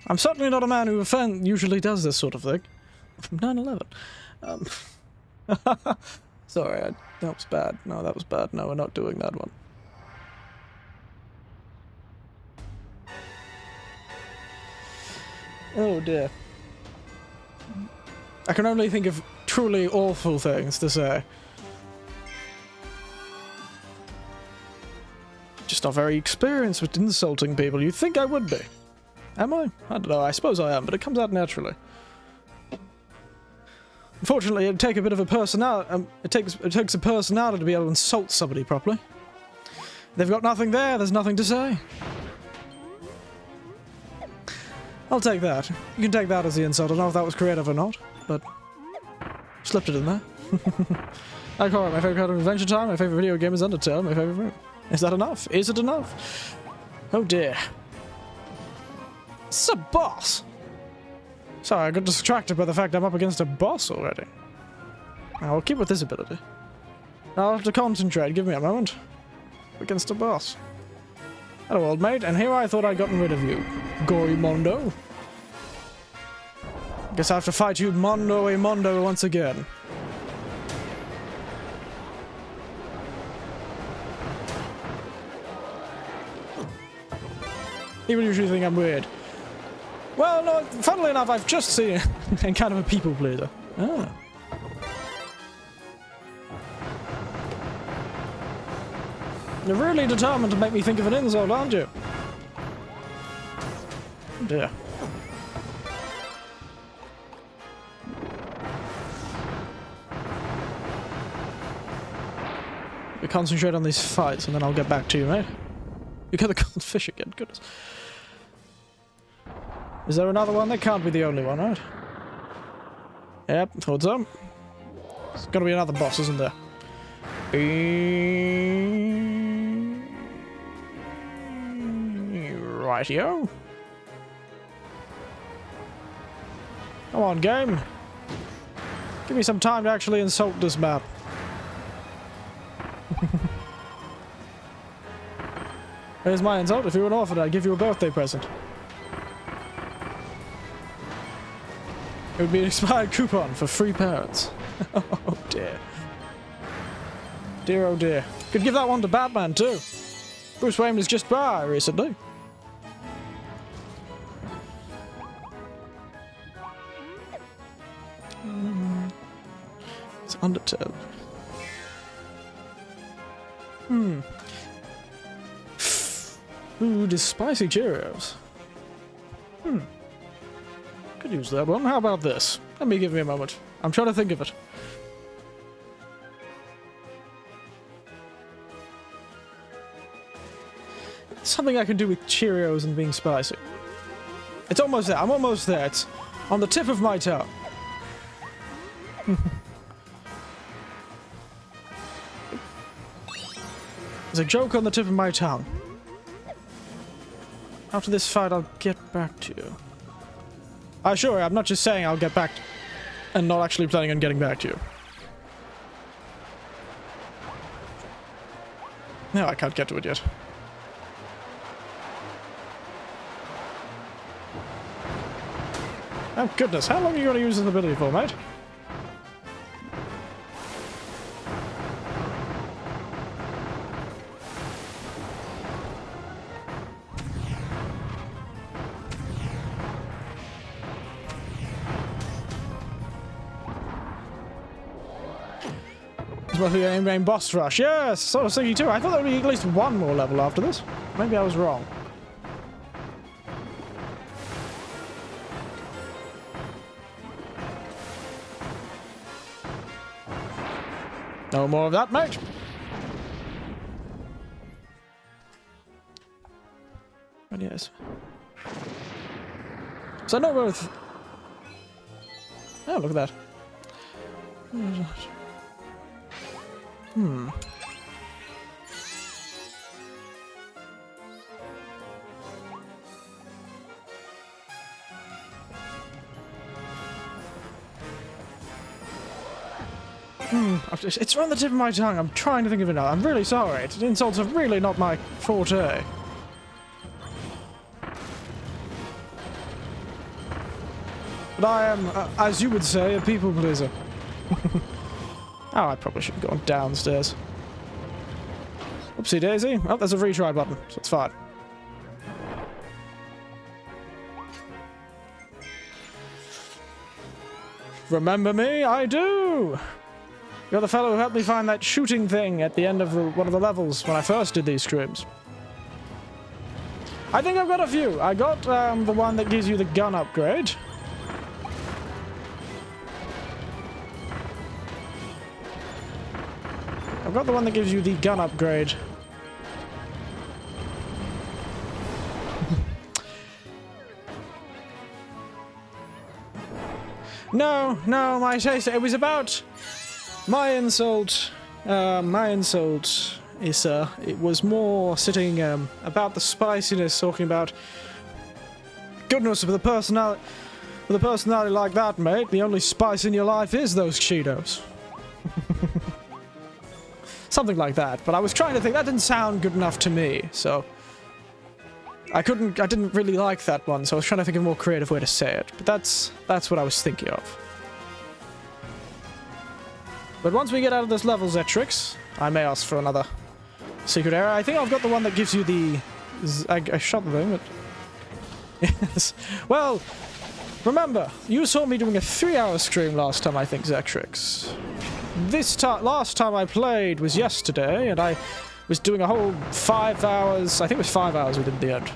I'm certainly not a man who usually does this sort of thing. From 9/11. Sorry, that was bad. No, that was bad. No, we're not doing that one. Oh dear. I can only think of truly awful things to say. Just not very experienced with insulting people. You'd think I would be. Am I? I don't know. I suppose I am, but it comes out naturally. Unfortunately, it'd take a bit of a personality. It takes a personality to be able to insult somebody properly. They've got nothing there. There's nothing to say. I'll take that. You can take that as the insult. I don't know if that was creative or not, but slipped it in there. Like horror, my favorite kind of Adventure Time. My favorite video game is Undertale. My favorite room. Is that enough? Is it enough? Oh dear. This is a boss. Sorry, I got distracted by the fact I'm up against a boss already. Now, I'll keep with this ability. I'll have to concentrate. Give me a moment. Against a boss. Hello, old mate. And here I thought I'd gotten rid of you. Gory Mondo. Guess I have to fight you Mondo a Mondo once again. People usually think I'm weird. Well, no, funnily enough, I've just seen it. And kind of a people pleaser. Ah. You're really determined to make me think of an insult, aren't you? Oh dear. We concentrate on these fights and then I'll get back to you, mate. You got the gold fish again, goodness. Is there another one? That can't be the only one, right? Yep, thought so. There's gotta be another boss, isn't there? Rightio. Come on, game. Give me some time to actually insult this map. Here's my insult. If you were an orphan, I'd give you a birthday present. It would be an expired coupon for free parents. Oh dear. Dear oh dear. Could give that one to Batman too. Bruce Wayne was just by recently. Undertale. Food is spicy Cheerios. Could use that one. How about this? Give me a moment. I'm trying to think of it. Something I can do with Cheerios and being spicy. It's almost there. I'm almost there. It's on the tip of my tongue. There's a joke on the tip of my tongue. After this fight, I'll get back to you. I assure you, I'm not just saying I'll get back and not actually planning on getting back to you. No, I can't get to it yet. Oh goodness, how long are you going to use this ability for, mate? The main boss rush. Yes, sort of thinking too. I thought there would be at least one more level after this. Maybe I was wrong. No more of that, mate. But yes. So I know both. Oh, look at that. It's on the tip of my tongue. I'm trying to think of it now. I'm really sorry. Insults are really not my forte. But I am, as you would say, a people pleaser. Oh, I probably should have gone downstairs. Oopsie daisy. Oh, there's a retry button, so it's fine. Remember me? I do! You're the fellow who helped me find that shooting thing at the end of one of the levels when I first did these streams. I think I've got a few. I got the one that gives you the gun upgrade. I've got the one that gives you the gun upgrade. No, my taste. It was about my insult. My insult is it was more sitting about the spiciness, talking about goodness with a personality. With a personality like that, mate, the only spice in your life is those Cheetos. Something like that, but I was trying to think, that didn't sound good enough to me, so I didn't really like that one, so I was trying to think of a more creative way to say it, but that's what I was thinking of. But once we get out of this level, Zetrix, I may ask for another secret area. I think I've got the one that gives you the... I shot the thing, but... Yes. Well, remember, you saw me doing a 3-hour stream last time, I think, Zetrix. Last time I played was yesterday, and I was doing a whole 5 hours. I think it was 5 hours we did at the end.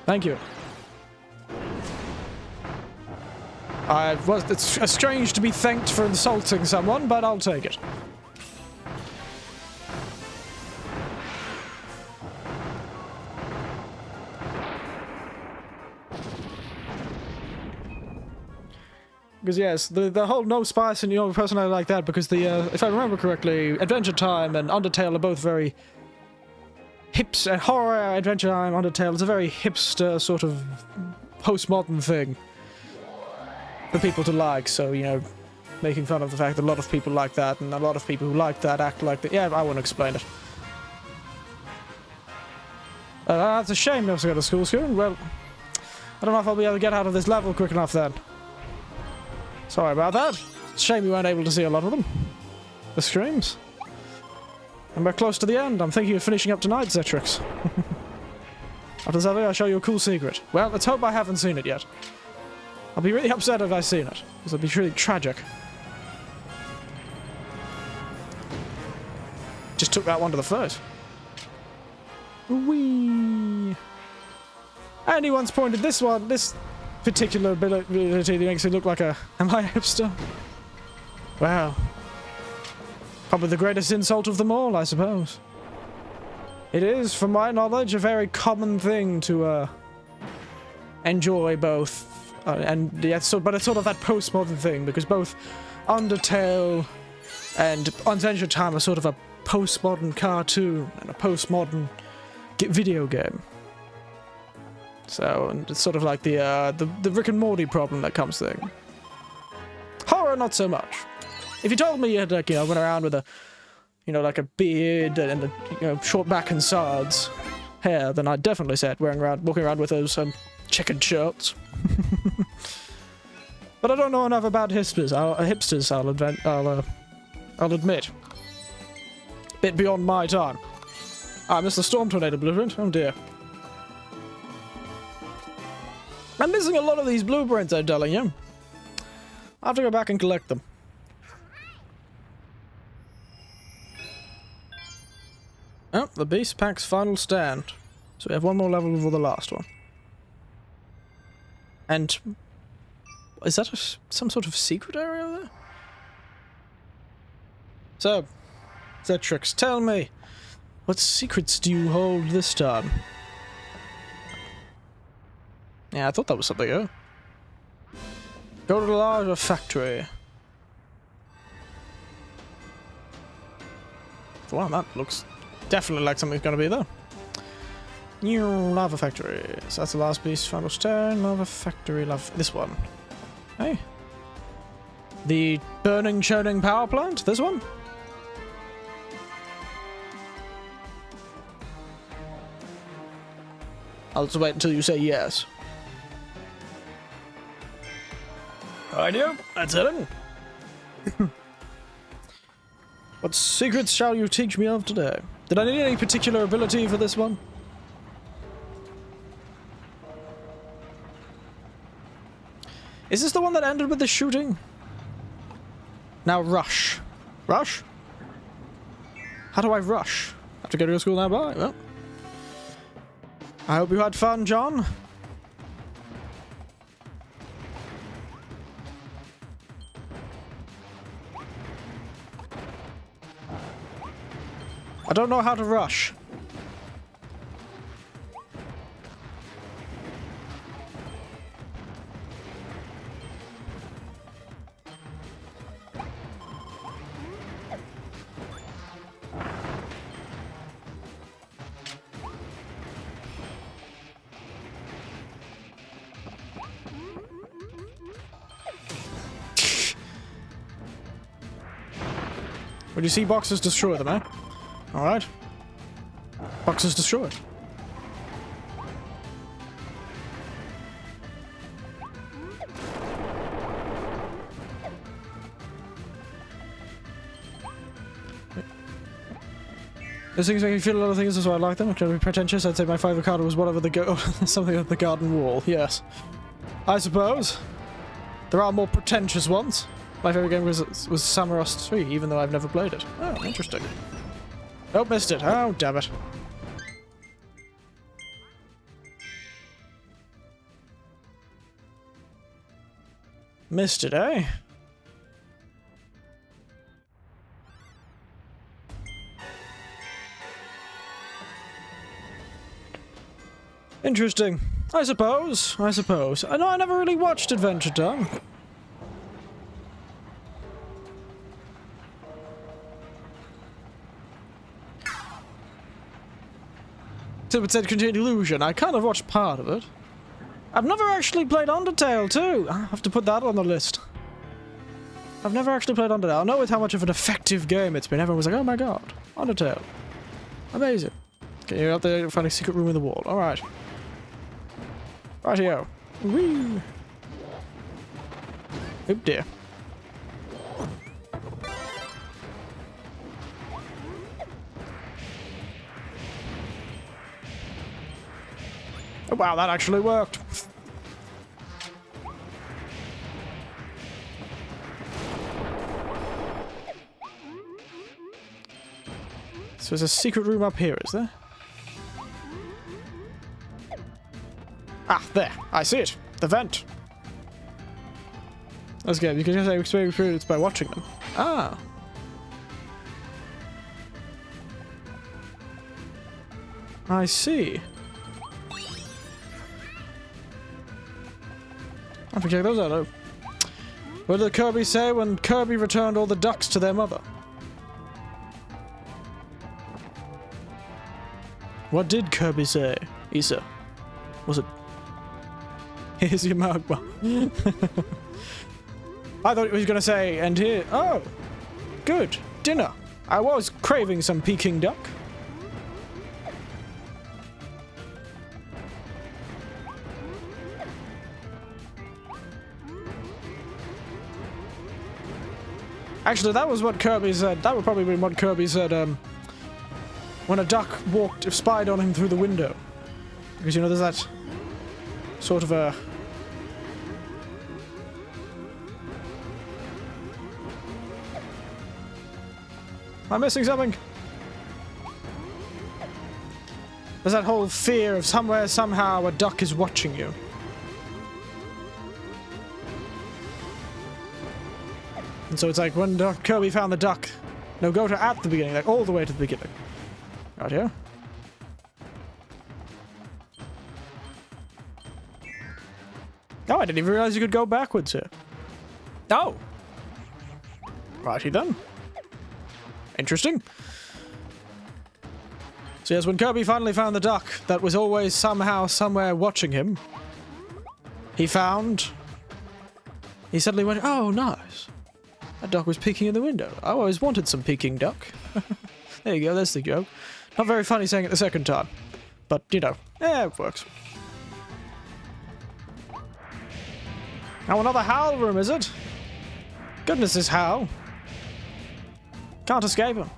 Thank you. It's strange to be thanked for insulting someone, but I'll take it. Because yes, the whole no spice and your personality like that, because the if I remember correctly, Adventure Time and Undertale are both very horror Adventure Time, Undertale is a very hipster sort of postmodern thing for people to like, so you know, making fun of the fact that a lot of people like that, and a lot of people who like that act like that. Yeah, I won't explain it. That's a shame not to go to school soon. Well, I don't know if I'll be able to get out of this level quick enough then. Sorry about that. It's a shame you weren't able to see a lot of them. The streams. And we're close to the end. I'm thinking of finishing up tonight, Zetrix. After this video, I'll show you a cool secret. Well, let's hope I haven't seen it yet. I'll be really upset if I've seen it, because it'll be really tragic. just took that one to the face. Whee! And he once pointed this particular ability that makes it look like am I a hipster? Wow. Probably the greatest insult of them all, I suppose. It is, from my knowledge, a very common thing to, enjoy both. But it's sort of that postmodern thing, because both Undertale and Adventure Time are sort of a postmodern cartoon and a postmodern video game. So, and it's sort of like the Rick and Morty problem that comes thing. Horror, not so much. If you told me you had, like, you know, went around with a, you know, like a beard and a, you know, short back and sides hair, then I'd definitely say it, walking around with those checkered shirts. But I don't know enough about hipsters. I'll admit. Bit beyond my time. I missed the Storm Tornado blueprint. Oh dear. I'm missing a lot of these blueprints, I'm telling you. I'll have to go back and collect them. Oh, the Beast Pack's final stand. So we have one more level before the last one. And is that some sort of secret area there? So, Zetrix, tell me, what secrets do you hold this time? Yeah, I thought that was something, oh. Go to the larger factory. Wow, that looks definitely like something's gonna be there. New lava factory. So that's the last beast, final stone, lava factory, this one. Hey. The burning, churning power plant? This one? I'll just wait until you say yes. I do. That's it. What secrets shall you teach me of today? Did I need any particular ability for this one? Is this the one that ended with the shooting? Now rush. Rush? How do I rush? Have to go to school now, bye. Well. I hope you had fun, John. I don't know how to rush. When you see boxes, destroy them, eh? Alright. Boxes destroyed. These things make me feel a lot of things, that's why I like them. I'm trying to be pretentious. I'd say my favourite card was whatever something of the garden wall. Yes. I suppose. There are more pretentious ones. My favourite game was Samurus 3, even though I've never played it. Oh, interesting. Oh, missed it. Oh, damn it. Missed it, eh? Interesting. I suppose. I suppose. I know I never really watched Adventure Time. It said Contained Illusion. I kind of watched part of it. I've never actually played Undertale too. I have to put that on the list. I've never actually played Undertale. I know with how much of an effective game it's been. Everyone was like, oh my god, Undertale. Amazing. Okay, you're out there finding a secret room in the wall. Alright. Rightio. Whee! Oh dear. Oh, wow, that actually worked. So there's a secret room up here, is there? Ah, there. I see it. The vent. That's good. You can just experience by watching them. Ah. I see. I have to check those out, though. What did Kirby say when Kirby returned all the ducks to their mother? What did Kirby say, Issa? Was it... Here's your magma. I thought he was going to say, and here... Oh! Good. Dinner. I was craving some Peking duck. Actually, that was what Kirby said. That would probably be what Kirby said, when a duck spied on him through the window. Because, you know, there's that sort of a... Am I missing something? There's that whole fear of somewhere, somehow, a duck is watching you. And so it's like when Kirby found the duck. No, go to at the beginning, like all the way to the beginning. Right here. Oh, I didn't even realize you could go backwards here. Oh! Righty then. Interesting. So yes, when Kirby finally found the duck that was always somehow, somewhere watching him, he suddenly went, oh, nice. That duck was peeking in the window. I always wanted some Peking duck. There you go, that's the joke. Not very funny saying it the second time. But, you know, it works. Now another Howl room, is it? Goodness, this Howl. Can't escape him.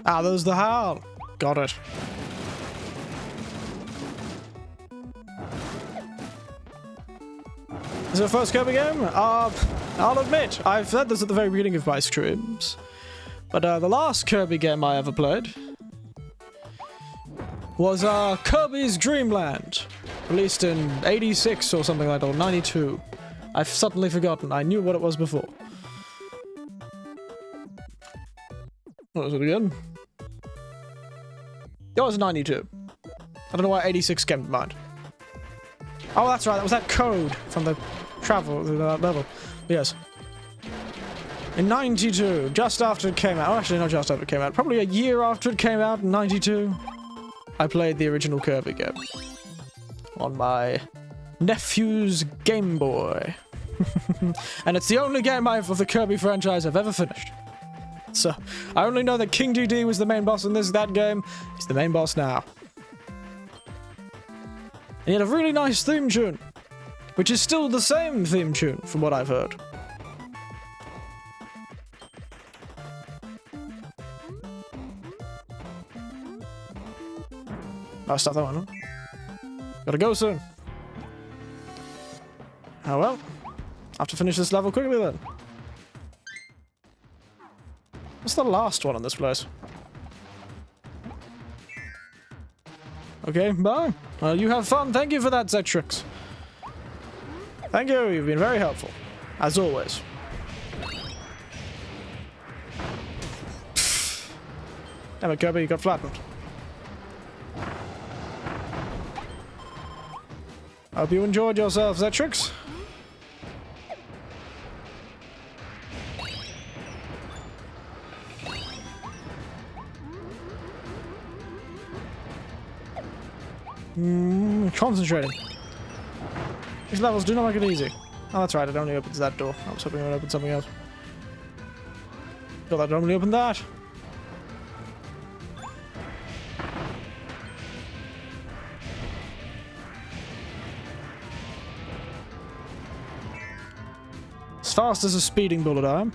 Ah, there's the Howl. Got it. Is it a first Kirby game? I'll admit, I've said this at the very beginning of my streams. But the last Kirby game I ever played was Kirby's Dream Land. Released in 86 or something like that, or 92. I've suddenly forgotten. I knew what it was before. What was it again? It was 92. I don't know why 86 came to mind. Oh, that's right. That was that code from the travel level. Yes. In 92, just after it came out. Oh, actually, not just after it came out. Probably a year after it came out in 92. I played the original Kirby game. On my nephew's Game Boy. And it's the only game of the Kirby franchise I've ever finished. So, I only know that King DD was the main boss in that game. He's the main boss now. And he had a really nice theme tune. Which is still the same theme tune, from what I've heard. I'll stop that one, huh? Gotta go soon. Oh well. Have to finish this level quickly then. What's the last one in this place? Okay, bye. Well, you have fun. Thank you for that, Zetrix. Thank you. You've been very helpful. As always. Damn it, Kirby, you got flattened. Hope you enjoyed yourself, Zetrix. Concentrating. These levels do not make it easy. Oh, that's right, it only opens that door. I was hoping it would open something else. Thought that only opened that. As fast as a speeding bullet I am.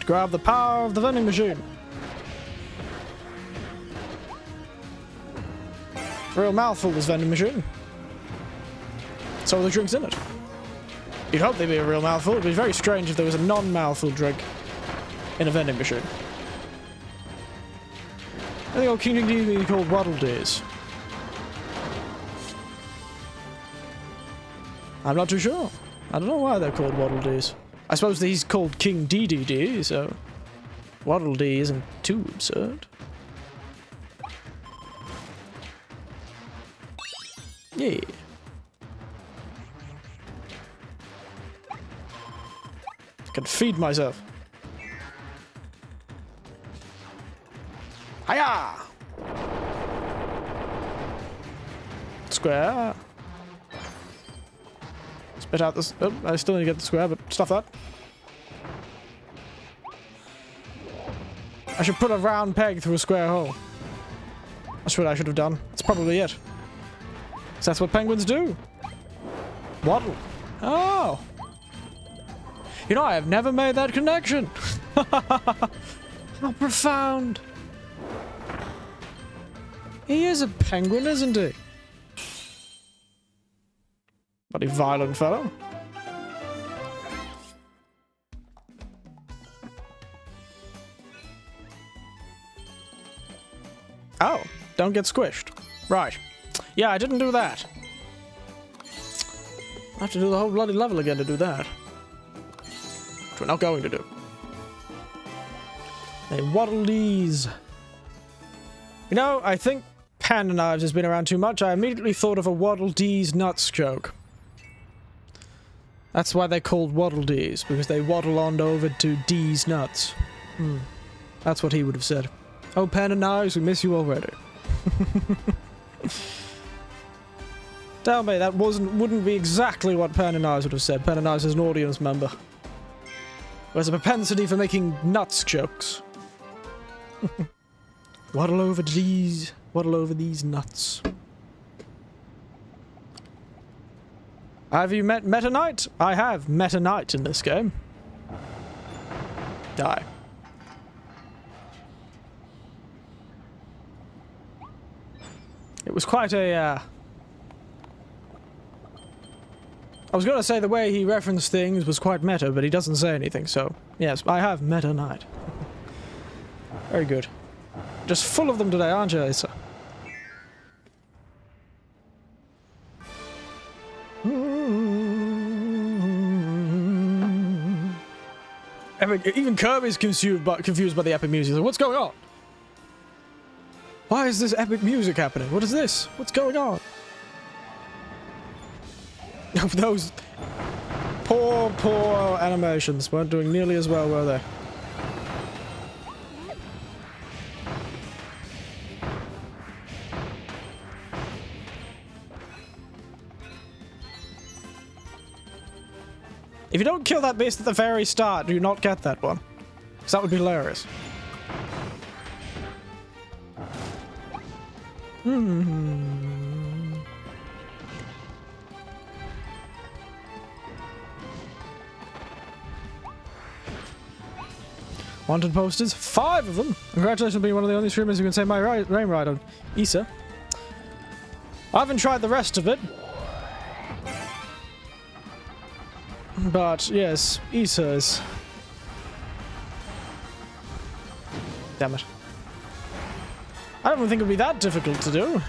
Grab the power of the vending machine. Real mouthful, this vending machine. So are the drinks in it. You'd hope they'd be a real mouthful. It'd be very strange if there was a non-mouthful drink in a vending machine. I think old King D be called Waddle Dees. I'm not too sure. I don't know why they're called Waddle Dees. I suppose he's called King DDD, so Waddle Dee isn't too absurd. Yeah. I can feed myself. Hiya! Square. Spit out this. Oh, I still need to get the square, but stuff that. I should put a round peg through a square hole. That's what I should have done. That's probably it. 'Cause that's what penguins do. Waddle. Oh. You know, I have never made that connection. How profound. He is a penguin, isn't he? Bloody violent fellow. Oh, don't get squished. Right. Yeah, I didn't do that. I have to do the whole bloody level again to do that. Which we're not going to do. They waddle these. You know, I think Panda Knives has been around too much. I immediately thought of a Waddle Dee's nuts joke. That's why they're called Waddle Dees, because they waddle on over to Dee's nuts. That's what he would have said. Oh, Panda Knives, we miss you already. Tell me, that wouldn't be exactly what Panda Knives would have said. Panda Knives is an audience member who has a propensity for making nuts jokes. Waddle over these nuts. Have you met Meta Knight? I have Meta Knight in this game. Die. It was quite a, I was gonna say the way he referenced things was quite meta, but he doesn't say anything, so yes, I have Meta Knight. Very good. Just full of them today, aren't you, Asa? Even Kirby's confused by the epic music. Like, what's going on? Why is this epic music happening? What is this? What's going on? Those poor animations weren't doing nearly as well, were they? If you don't kill that beast at the very start, do you not get that one? Because that would be hilarious. Wanted posters? 5 of them! Congratulations on being one of the only streamers who can say my name right on Issa. I haven't tried the rest of it. But, yes, Issa is... Damn it. I don't think it would be that difficult to do.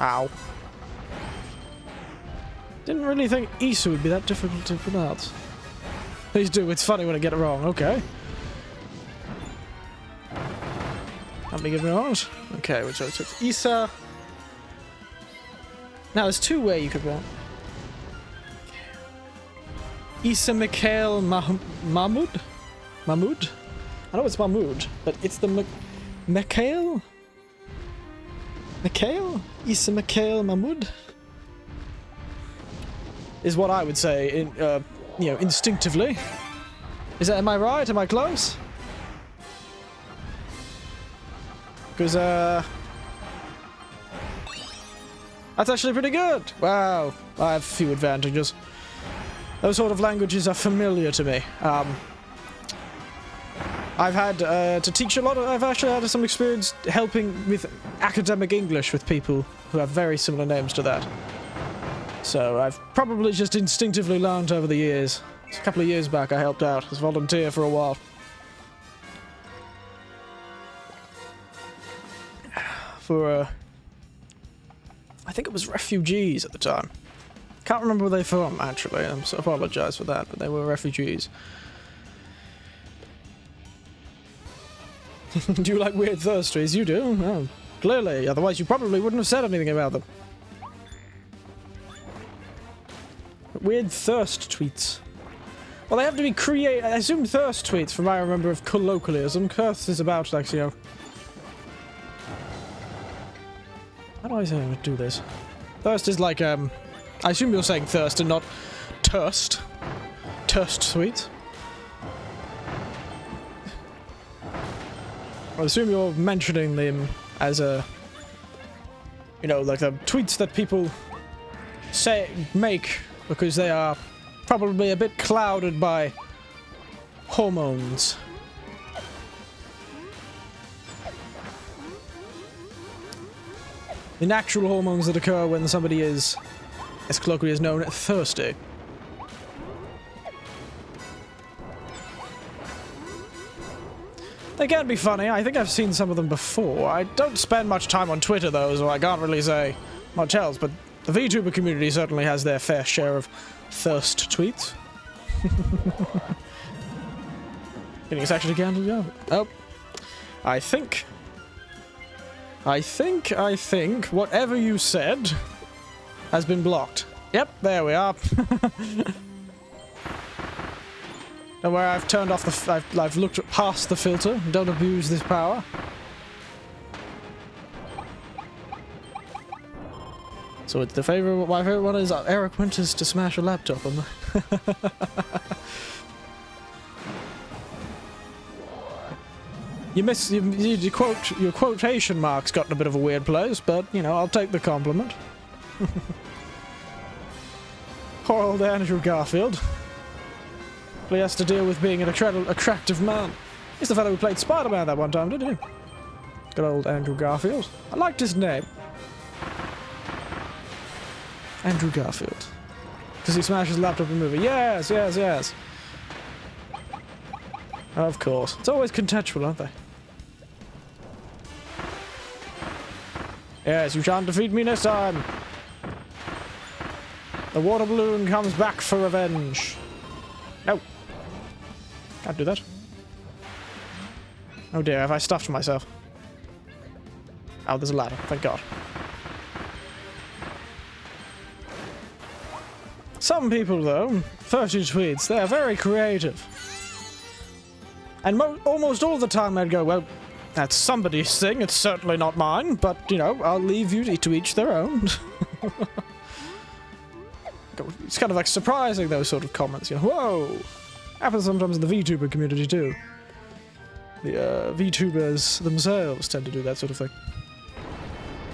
Ow. Didn't really think Issa would be that difficult to pronounce. Please do, it's funny when I get it wrong, okay. Let me give it a heart. Okay, so it's Issa. Now, there's two ways you could run. Isa Mikhail Mahmoud? Mahmoud? I know it's Mahmoud, but it's the Mikhail? Mikhail? Isa Mikhail Mahmoud? Is what I would say, in, you know, instinctively. Is that, am I right? Am I close? Because, that's actually pretty good. Wow. I have a few advantages. Those sort of languages are familiar to me. I've had to teach a lot of... I've actually had some experience helping with academic English with people who have very similar names to that. So I've probably just instinctively learned over the years. A couple of years back I helped out as a volunteer for a while. For, I think it was refugees at the time. Can't remember where they're from, actually. I apologise for that, but they were refugees. Do you like weird thirst trees? You do? Oh, clearly. Otherwise you probably wouldn't have said anything about them. Weird thirst tweets. Well, they have to be I assume thirst tweets, from what I remember of colloquialism. Thirst is about, like, you know... How do I say I would do this? Thirst is like, I assume you're saying thirst and not turst. Turst sweets. I assume you're mentioning them as a... You know, like the tweets that people make because they are probably a bit clouded by hormones. The natural hormones that occur when somebody is, as colloquially is known, thirsty. They can be funny. I think I've seen some of them before. I don't spend much time on Twitter, though, so I can't really say much else, but the Vtuber community certainly has their fair share of thirst tweets. Getting it's actually counted out. Oh. I think whatever you said has been blocked. Yep, there we are. Don't worry, I've turned off the... I've looked past the filter. Don't abuse this power. So it's my favorite one is Eric Winters to smash a laptop on the... your quotation marks got in a bit of a weird place, but, you know, I'll take the compliment. Poor old Andrew Garfield. He has to deal with being an attractive man. He's the fellow who played Spider-Man that one time, didn't he? Good old Andrew Garfield. I liked his name. Andrew Garfield. Because he smashes his laptop in the movie. Yes, yes, yes. Of course. It's always contextual, aren't they? Yes, you shan't defeat me this time. The water balloon comes back for revenge. No. Can't do that. Oh dear, have I stuffed myself? Oh, there's a ladder. Thank God. Some people, though, 30 tweets, they're very creative. And almost all the time I'd go, well, that's somebody's thing, it's certainly not mine, but, you know, I'll leave you to each their own. It's kind of like surprising, those sort of comments, you know, whoa! Happens sometimes in the VTuber community, too. The, VTubers themselves tend to do that sort of thing.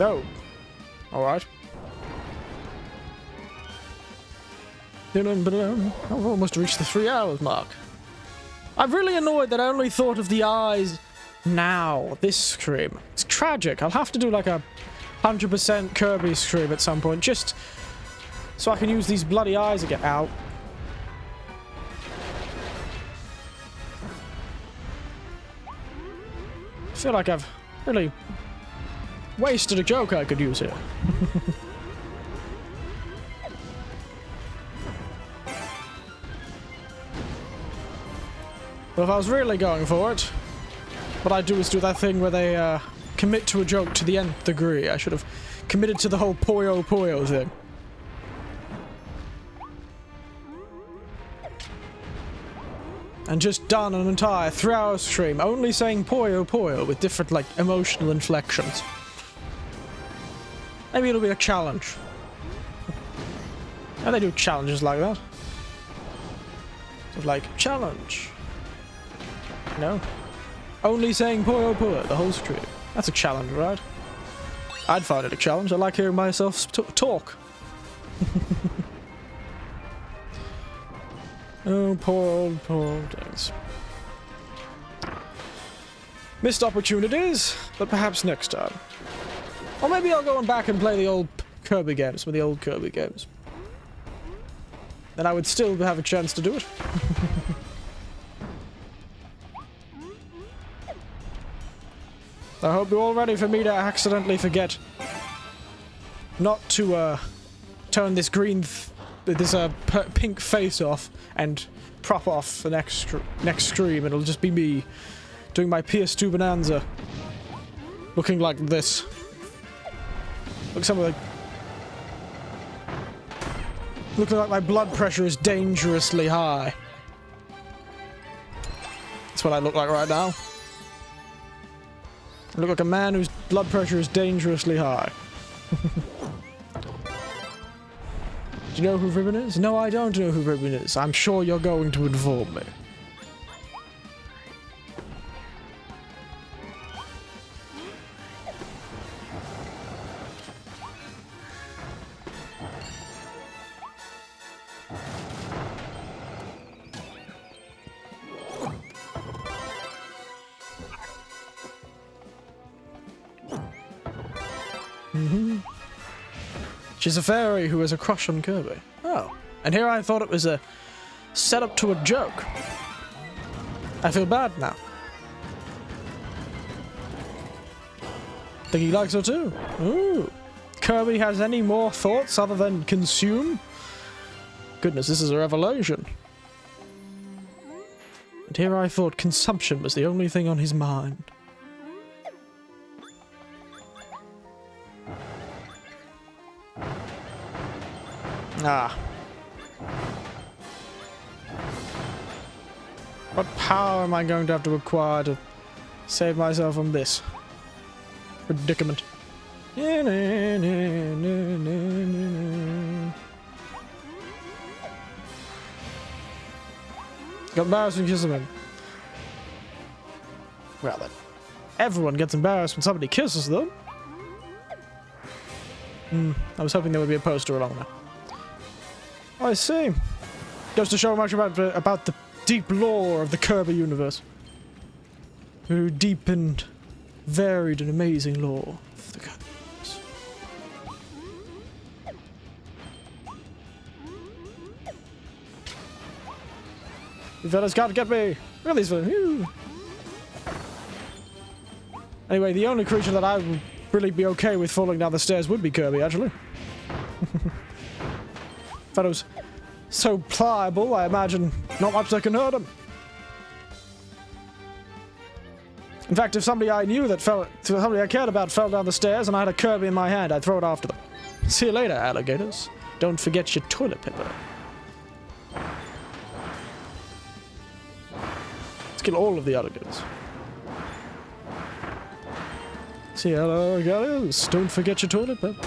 Oh. Alright. I've almost reached the 3 hours mark. I'm really annoyed that I only thought of the eyes now, this stream. It's tragic. I'll have to do like a 100% Kirby stream at some point, just so I can use these bloody eyes again. Ow. I feel like I've really wasted a joke I could use here. But if I was really going for it, what I'd do is do that thing where they commit to a joke to the nth degree. I should have committed to the whole Puyo Puyo thing. And just done an entire 3-hour stream only saying Puyo Puyo with different, like, emotional inflections. Maybe it'll be a challenge. And they do challenges like that. Sort of like, challenge. No. Only saying Puyo Puyo the whole stream. That's a challenge, right? I'd find it a challenge. I like hearing myself talk. Oh, poor old things. Missed opportunities, but perhaps next time. Or maybe I'll go back and play the old Kirby games, some of the old Kirby games. Then I would still have a chance to do it. I hope you're all ready for me to accidentally forget not to turn this pink face off and prop off the next stream. It'll just be me doing my PS2 Bonanza, looking like this. Looking like my blood pressure is dangerously high. That's what I look like right now. I look like a man whose blood pressure is dangerously high. Do you know who Ribbon is? No, I don't know who Ribbon is. I'm sure you're going to inform me. She's a fairy who has a crush on Kirby. Oh. And here I thought it was a setup to a joke. I feel bad now. Think he likes her too. Ooh. Kirby has any more thoughts other than consume? Goodness, this is a revelation. And here I thought consumption was the only thing on his mind. Ah. What power am I going to have to acquire to save myself from this predicament? Got embarrassed when kissing him. Well then. Everyone gets embarrassed when somebody kisses them. I was hoping there would be a poster along there. I see. Goes to show much about the deep lore of the Kirby universe. Very deep and varied and amazing lore of the Kirby universe. You fellas gotta get me! Look at these fellas. Anyway, the only creature that I would really be okay with falling down the stairs would be Kirby, actually. Thought it was so pliable, I imagine not much that can hurt him. In fact, if somebody I knew that somebody I cared about fell down the stairs and I had a Kirby in my hand, I'd throw it after them. See you later, alligators. Don't forget your toilet paper. Let's kill all of the alligators. See you, alligators. Don't forget your toilet paper.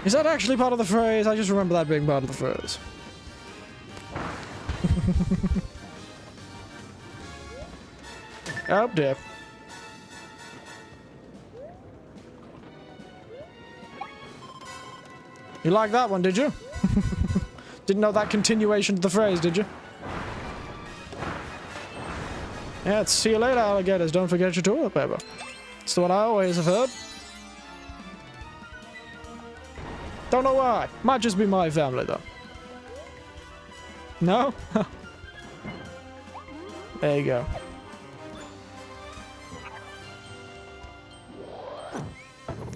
Is that actually part of the phrase? I just remember that being part of the phrase. Oh dear. You like that one, did you? Didn't know that continuation to the phrase, did you? Yeah, it's see you later, alligators. Don't forget your toilet paper. It's the one I always have heard. Don't know why. Might just be my family, though. No? There you go.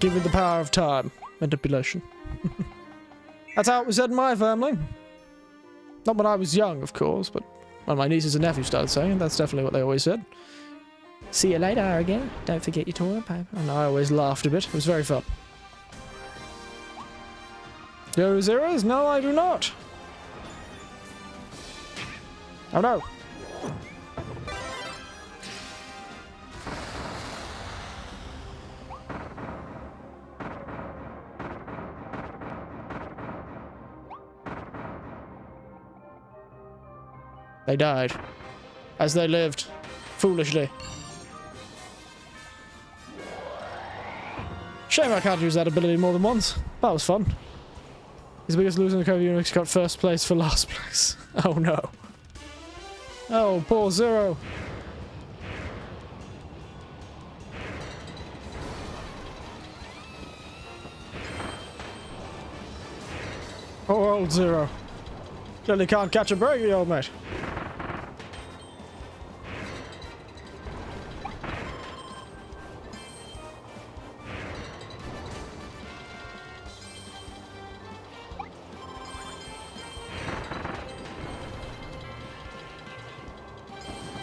Give me the power of time. Manipulation. That's how it was said in my family. Not when I was young, of course, but when my nieces and nephews started saying it, that's definitely what they always said. See you later again. Don't forget your toilet paper. And I always laughed a bit. It was very fun. No zeros? No, I do not. Oh no. They died. As they lived. Foolishly. Shame I can't use that ability more than once. That was fun. He's the biggest loser in the Kirby Unix, got first place for last place. Oh no. Oh, poor Zero. Poor old Zero. Clearly can't catch a break, the old mate.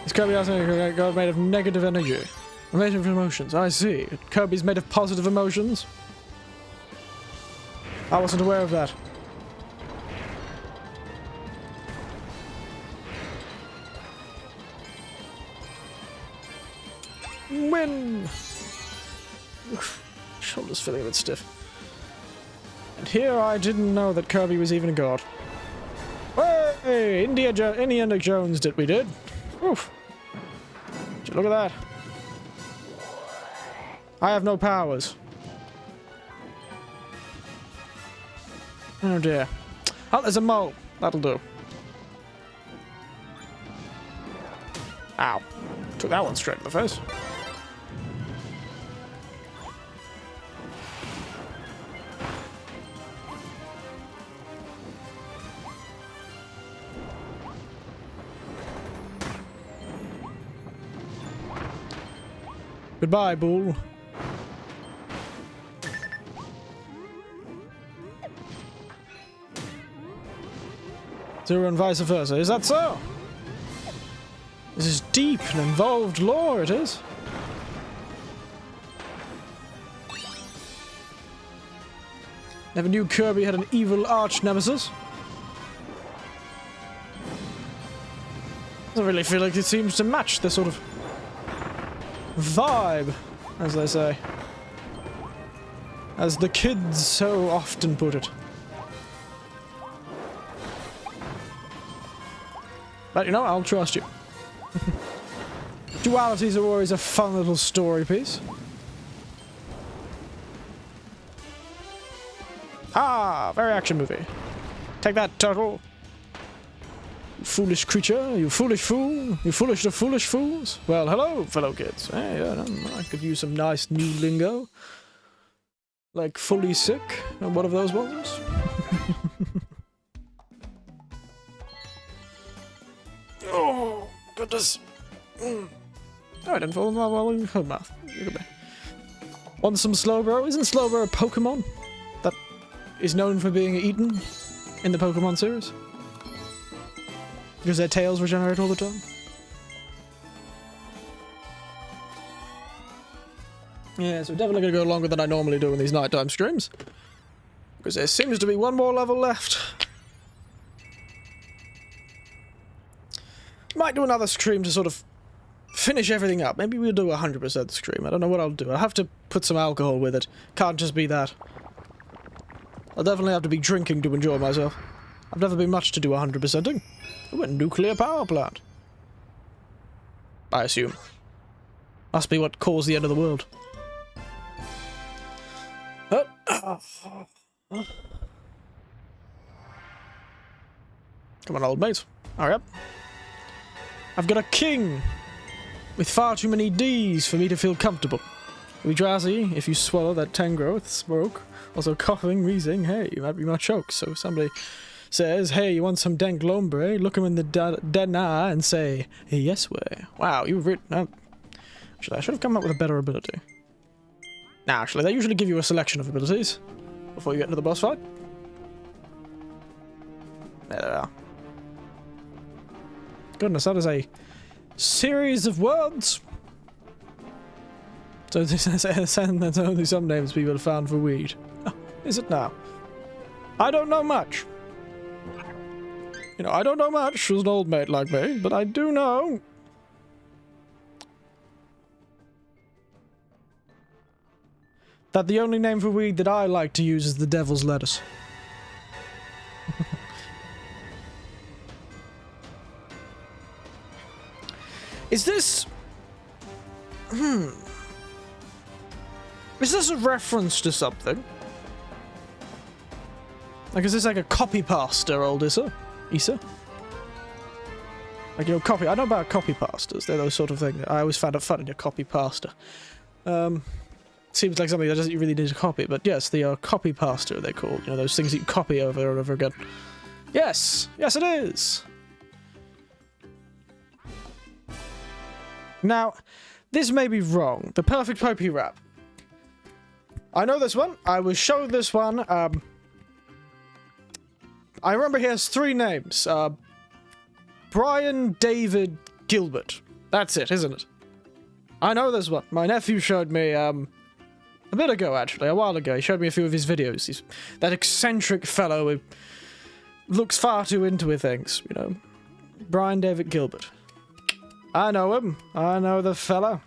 This Kirby has a made of negative energy. Made of emotions, I see. Kirby's made of positive emotions? I wasn't aware of that. Win! Shoulder's feeling a bit stiff. And here I didn't know that Kirby was even a god. Hey! Indiana Jones did we did. Oof. Look at that. I have no powers. Oh dear. Oh, there's a mole. That'll do. Ow. Took that one straight in the face. Goodbye, bull. Zero and vice versa. Is that so? This is deep and involved lore, it is. Never knew Kirby had an evil arch nemesis. Doesn't really feel like it seems to match the sort of vibe, as they say. As the kids so often put it. But you know, I'll trust you. Dualities are always a fun little story piece. Ah, very action movie. Take that, turtle. You foolish creature, you foolish fool, you foolish to foolish fools. Well, hello, fellow kids. Hey, I could use some nice new lingo. Like fully sick, one of those ones. Oh, goodness. Oh, I didn't fall in love while in her mouth. Look at me. Want some Slowbro? Isn't Slowbro a Pokemon that is known for being eaten in the Pokemon series? Because their tails regenerate all the time? Yeah, so definitely going to go longer than I normally do in these nighttime streams. Because there seems to be one more level left. Might do another stream to sort of finish everything up. Maybe we'll do 100% stream. I don't know what I'll do. I'll have to put some alcohol with it. Can't just be that. I'll definitely have to be drinking to enjoy myself. I've never been much to do 100%ing. I went nuclear power plant. I assume. Must be what caused the end of the world. Come on, old mate. Hurry up. I've got a king with far too many D's for me to feel comfortable. You'll be drowsy if you swallow that Tangrowth smoke. Also coughing, wheezing. Hey, you might be my choke. So if somebody says, hey, you want some dank lombre? Look him in the dead eye and say, hey, yes way. Wow, you've written... Actually, I should have come up with a better ability. Nah, actually, they usually give you a selection of abilities before you get into the boss fight. There they are. Goodness, that is a series of words. So this is only some names people have found for weed. Oh, is it now? I don't know much. You know, I don't know much as an old mate like me, but I do know. That the only name for weed that I like to use is the devil's lettuce. Is this... Is this a reference to something? Like, is this like a copy pasta, old Issa? Issa? Like, you know, copy... I know about copy pastas. They're those sort of things. I always found it fun in a copy pasta. Seems like something that doesn't really need to copy, but yes, the copy pasta, they're called. You know, those things that you copy over and over again. Yes! Yes, it is! Now, this may be wrong. The perfect Popey rap. I know this one. I was shown this one. I remember he has 3 names. Brian David Gilbert. That's it, isn't it? I know this one. My nephew showed me, a bit ago, actually. A while ago. He showed me a few of his videos. He's that eccentric fellow who looks far too into things, you know. Brian David Gilbert. I know him. I know the fella.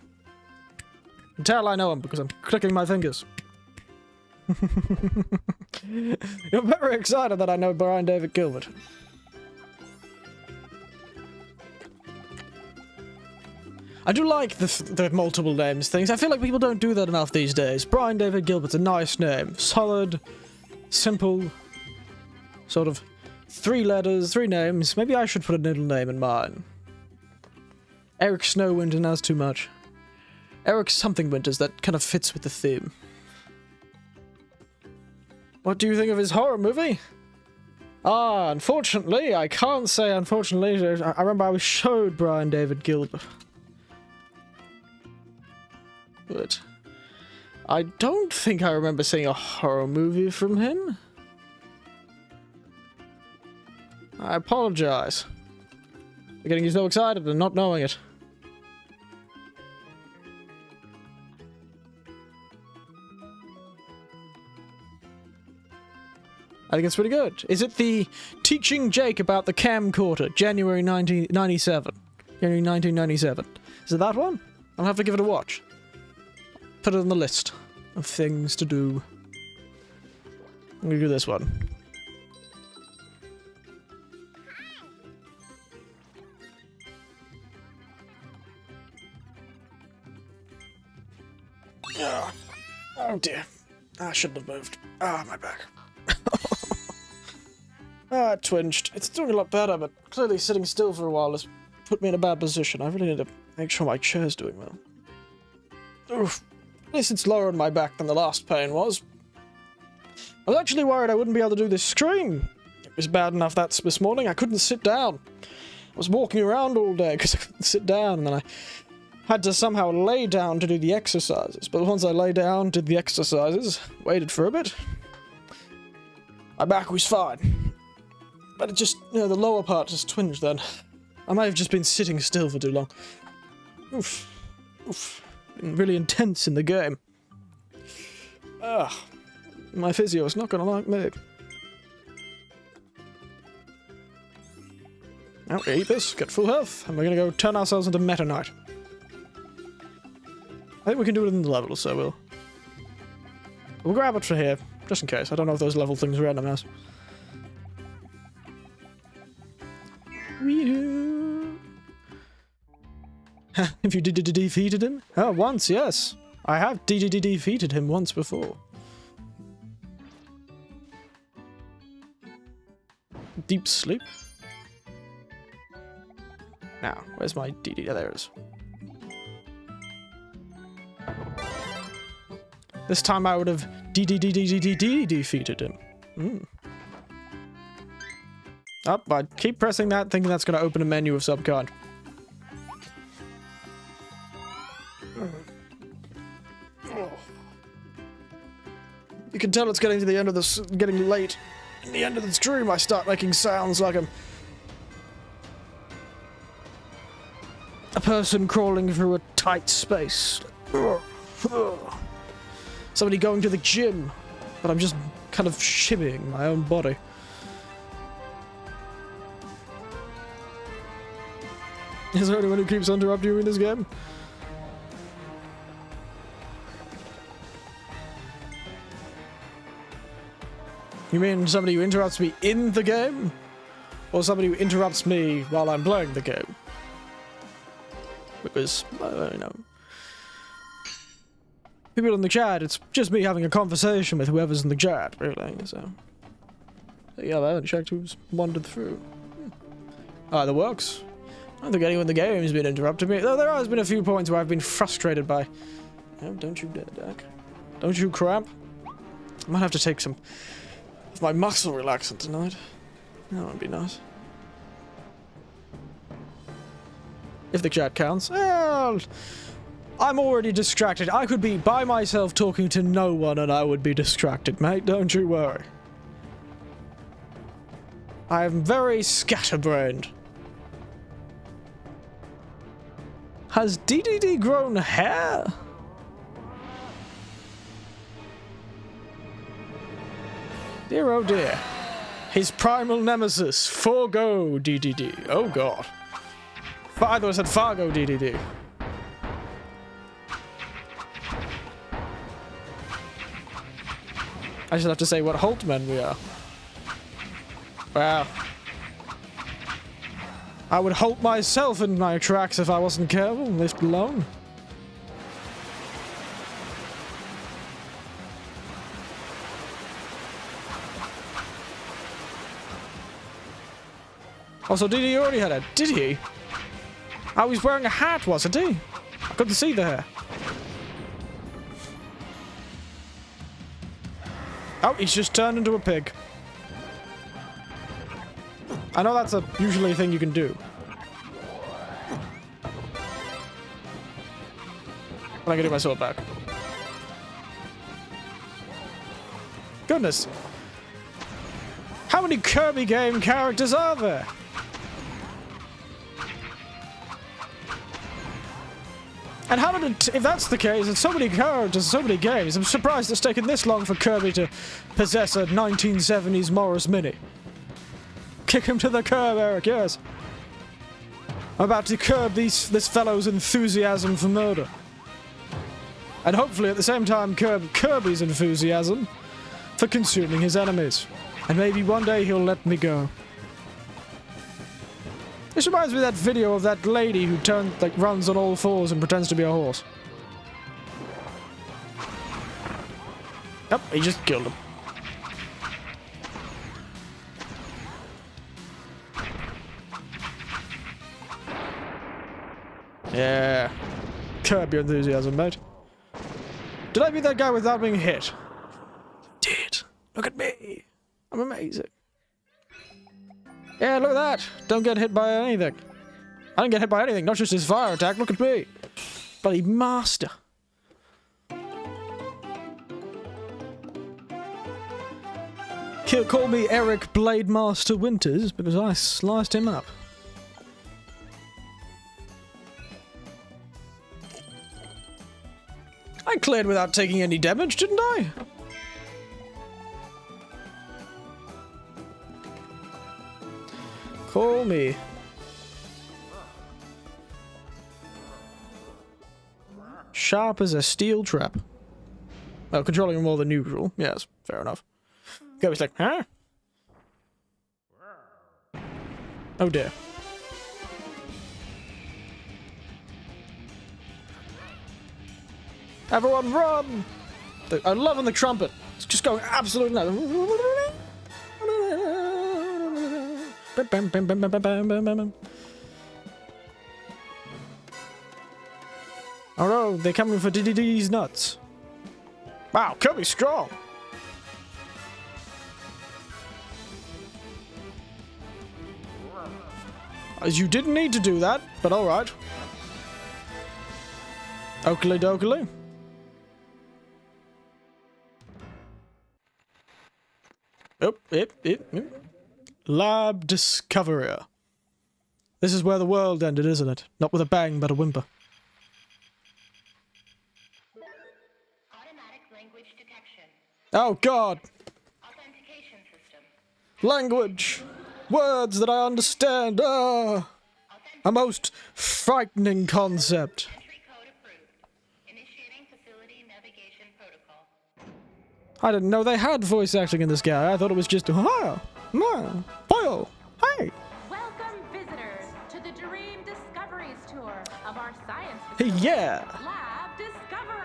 You can tell I know him because I'm clicking my fingers. You're very excited that I know Brian David Gilbert. I do like the multiple names things. I feel like people don't do that enough these days. Brian David Gilbert's a nice name. Solid, simple, sort of 3 letters, 3 names. Maybe I should put a middle name in mine. Eric Snow Winters has too much. Eric something Winters, that kind of fits with the theme. What do you think of his horror movie? Ah, unfortunately, I can't say unfortunately. I remember I was showed Brian David Gilbert. But I don't think I remember seeing a horror movie from him. I apologize for getting you so excited and not knowing it. I think it's pretty good. Is it the Teaching Jake About the Camcorder, January 1997? January 1997. Is it that one? I'll have to give it a watch. Put it on the list of things to do. I'm gonna do this one. Oh dear. I shouldn't have moved. Ah, my back. It twinged. It's doing a lot better, but clearly sitting still for a while has put me in a bad position. I really need to make sure my chair's doing well. Oof. At least it's lower on my back than the last pain was. I was actually worried I wouldn't be able to do this stream. It was bad enough that this morning I couldn't sit down. I was walking around all day because I couldn't sit down, and then I had to somehow lay down to do the exercises. But once I lay down, did the exercises, waited for a bit, my back was fine. But it just, you know, the lower part just twinged then. I might have just been sitting still for too long. Oof. Oof. Been really intense in the game. Ugh. My physio is not gonna like me. Now we eat this, get full health, and we're gonna go turn ourselves into Meta Knight. I think we can do it in the level, so we'll grab it for here, just in case. I don't know if those level things are random as. If you defeated him? Oh, once, yes. I have defeated him once before. Deep sleep. Now, where's my DD? Oh, there it is. This time I would have defeated him. Up, I keep pressing that, thinking that's going to open a menu of some kind. You can tell it's getting to the end of this, getting late. In the end of the stream, I start making sounds like I'm a person crawling through a tight space. Somebody going to the gym, but I'm just kind of shimmying my own body. Is there anyone who keeps interrupting you in this game? You mean somebody who interrupts me in the game? Or somebody who interrupts me while I'm playing the game? Because, I don't know. People in the chat, it's just me having a conversation with whoever's in the chat, really, so... Yeah, I haven't checked who's wandered through. That works. I don't think anyone in the game has been interrupting me, though there has been a few points where I've been frustrated by... Oh, don't you dare, Dak. Don't you crap. I might have to take some of my muscle relaxant tonight. That would be nice. If the chat counts. Well, I'm already distracted. I could be by myself talking to no one and I would be distracted, mate. Don't you worry. I am very scatterbrained. Has DDD grown hair? Dear oh dear. His primal nemesis, Forgo DDD. Oh god. I thought I said Fargo DDD. I just have to say what Holtmen we are. Wow. I would halt myself in my tracks if I wasn't careful and left alone. Also, did he already had a... Did he? Oh, he's wearing a hat, wasn't he? I couldn't see the hair. Oh, he's just turned into a pig. I know that's usually a thing you can do. But I can do my sword back. Goodness. How many Kirby game characters are there? And how did it, if that's the case, and so many characters, so many games, I'm surprised it's taken this long for Kirby to possess a 1970s Morris Mini. Kick him to the curb, Eric, yes. I'm about to curb this fellow's enthusiasm for murder. And hopefully at the same time curb Kirby's enthusiasm for consuming his enemies. And maybe one day he'll let me go. This reminds me of that video of that lady who runs on all fours and pretends to be a horse. Yep, he just killed him. Yeah. Curb your enthusiasm, mate. Did I beat that guy without being hit? Did. Look at me. I'm amazing. Yeah, look at that. Don't get hit by anything. I didn't get hit by anything, not just his fire attack. Look at me. Bloody master. He'll call me Eric Blade Master Winters because I sliced him up. I cleared without taking any damage, didn't I? Call me. Sharp as a steel trap. Well, controlling him more than usual. Yes, fair enough. Kirby's like, huh? Oh dear. Everyone run! I'm loving the trumpet. It's just going absolutely nuts. Oh no, they're coming for DDD's nuts. Wow, Kirby's strong. You didn't need to do that, but alright. Oakley dokley. Yep. Lab Discoverer. This is where the world ended, isn't it? Not with a bang, but a whimper. Oh God! Authentication system. Language! Words that I understand! Ah! A most frightening concept. Entry code approved. Initiating facility navigation protocol. I didn't know they had voice acting in this guy. I thought it was just, boyo, hey! Welcome, visitors, to the Dream Discoveries tour of our science facility, Yeah! Lab Discoverer.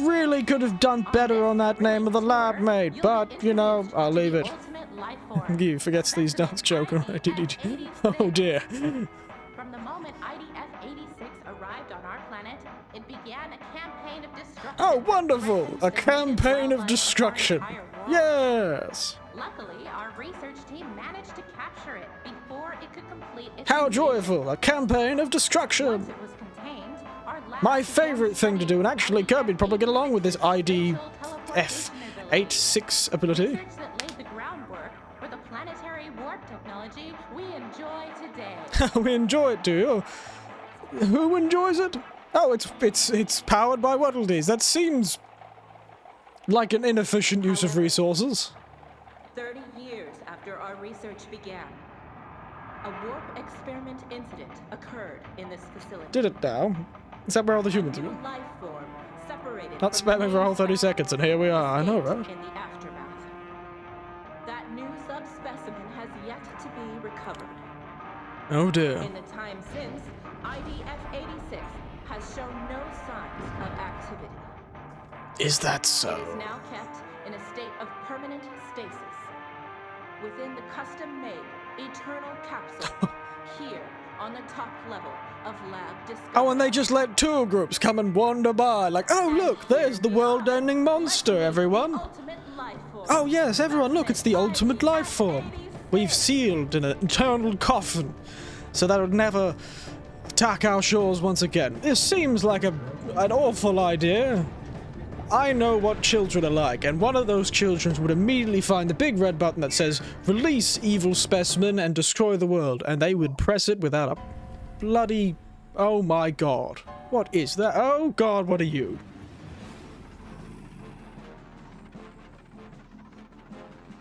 Really could have done better on that name of the lab, mate, but, you know, I'll leave it. Ultimate life form. You forgets these dance joke already. Oh dear. From the moment IDF-86 arrived on our planet, it began a campaign of destruction. Oh, wonderful! A campaign of destruction. Yes! Luckily, our research team managed to capture it before it could complete its How invasion. joyful! A campaign of destruction! Once it was contained, our lab My began favorite thing to do, and actually Kirby'd probably get along with this teleportation IDF-86 ability. research that laid the groundwork for the planetary warp technology we enjoy today. We enjoy it, do you? Who enjoys it? Oh, it's powered by Waddledees. That seems like an inefficient use of resources. 30 years after our research began, a warp experiment incident occurred in this facility. Did it now? Is that where all the humans A are? new life form separated Not from the spamming for a whole 30 main seconds, and here we are. I know, state right? In the aftermath. That new subspecimen has yet to be recovered. Oh dear. In the time since, IDF-86 has shown no signs of activity. Is that It is so? now kept in a state of permanent stasis within the custom-made eternal capsule here on the top level of Lab Discovery. Oh, and they just let tour groups come and wander by, like, oh look, there's the world-ending monster, everyone. Ultimate life form. Oh yes, everyone, look, it's the ultimate life form. We've sealed in an eternal coffin, so that it would never attack our shores once again. This seems like an awful idea. I know what children are like, and one of those children would immediately find the big red button that says, release evil specimen and destroy the world, and they would press it without a bloody... Oh my god. What is that? Oh god, what are you?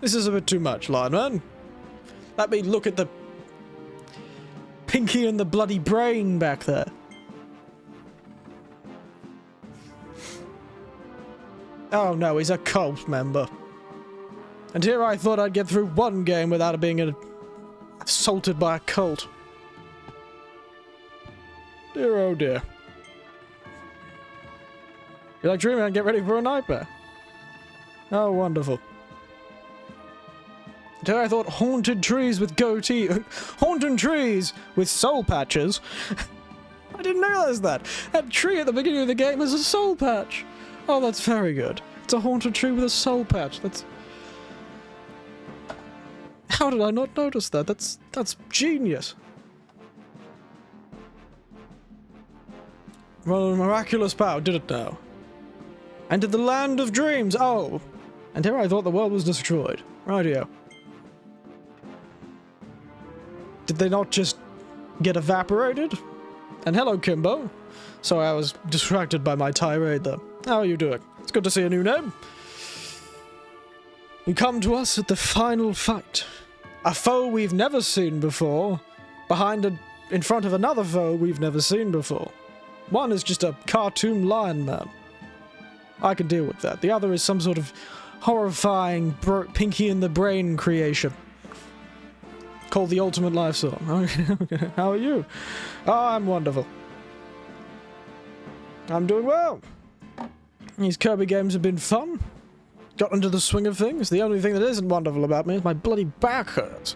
This is a bit too much, lineman. Let me look at the Pinky and the bloody brain back there. Oh no, he's a cult member. And here I thought I'd get through one game without being assaulted by a cult. Dear oh dear. You like dreaming and get ready for a nightmare? Oh, wonderful. And here I thought haunted trees with goatee... haunted trees with soul patches. I didn't realize that. That tree at the beginning of the game is a soul patch. Oh, that's very good. It's a haunted tree with a soul patch. That's... How did I not notice that? That's genius. Well, miraculous power, did it now? And to the land of dreams. Oh. And here I thought the world was destroyed. Rightio. Did they not just get evaporated? And hello, Kimbo. Sorry, I was distracted by my tirade there. How are you doing? It's good to see a new name. You come to us at the final fight. A foe we've never seen before, in front of another foe we've never seen before. One is just a cartoon lion man. I can deal with that. The other is some sort of horrifying Pinky in the Brain creation. Called the Ultimate Life Song. Okay. How are you? Oh, I'm wonderful. I'm doing well. These Kirby games have been fun. Got into the swing of things. The only thing that isn't wonderful about me is my bloody back hurts.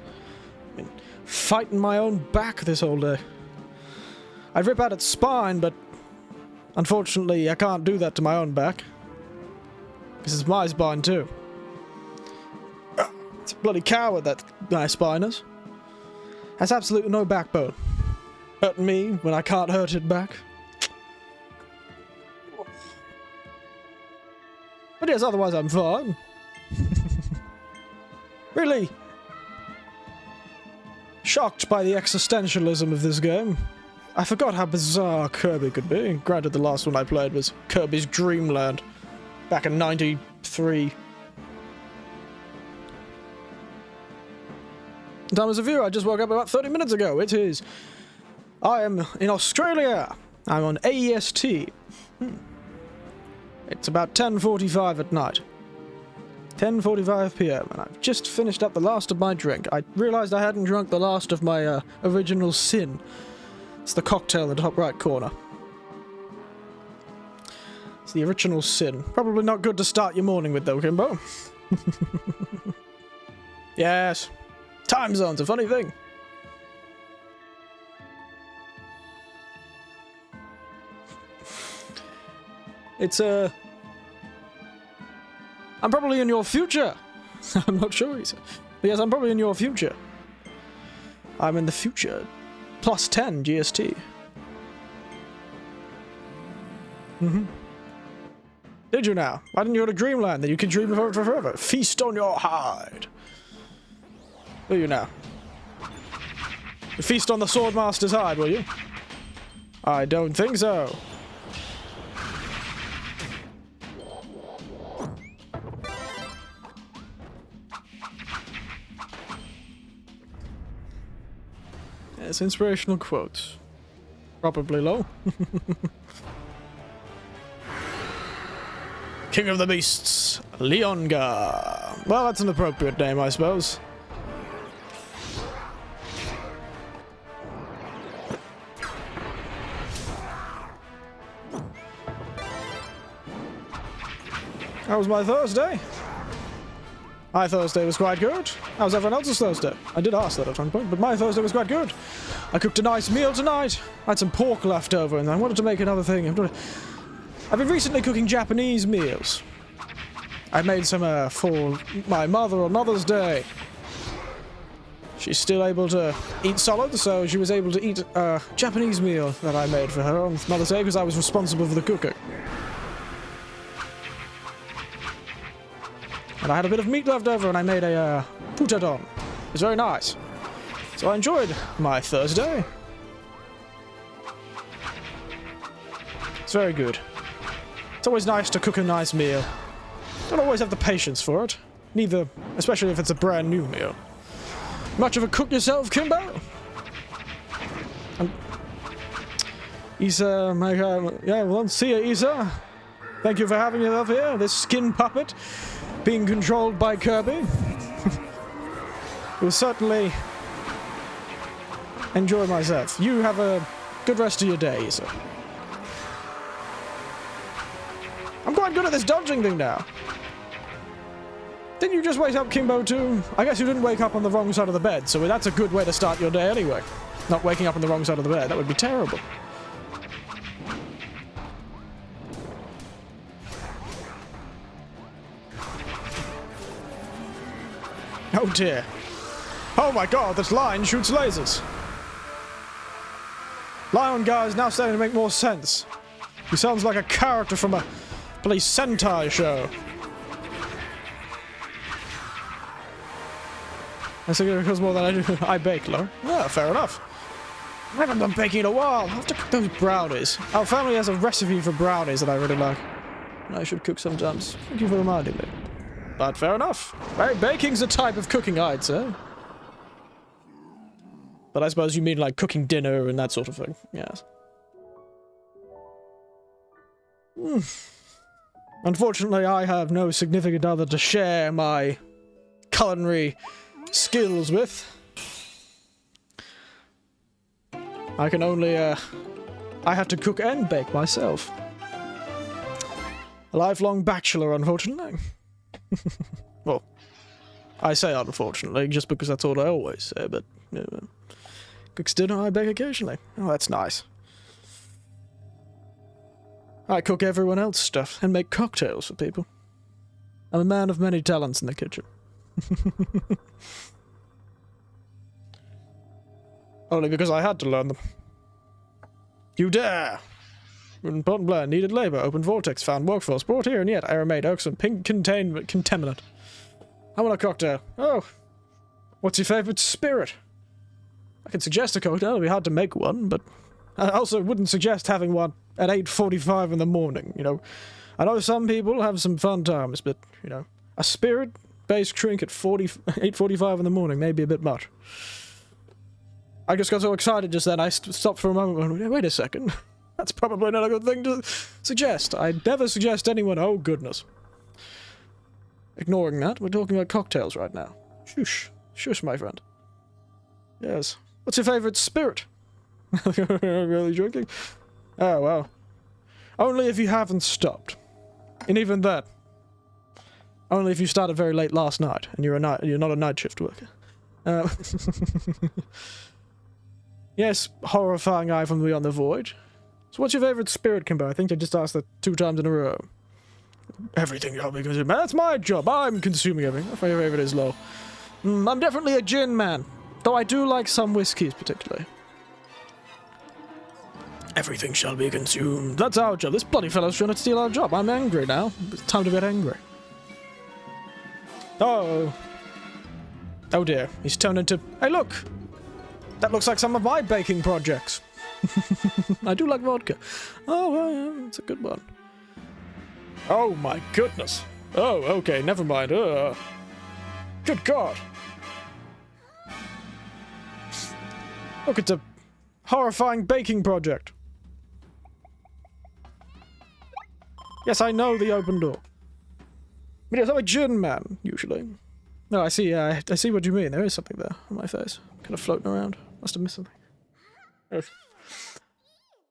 I've been fighting my own back this whole day. I'd rip out its spine, but unfortunately I can't do that to my own back. Because it's my spine too. It's a bloody coward, that my spine is. Has absolutely no backbone. Hurting me when I can't hurt it back. But yes, otherwise I'm fine. Really shocked by the existentialism of this game. I forgot how bizarre Kirby could be. Granted, the last one I played was Kirby's Dream Land back in '93. Time as a viewer, I just woke up about 30 minutes ago. It is... I am in Australia. I'm on AEST. It's about 10:45 at night. 10:45 PM, and I've just finished up the last of my drink. I realised I hadn't drunk the last of my original sin. It's the cocktail in the top right corner. It's the original sin. Probably not good to start your morning with, though, Kimbo. Yes. Time zone's a funny thing. It's, I'm probably in your future. I'm not sure, but yes, I'm probably in your future. I'm in the future. Plus 10 GST. Did you now? Why didn't you go to Dreamland? Then you can dream of it forever. Feast on your hide. Will you now? You feast on the Swordmaster's hide, will you? I don't think so. Yes, inspirational quotes. Probably low. King of the Beasts, Leongar. Well, that's an appropriate name, I suppose. How was my Thursday? My Thursday was quite good. How was everyone else's Thursday? I did ask that at one point, but my Thursday was quite good. I cooked a nice meal tonight. I had some pork left over, and I wanted to make another thing. I've been recently cooking Japanese meals. I made some for my mother on Mother's Day. She's still able to eat solid, so she was able to eat a Japanese meal that I made for her on Mother's Day because I was responsible for the cooking. And I had a bit of meat left over, and I made a putadon. It was very nice. So I enjoyed my Thursday. It's very good. It's always nice to cook a nice meal. Don't always have the patience for it. Neither, especially if it's a brand new meal. Much of a cook yourself, Kimbo? Isa, yeah, well, see you, Isa. Thank you for having yourself here. This skin puppet being controlled by Kirby. Will certainly enjoy myself. You have a good rest of your day, Isa. I'm quite good at this dodging thing now. Didn't you just wake up, Kimbo, too? I guess you didn't wake up on the wrong side of the bed, so that's a good way to start your day anyway. Not waking up on the wrong side of the bed. That would be terrible. Oh dear. Oh my god, this lion shoots lasers. Lion guy is now starting to make more sense. He sounds like a character from a bloody Sentai show. I think it costs more than I do. I bake, Laura. Yeah, fair enough. I haven't done baking in a while. I have to cook those brownies. Our family has a recipe for brownies that I really like. I should cook sometimes. Thank you for reminding me. But fair enough. Right, baking's a type of cooking, I'd say. But I suppose you mean like cooking dinner and that sort of thing. Yes. Unfortunately, I have no significant other to share my culinary skills with. I can only, I have to cook and bake myself. A lifelong bachelor, unfortunately. Well, I say unfortunately, just because that's what I always say, but... cooks dinner, I bake occasionally. Oh, that's nice. I cook everyone else's stuff and make cocktails for people. I'm a man of many talents in the kitchen. Only because I had to learn them. You dare! Important blend, needed labor, open vortex, found workforce, brought here and yet, error made, irksome, pink contaminant. I want a cocktail. Oh. What's your favorite spirit? I could suggest a cocktail, it'd be hard to make one, but I also wouldn't suggest having one at 8:45 in the morning, you know. I know some people have some fun times, but, you know, a spirit base drink at 8:45 in the morning may be a bit much. I just got so excited just then, I stopped for a moment and went, wait a second. That's probably not a good thing to suggest. I'd never suggest anyone... Oh, goodness. Ignoring that, we're talking about cocktails right now. Shush. Shush, my friend. Yes. What's your favourite spirit? Really drinking? Oh, well. Only if you haven't stopped. And even that. Only if you started very late last night, and you're not a night shift worker. Yes, horrifying eye from beyond the void. So what's your favourite spirit, Kimbo? I think I just asked that 2 times in a row. Everything shall be consumed. That's my job. I'm consuming everything. My favourite is low. I'm definitely a gin man. Though I do like some whiskies, particularly. Everything shall be consumed. That's our job. This bloody fellow's trying to steal our job. I'm angry now. It's time to get angry. Oh. Oh dear. He's turned into... Hey, look! That looks like some of my baking projects. I do like vodka. Oh, well, yeah, it's a good one. Oh my goodness. Oh, okay, never mind. Good God. Look, it's a horrifying baking project. Yes, I know the open door. But yes, I'm a gin man, usually. No, I see what you mean. There is something there on my face. Kind of floating around. Must have missed something. Yes.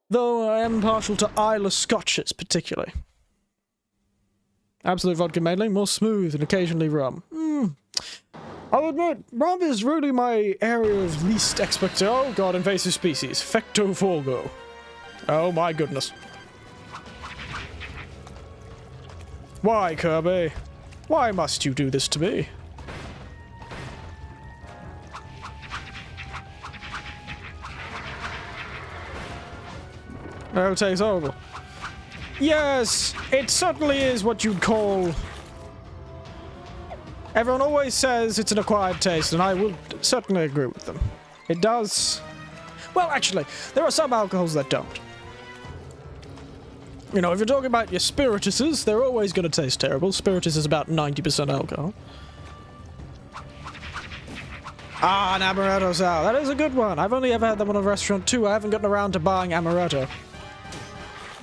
Though I am partial to Isla Scotches, particularly. Absolute vodka mainly, more smooth and occasionally rum. I'll admit, rum is really my area of least expertise. Oh god, invasive species. Fectoforgo. Oh my goodness. Why, Kirby? Why must you do this to me? Oh, it tastes horrible. Yes, it certainly is what you'd call... Everyone always says it's an acquired taste, and I will certainly agree with them. It does... Well, actually, there are some alcohols that don't. You know, if you're talking about your spirituses, they're always going to taste terrible. Spiritus is about 90% alcohol. Ah, an amaretto sour. That is a good one. I've only ever had them in a restaurant too. I haven't gotten around to buying amaretto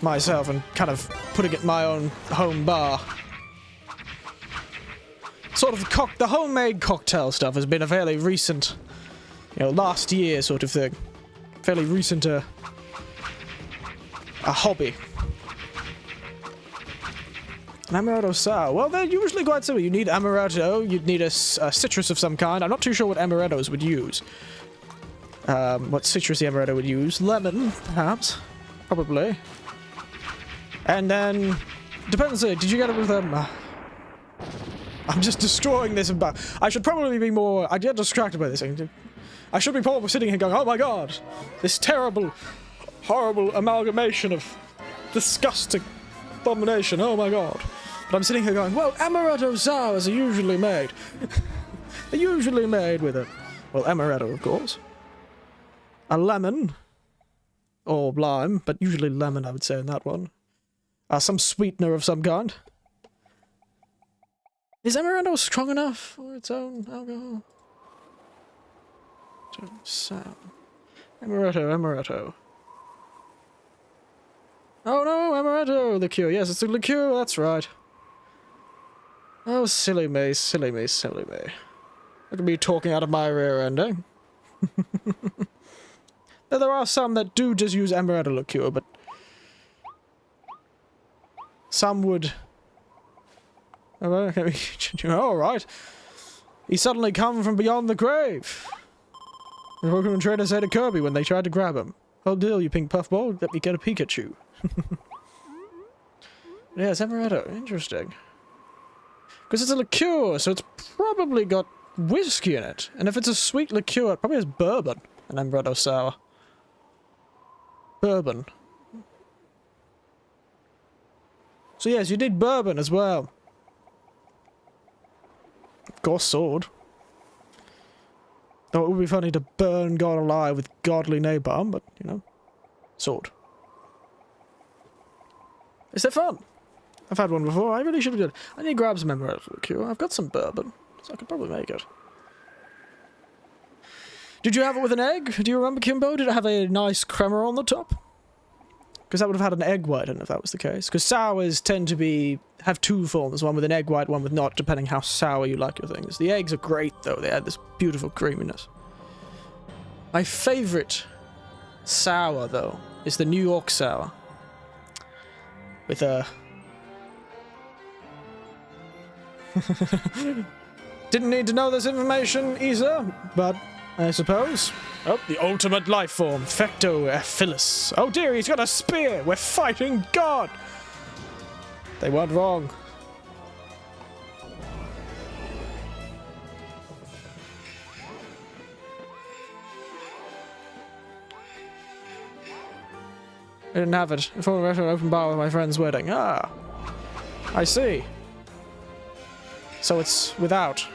myself and kind of putting it in my own home bar. Sort of the homemade cocktail stuff has been a fairly recent, you know, last year sort of thing. Fairly recent, a hobby. An amaretto sour. Well, they're usually quite simple. You need amaretto, you'd need a citrus of some kind. I'm not too sure what amarettos would use. What citrusy amaretto would use. Lemon, perhaps. Probably. And then... Depends, did you get it with I'm just destroying this. I should probably be more... I get distracted by this thing. I should be probably sitting here going, oh my god! This terrible, horrible amalgamation of disgusting abomination, oh my god. But I'm sitting here going, well, amaretto sours are usually made. They're usually made with it. Well, amaretto, of course. A lemon. Or lime, but usually lemon, I would say, in that one. Some sweetener of some kind. Is amaretto strong enough for its own alcohol? Sour. Amaretto. Oh no, amaretto liqueur. Yes, it's a liqueur, that's right. Oh, silly me. Look at me talking out of my rear end, eh? There are some that do just use amaretto liqueur, but... Some would... Alright. He suddenly come from beyond the grave. The Pokemon trainer said to Kirby when they tried to grab him. Oh deal, you pink puffball, let me get a Pikachu. Yes, amaretto. Interesting. Because it's a liqueur, so it's probably got whiskey in it. And if it's a sweet liqueur, it probably has bourbon. An amaretto sour. Bourbon. So yes, you need bourbon as well. Of course, sword. Though it would be funny to burn God alive with godly napalm, but, you know. Sword. Is that fun? I've had one before. I really should have done it. I need to grab some amaretto liqueur. I've got some bourbon. So I could probably make it. Did you have it with an egg? Do you remember, Kimbo? Did it have a nice crema on the top? Because that would have had an egg white in it if that was the case. Because sours tend to have two forms, one with an egg white, one with not, depending how sour you like your things. The eggs are great, though. They add this beautiful creaminess. My favourite sour, though, is the New York sour. With a... Didn't need to know this information, Isa, but I suppose. Oh, the ultimate life form, Vectophilus. Oh dear, he's got a spear! We're fighting God! They weren't wrong. I didn't have it. I thought I an open bar with my friend's wedding. Ah, I see. So it's without.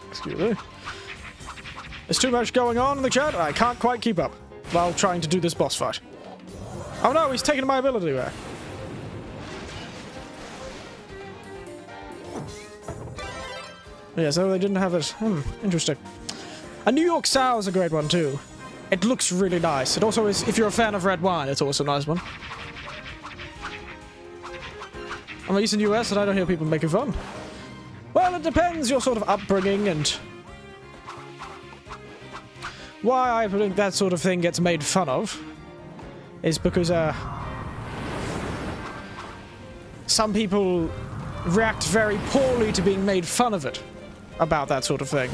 Excuse me. There's too much going on in the chat. I can't quite keep up while trying to do this boss fight. Oh no, he's taking my ability back. Yeah, so they didn't have it. Interesting. A New York sour is a great one too. It looks really nice. It also is, if you're a fan of red wine, it's also a nice one. I'm at least in the US and I don't hear people making fun. Well, it depends your sort of upbringing and why I think that sort of thing gets made fun of is because some people react very poorly to being made fun of it about that sort of thing.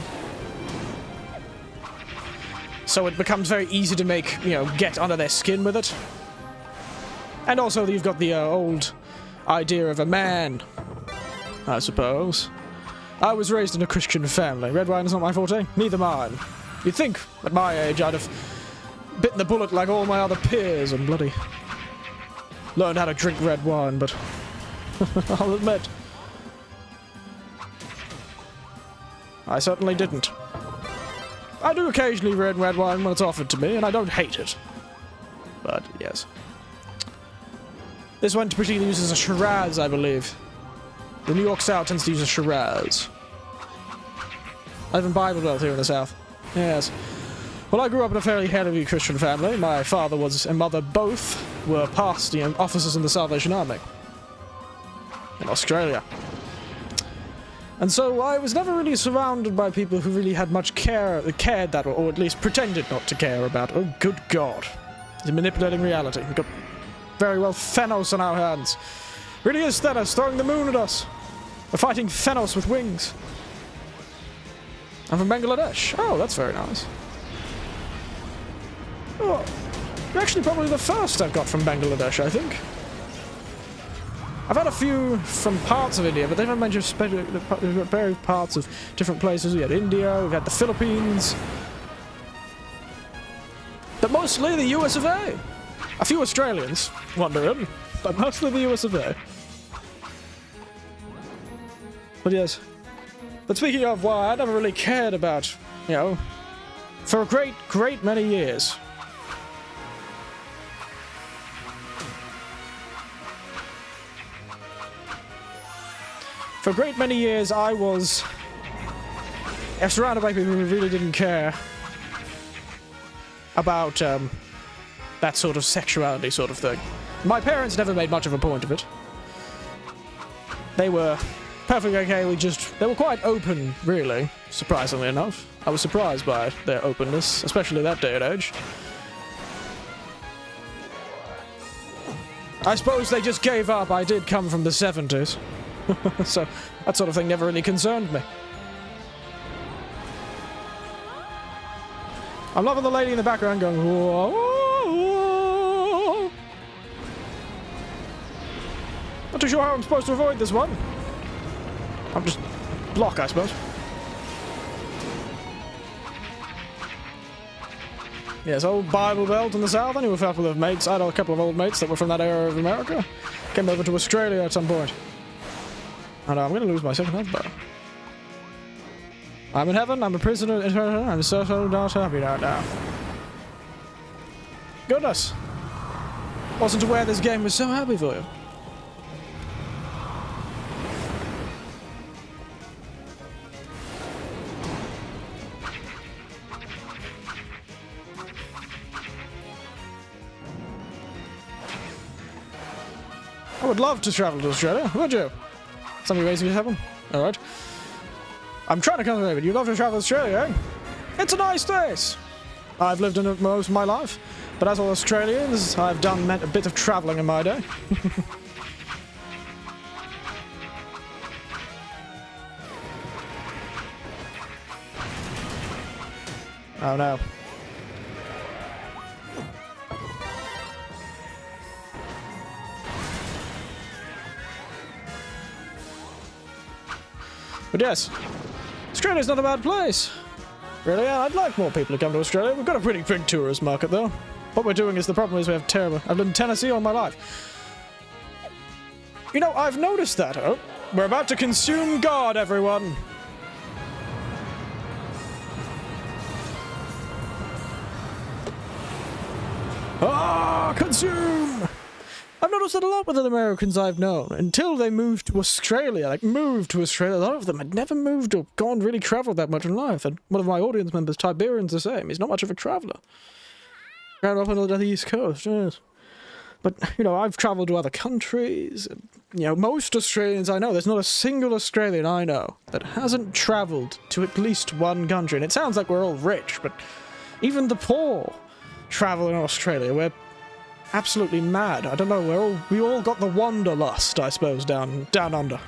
So it becomes very easy to make, you know, get under their skin with it. And also you've got the old idea of a man, I suppose. I was raised in a Christian family. Red wine is not my forte, neither mine. You'd think, at my age, I'd have bitten the bullet like all my other peers and bloody learned how to drink red wine, but I'll admit, I certainly didn't. I do occasionally read red wine when it's offered to me, and I don't hate it. But, yes. This one particularly uses a Shiraz, I believe. The New York South tends to use a Shiraz. I live in Bible Belt here in the South. Yes. Well, I grew up in a fairly heavily Christian family. My father and mother both were officers in the Salvation Army. In Australia. And so I was never really surrounded by people who really had much cared that, or at least pretended not to care about. Oh, good God. He's manipulating reality. We've got very well Thanos on our hands. Really is Thanos throwing the moon at us. We're fighting Thanos with wings. I'm from Bangladesh. Oh, that's very nice. Oh, you're actually probably the first I've got from Bangladesh, I think. I've had a few from parts of India, but they've had various parts of different places. We had India, we've had the Philippines. But mostly the US of A. A few Australians wandering, but mostly the US of A. But yes. But speaking of why I never really cared about, you know, for a great many years. For a great many years, I was surrounded by people who really didn't care about that sort of sexuality sort of thing. My parents never made much of a point of it. They were perfectly okay with they were quite open, really, surprisingly enough. I was surprised by their openness, especially that day and age. I suppose they just gave up. I did come from the 70s. So, that sort of thing never really concerned me. I'm loving the lady in the background going, whoa, whoa, whoa. Not too sure how I'm supposed to avoid this one. I'm just block, I suppose. Yes, old Bible Belt in the south. I knew a couple of mates. I had a couple of old mates that were from that area of America. Came over to Australia at some point. And I'm going to lose my second health bar. I'm in heaven, I'm a prisoner, I'm so not happy right now. Goodness. Wasn't aware this game was so happy for you. I would love to travel to Australia, would you? Something amazing to happen? Alright. I'm trying to concentrate, but you love to travel to Australia, eh? It's a nice place! I've lived in it most of my life, but as all Australians, I've done a bit of travelling in my day. Oh no. But yes, Australia's not a bad place. Really, I'd like more people to come to Australia. We've got a pretty big tourist market, though. What we're doing is the problem is we have terrible... I've lived in Tennessee all my life. You know, I've noticed that. Oh, we're about to consume God, everyone. Ah, consume! I've noticed that a lot with the Americans I've known. Until they moved to Australia, a lot of them had never moved or gone really traveled that much in life. And one of my audience members, Tiberian's the same. He's not much of a traveler. Ran up on the East Coast, yes. But, you know, I've traveled to other countries. And, you know, most Australians I know, there's not a single Australian I know that hasn't traveled to at least one country. And it sounds like we're all rich, but even the poor travel in Australia. We're absolutely mad. I don't know, we all got the wanderlust, I suppose, down under.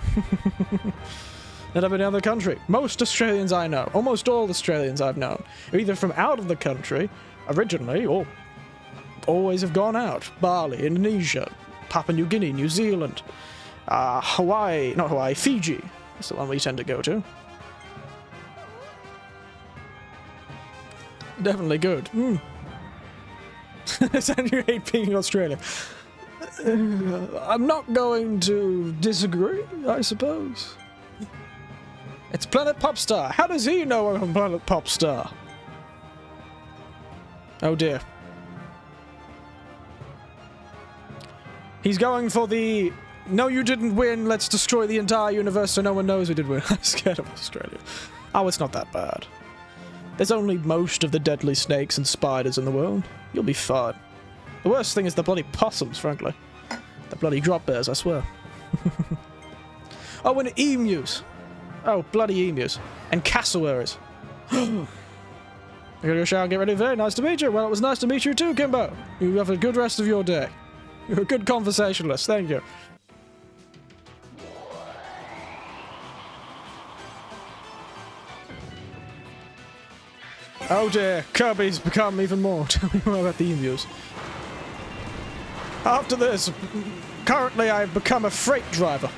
Than of any other country. Most Australians I know, almost all Australians I've known, are either from out of the country, originally, or always have gone out. Bali, Indonesia, Papua New Guinea, New Zealand, Hawaii, not Hawaii, Fiji. That's the one we tend to go to. Definitely good. And you hate being in Australia. I'm not going to disagree, I suppose. It's Planet Popstar. How does he know I'm Planet Popstar? Oh dear. He's going for the... No, you didn't win. Let's destroy the entire universe so no one knows we did win. I'm scared of Australia. Oh, it's not that bad. There's only most of the deadly snakes and spiders in the world. You'll be fine. The worst thing is the bloody possums, frankly. The bloody drop bears, I swear. Oh, and emus. Oh, bloody emus. And cassowaries. I'm gonna go shower and get ready. Very nice to meet you. Well, it was nice to meet you too, Kimbo. You have a good rest of your day. You're a good conversationalist. Thank you. Oh dear, Kirby's become even more. Tell me more about the emus. After this, currently I've become a freight driver.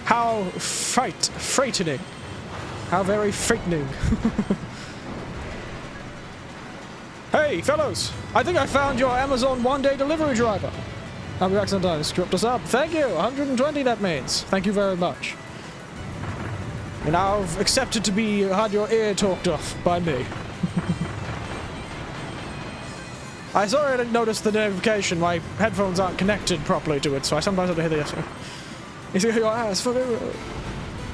How frightening. How very frightening. Hey, fellows! I think I found your Amazon one-day delivery driver. I'll be back sometime. Script us up. Thank you. 120 that means. Thank you very much. And I've accepted to be had your ear talked off by me. I sorry I didn't notice the notification. My headphones aren't connected properly to it, so I sometimes have to hear the yes. You see your ass. But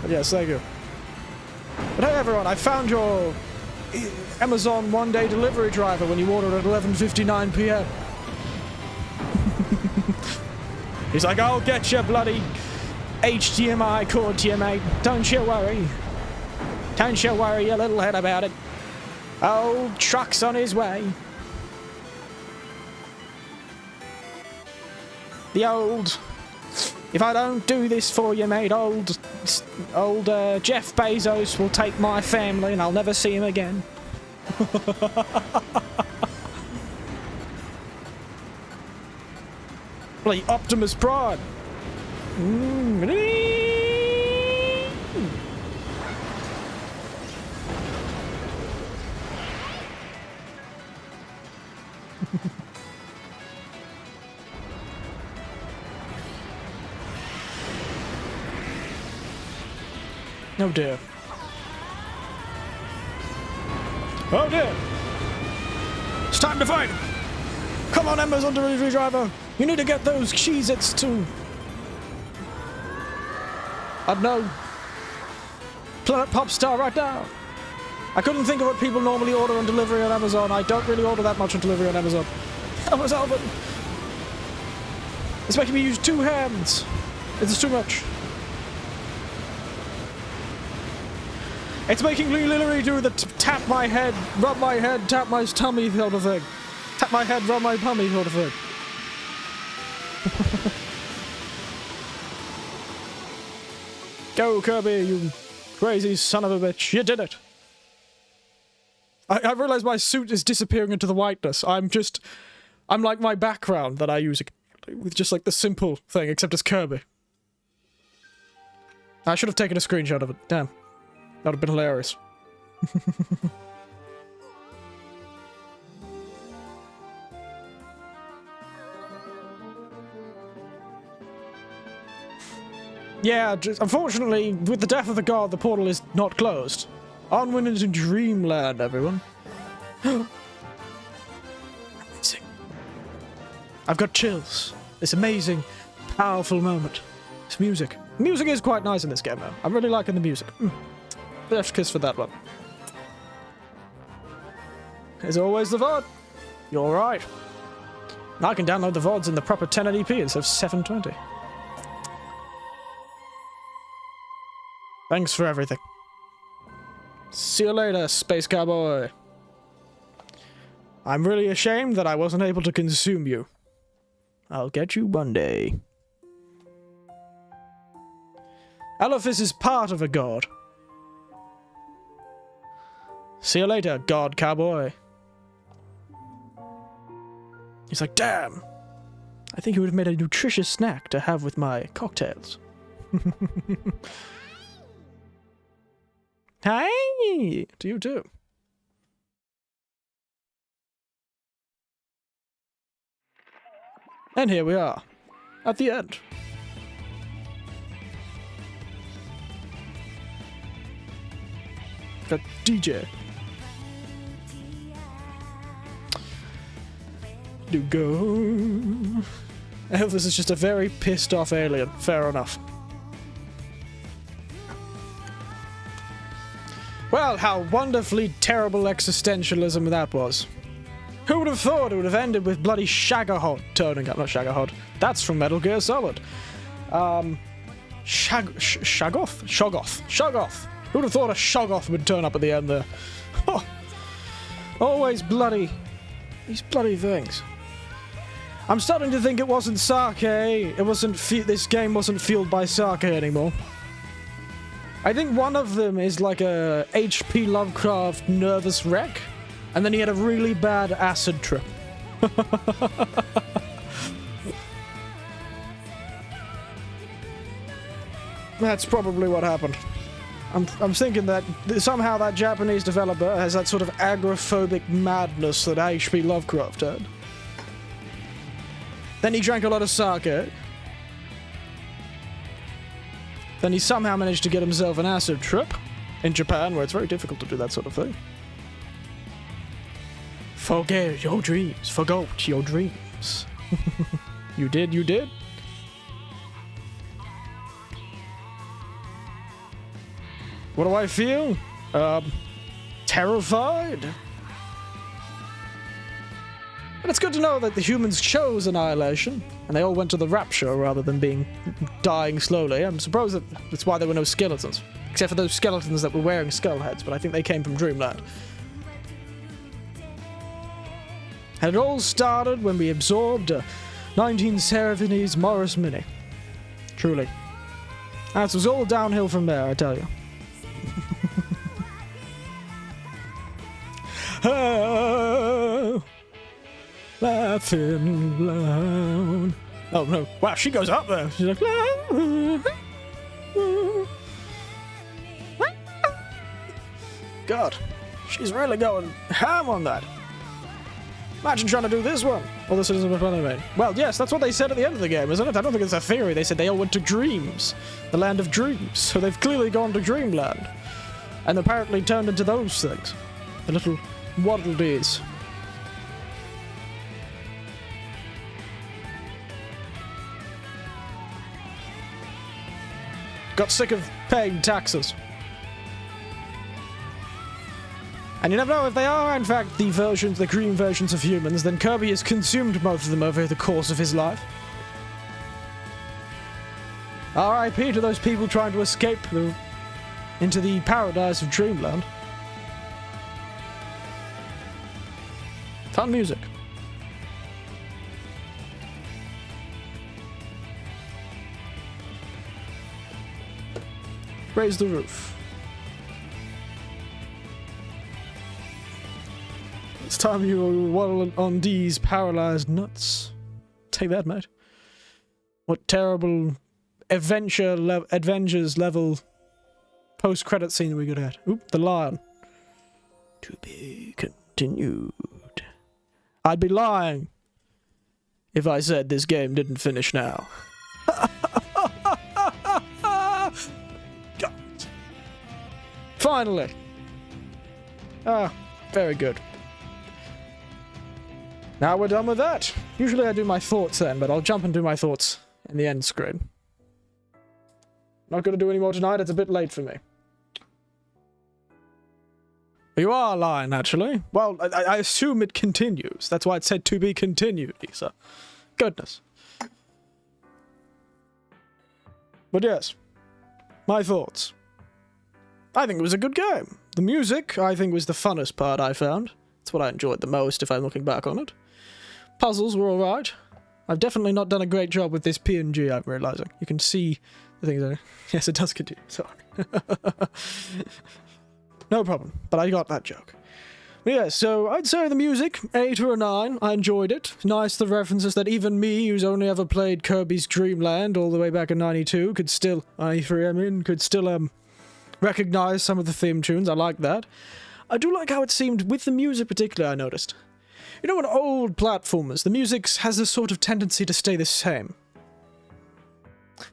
yes, thank you. But hey everyone, I found your Amazon one-day delivery driver when you ordered at 11:59 p.m. He's like, I'll get you, bloody HDMI cord to you, mate. Don't you worry. Don't you worry your little head about it. Old truck's on his way. The old... If I don't do this for you, mate, old Jeff Bezos will take my family and I'll never see him again. Bloody Optimus Prime. Oh dear. Oh dear. It's time to fight. Come on, Amazon delivery driver. You need to get those Cheez-Its to... I don't know. Planet Pop Star right now. I couldn't think of what people normally order on delivery on Amazon. I don't really order that much on delivery on Amazon. Thomas Alvin. It's making me use 2 hands. It's too much. It's making me literally do the tap my head, rub my head, tap my tummy sort of thing. Tap my head, rub my tummy sort of thing. Go, Kirby, you crazy son of a bitch. You did it. I realize my suit is disappearing into the whiteness. I'm like my background that I use with just like the simple thing, except it's Kirby. I should have taken a screenshot of it. Damn. That would have been hilarious. Yeah, unfortunately, with the death of the god, the portal is not closed. Onward into dreamland, everyone. Amazing. I've got chills. This amazing, powerful moment. This music. Music is quite nice in this game, though. I'm really liking the music. Best kiss for that one. As always, the VOD. You're right. Now I can download the VODs in the proper 1080p instead of 720. Thanks for everything. See you later, Space Cowboy. I'm really ashamed that I wasn't able to consume you. I'll get you one day. Elephas is part of a god. See you later, God Cowboy. He's like, damn. I think you would have made a nutritious snack to have with my cocktails. Hi! To you too. And here we are. At the end. Got DJ. Do go. Elvis is just a very pissed off alien. Fair enough. Well, how wonderfully terrible existentialism that was. Who would have thought it would have ended with bloody Shagahod turning up? Not Shagahod. That's from Metal Gear Solid. Shoggoth? Shoggoth. Who would have thought a Shoggoth would turn up at the end there? Oh, always bloody... These bloody things. I'm starting to think it wasn't sake. This game wasn't fueled by sake anymore. I think one of them is like a H.P. Lovecraft nervous wreck, and then he had a really bad acid trip. That's probably what happened. I'm thinking that somehow that Japanese developer has that sort of agoraphobic madness that H.P. Lovecraft had. Then he drank a lot of sake. Then he somehow managed to get himself an acid trip in Japan, where it's very difficult to do that sort of thing. Forget your dreams. Forgot your dreams. You did? What do I feel? Terrified? But it's good to know that the humans chose annihilation, and they all went to the rapture rather than dying slowly. I'm surprised that's why there were no skeletons. Except for those skeletons that were wearing skull heads, but I think they came from Dreamland. And it all started when we absorbed a 1970s Morris Mini. Truly. And it was all downhill from there, I tell you. Oh, laughing loud. Oh no! Wow, she goes up there. She's like, God, she's really going ham on that. Imagine trying to do this one. All the citizens of Punny-ly. Well, yes, that's what they said at the end of the game, isn't it? I don't think it's a theory. They said they all went to dreams, the land of dreams. So they've clearly gone to Dreamland, and apparently turned into those things. The little Waddle dees. Got sick of paying taxes. And you never know, if they are in fact the green versions of humans, then Kirby has consumed most of them over the course of his life. R.I.P. to those people trying to escape into the paradise of Dreamland. Fun music. Raise the roof. It's time you waddle on these paralyzed nuts. Take that, mate. What terrible Avengers level post-credit scene we could have. Oop, the lion. To be continued. I'd be lying if I said this game didn't finish now. Finally! Ah, very good. Now we're done with that. Usually I do my thoughts then, but I'll jump and do my thoughts in the end screen. Not going to do any more tonight, it's a bit late for me. You are lying, actually. Well, I assume it continues. That's why it said to be continued, Lisa. Goodness. But yes, my thoughts. I think it was a good game. The music, I think, was the funnest part I found. It's what I enjoyed the most if I'm looking back on it. Puzzles were alright. I've definitely not done a great job with this PNG, I'm realizing. You can see the things there. Yes, it does continue. Sorry. No problem, but I got that joke. But yeah, so I'd say the music, 8 or a 9. I enjoyed it. Nice the references that even me, who's only ever played Kirby's Dream Land all the way back in 92, could still, 93 I mean, could still recognize some of the theme tunes. I like that. I do like how it seemed, with the music particularly, I noticed. You know, in old platformers, the music has this sort of tendency to stay the same.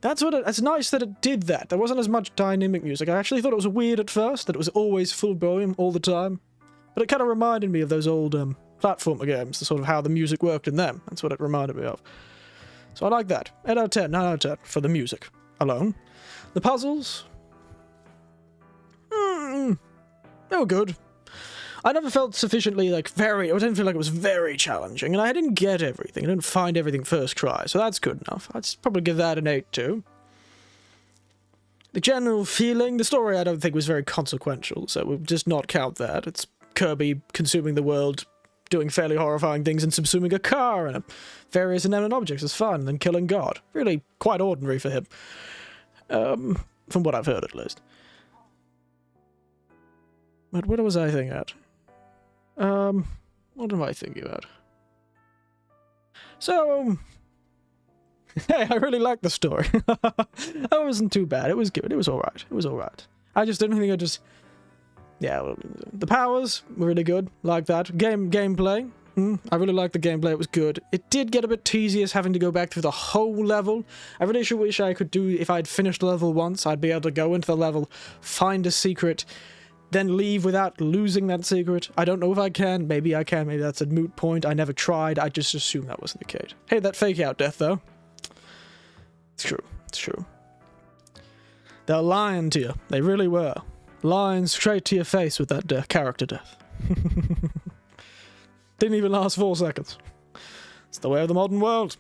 It's nice that it did that. There wasn't as much dynamic music. I actually thought it was weird at first, that it was always full volume all the time. But it kind of reminded me of those old platformer games, the sort of how the music worked in them. That's what it reminded me of. So I like that. 8 out of 10, 9 out of 10 for the music alone. The puzzles? They were good. I never felt sufficiently, I didn't feel like it was very challenging, and I didn't get everything. I didn't find everything first try, so that's good enough. I'd probably give that an 8 too. The general feeling, the story I don't think was very consequential, so we'll just not count that. It's Kirby consuming the world, doing fairly horrifying things, and subsuming a car and various inanimate objects is fun, and then killing God. Really quite ordinary for him. From what I've heard, at least. But what was I thinking at? What am I thinking about? So, hey, I really liked the story. That wasn't too bad. It was good. It was alright. It was alright. I just didn't think yeah, well, the powers were really good. Like that. Gameplay. I really liked the gameplay. It was good. It did get a bit tedious having to go back through the whole level. I really wish I could do, if I'd finished the level once, I'd be able to go into the level, find a secret, then leave without losing that secret. I don't know if I can. Maybe I can. Maybe that's a moot point. I never tried. I just assumed that wasn't the case. Hey, that fake out death, though. It's true. It's true. They're lying to you. They really were. Lying straight to your face with that character death. Didn't even last 4 seconds. It's the way of the modern world.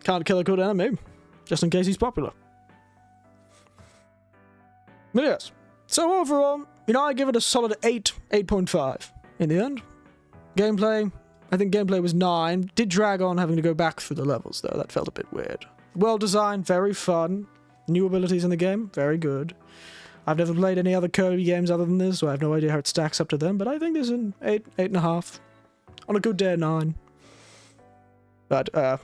Can't kill a good enemy, just in case he's popular. But yes. So overall, I give it a solid 8, 8.5 in the end. Gameplay, I think gameplay was 9. Did drag on having to go back through the levels, though. That felt a bit weird. Well designed, very fun. New abilities in the game, very good. I've never played any other Kirby games other than this, so I have no idea how it stacks up to them, but I think this is an 8, 8.5. On a good day, 9. But, I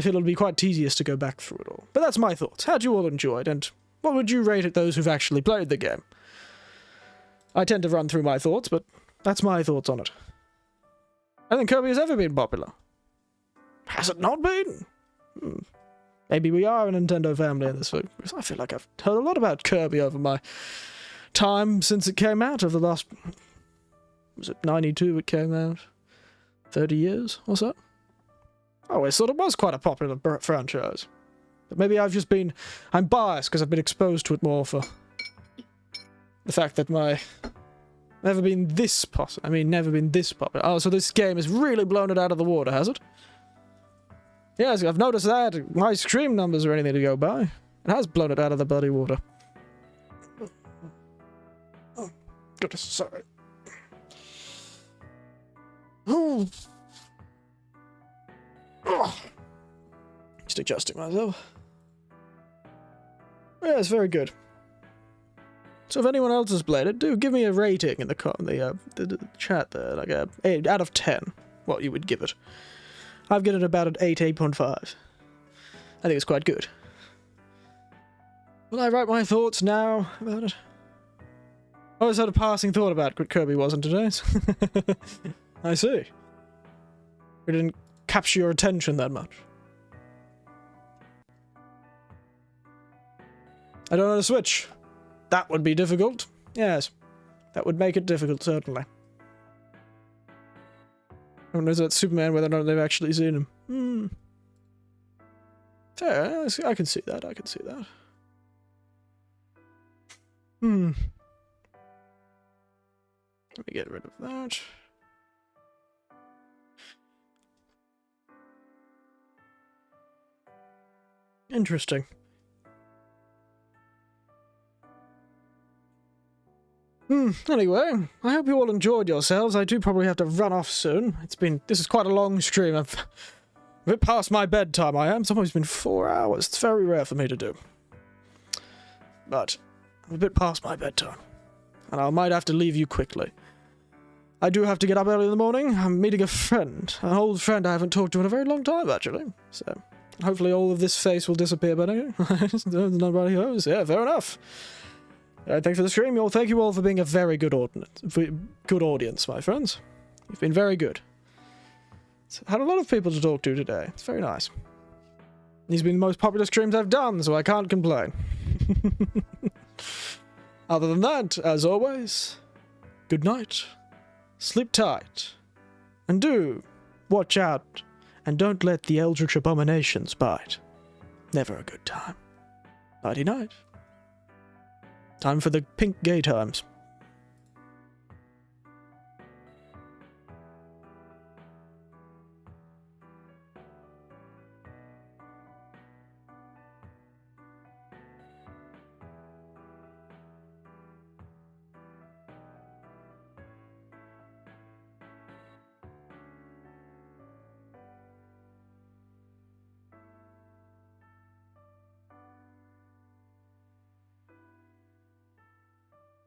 feel it'll be quite tedious to go back through it all. But that's my thoughts. How'd you all enjoy it, and what would you rate it those who've actually played the game? I tend to run through my thoughts, but that's my thoughts on it. I think Kirby has ever been popular. Has it not been? Maybe we are a Nintendo family in this, because I feel like I've heard a lot about Kirby over my time since it came out, over the last Was it 92 it came out? 30 years or so? I always thought it was quite a popular franchise. But maybe I'm biased because I've been exposed to it more for the fact that never been this popular. Oh, so this game has really blown it out of the water, has it? Yes, I've noticed that. My stream numbers are anything to go by. It has blown it out of the bloody water. Oh, goodness, sorry. Oh. Just adjusting myself. Yeah, it's very good. So if anyone else has played it, do give me a rating in the chat there, like a 8 out of 10. What you would give it. I've given it about an 8.5. I think it's quite good. Will I write my thoughts now about it? I always had a passing thought about what Kirby was in today's. I see. It didn't capture your attention that much. I don't know the Switch. That would be difficult. Yes. That would make it difficult, certainly. I don't know that Superman, whether or not they've actually seen him. Fair, I can see that, Let me get rid of that. Interesting. Anyway, I hope you all enjoyed yourselves. I do probably have to run off soon. This is quite a long stream. I'm a bit past my bedtime, I am. It's almost been 4 hours. It's very rare for me to do. But I'm a bit past my bedtime. And I might have to leave you quickly. I do have to get up early in the morning. I'm meeting a friend. An old friend I haven't talked to in a very long time, actually. So, hopefully all of this face will disappear by now. Nobody knows. Yeah, fair enough. Thanks for the stream. Thank you all for being a very good audience, my friends. You've been very good. Had a lot of people to talk to today. It's very nice. These have been the most popular streams I've done, so I can't complain. Other than that, as always, good night, sleep tight, and do watch out, and don't let the eldritch abominations bite. Never a good time. Nighty night. Time for the pink gay times.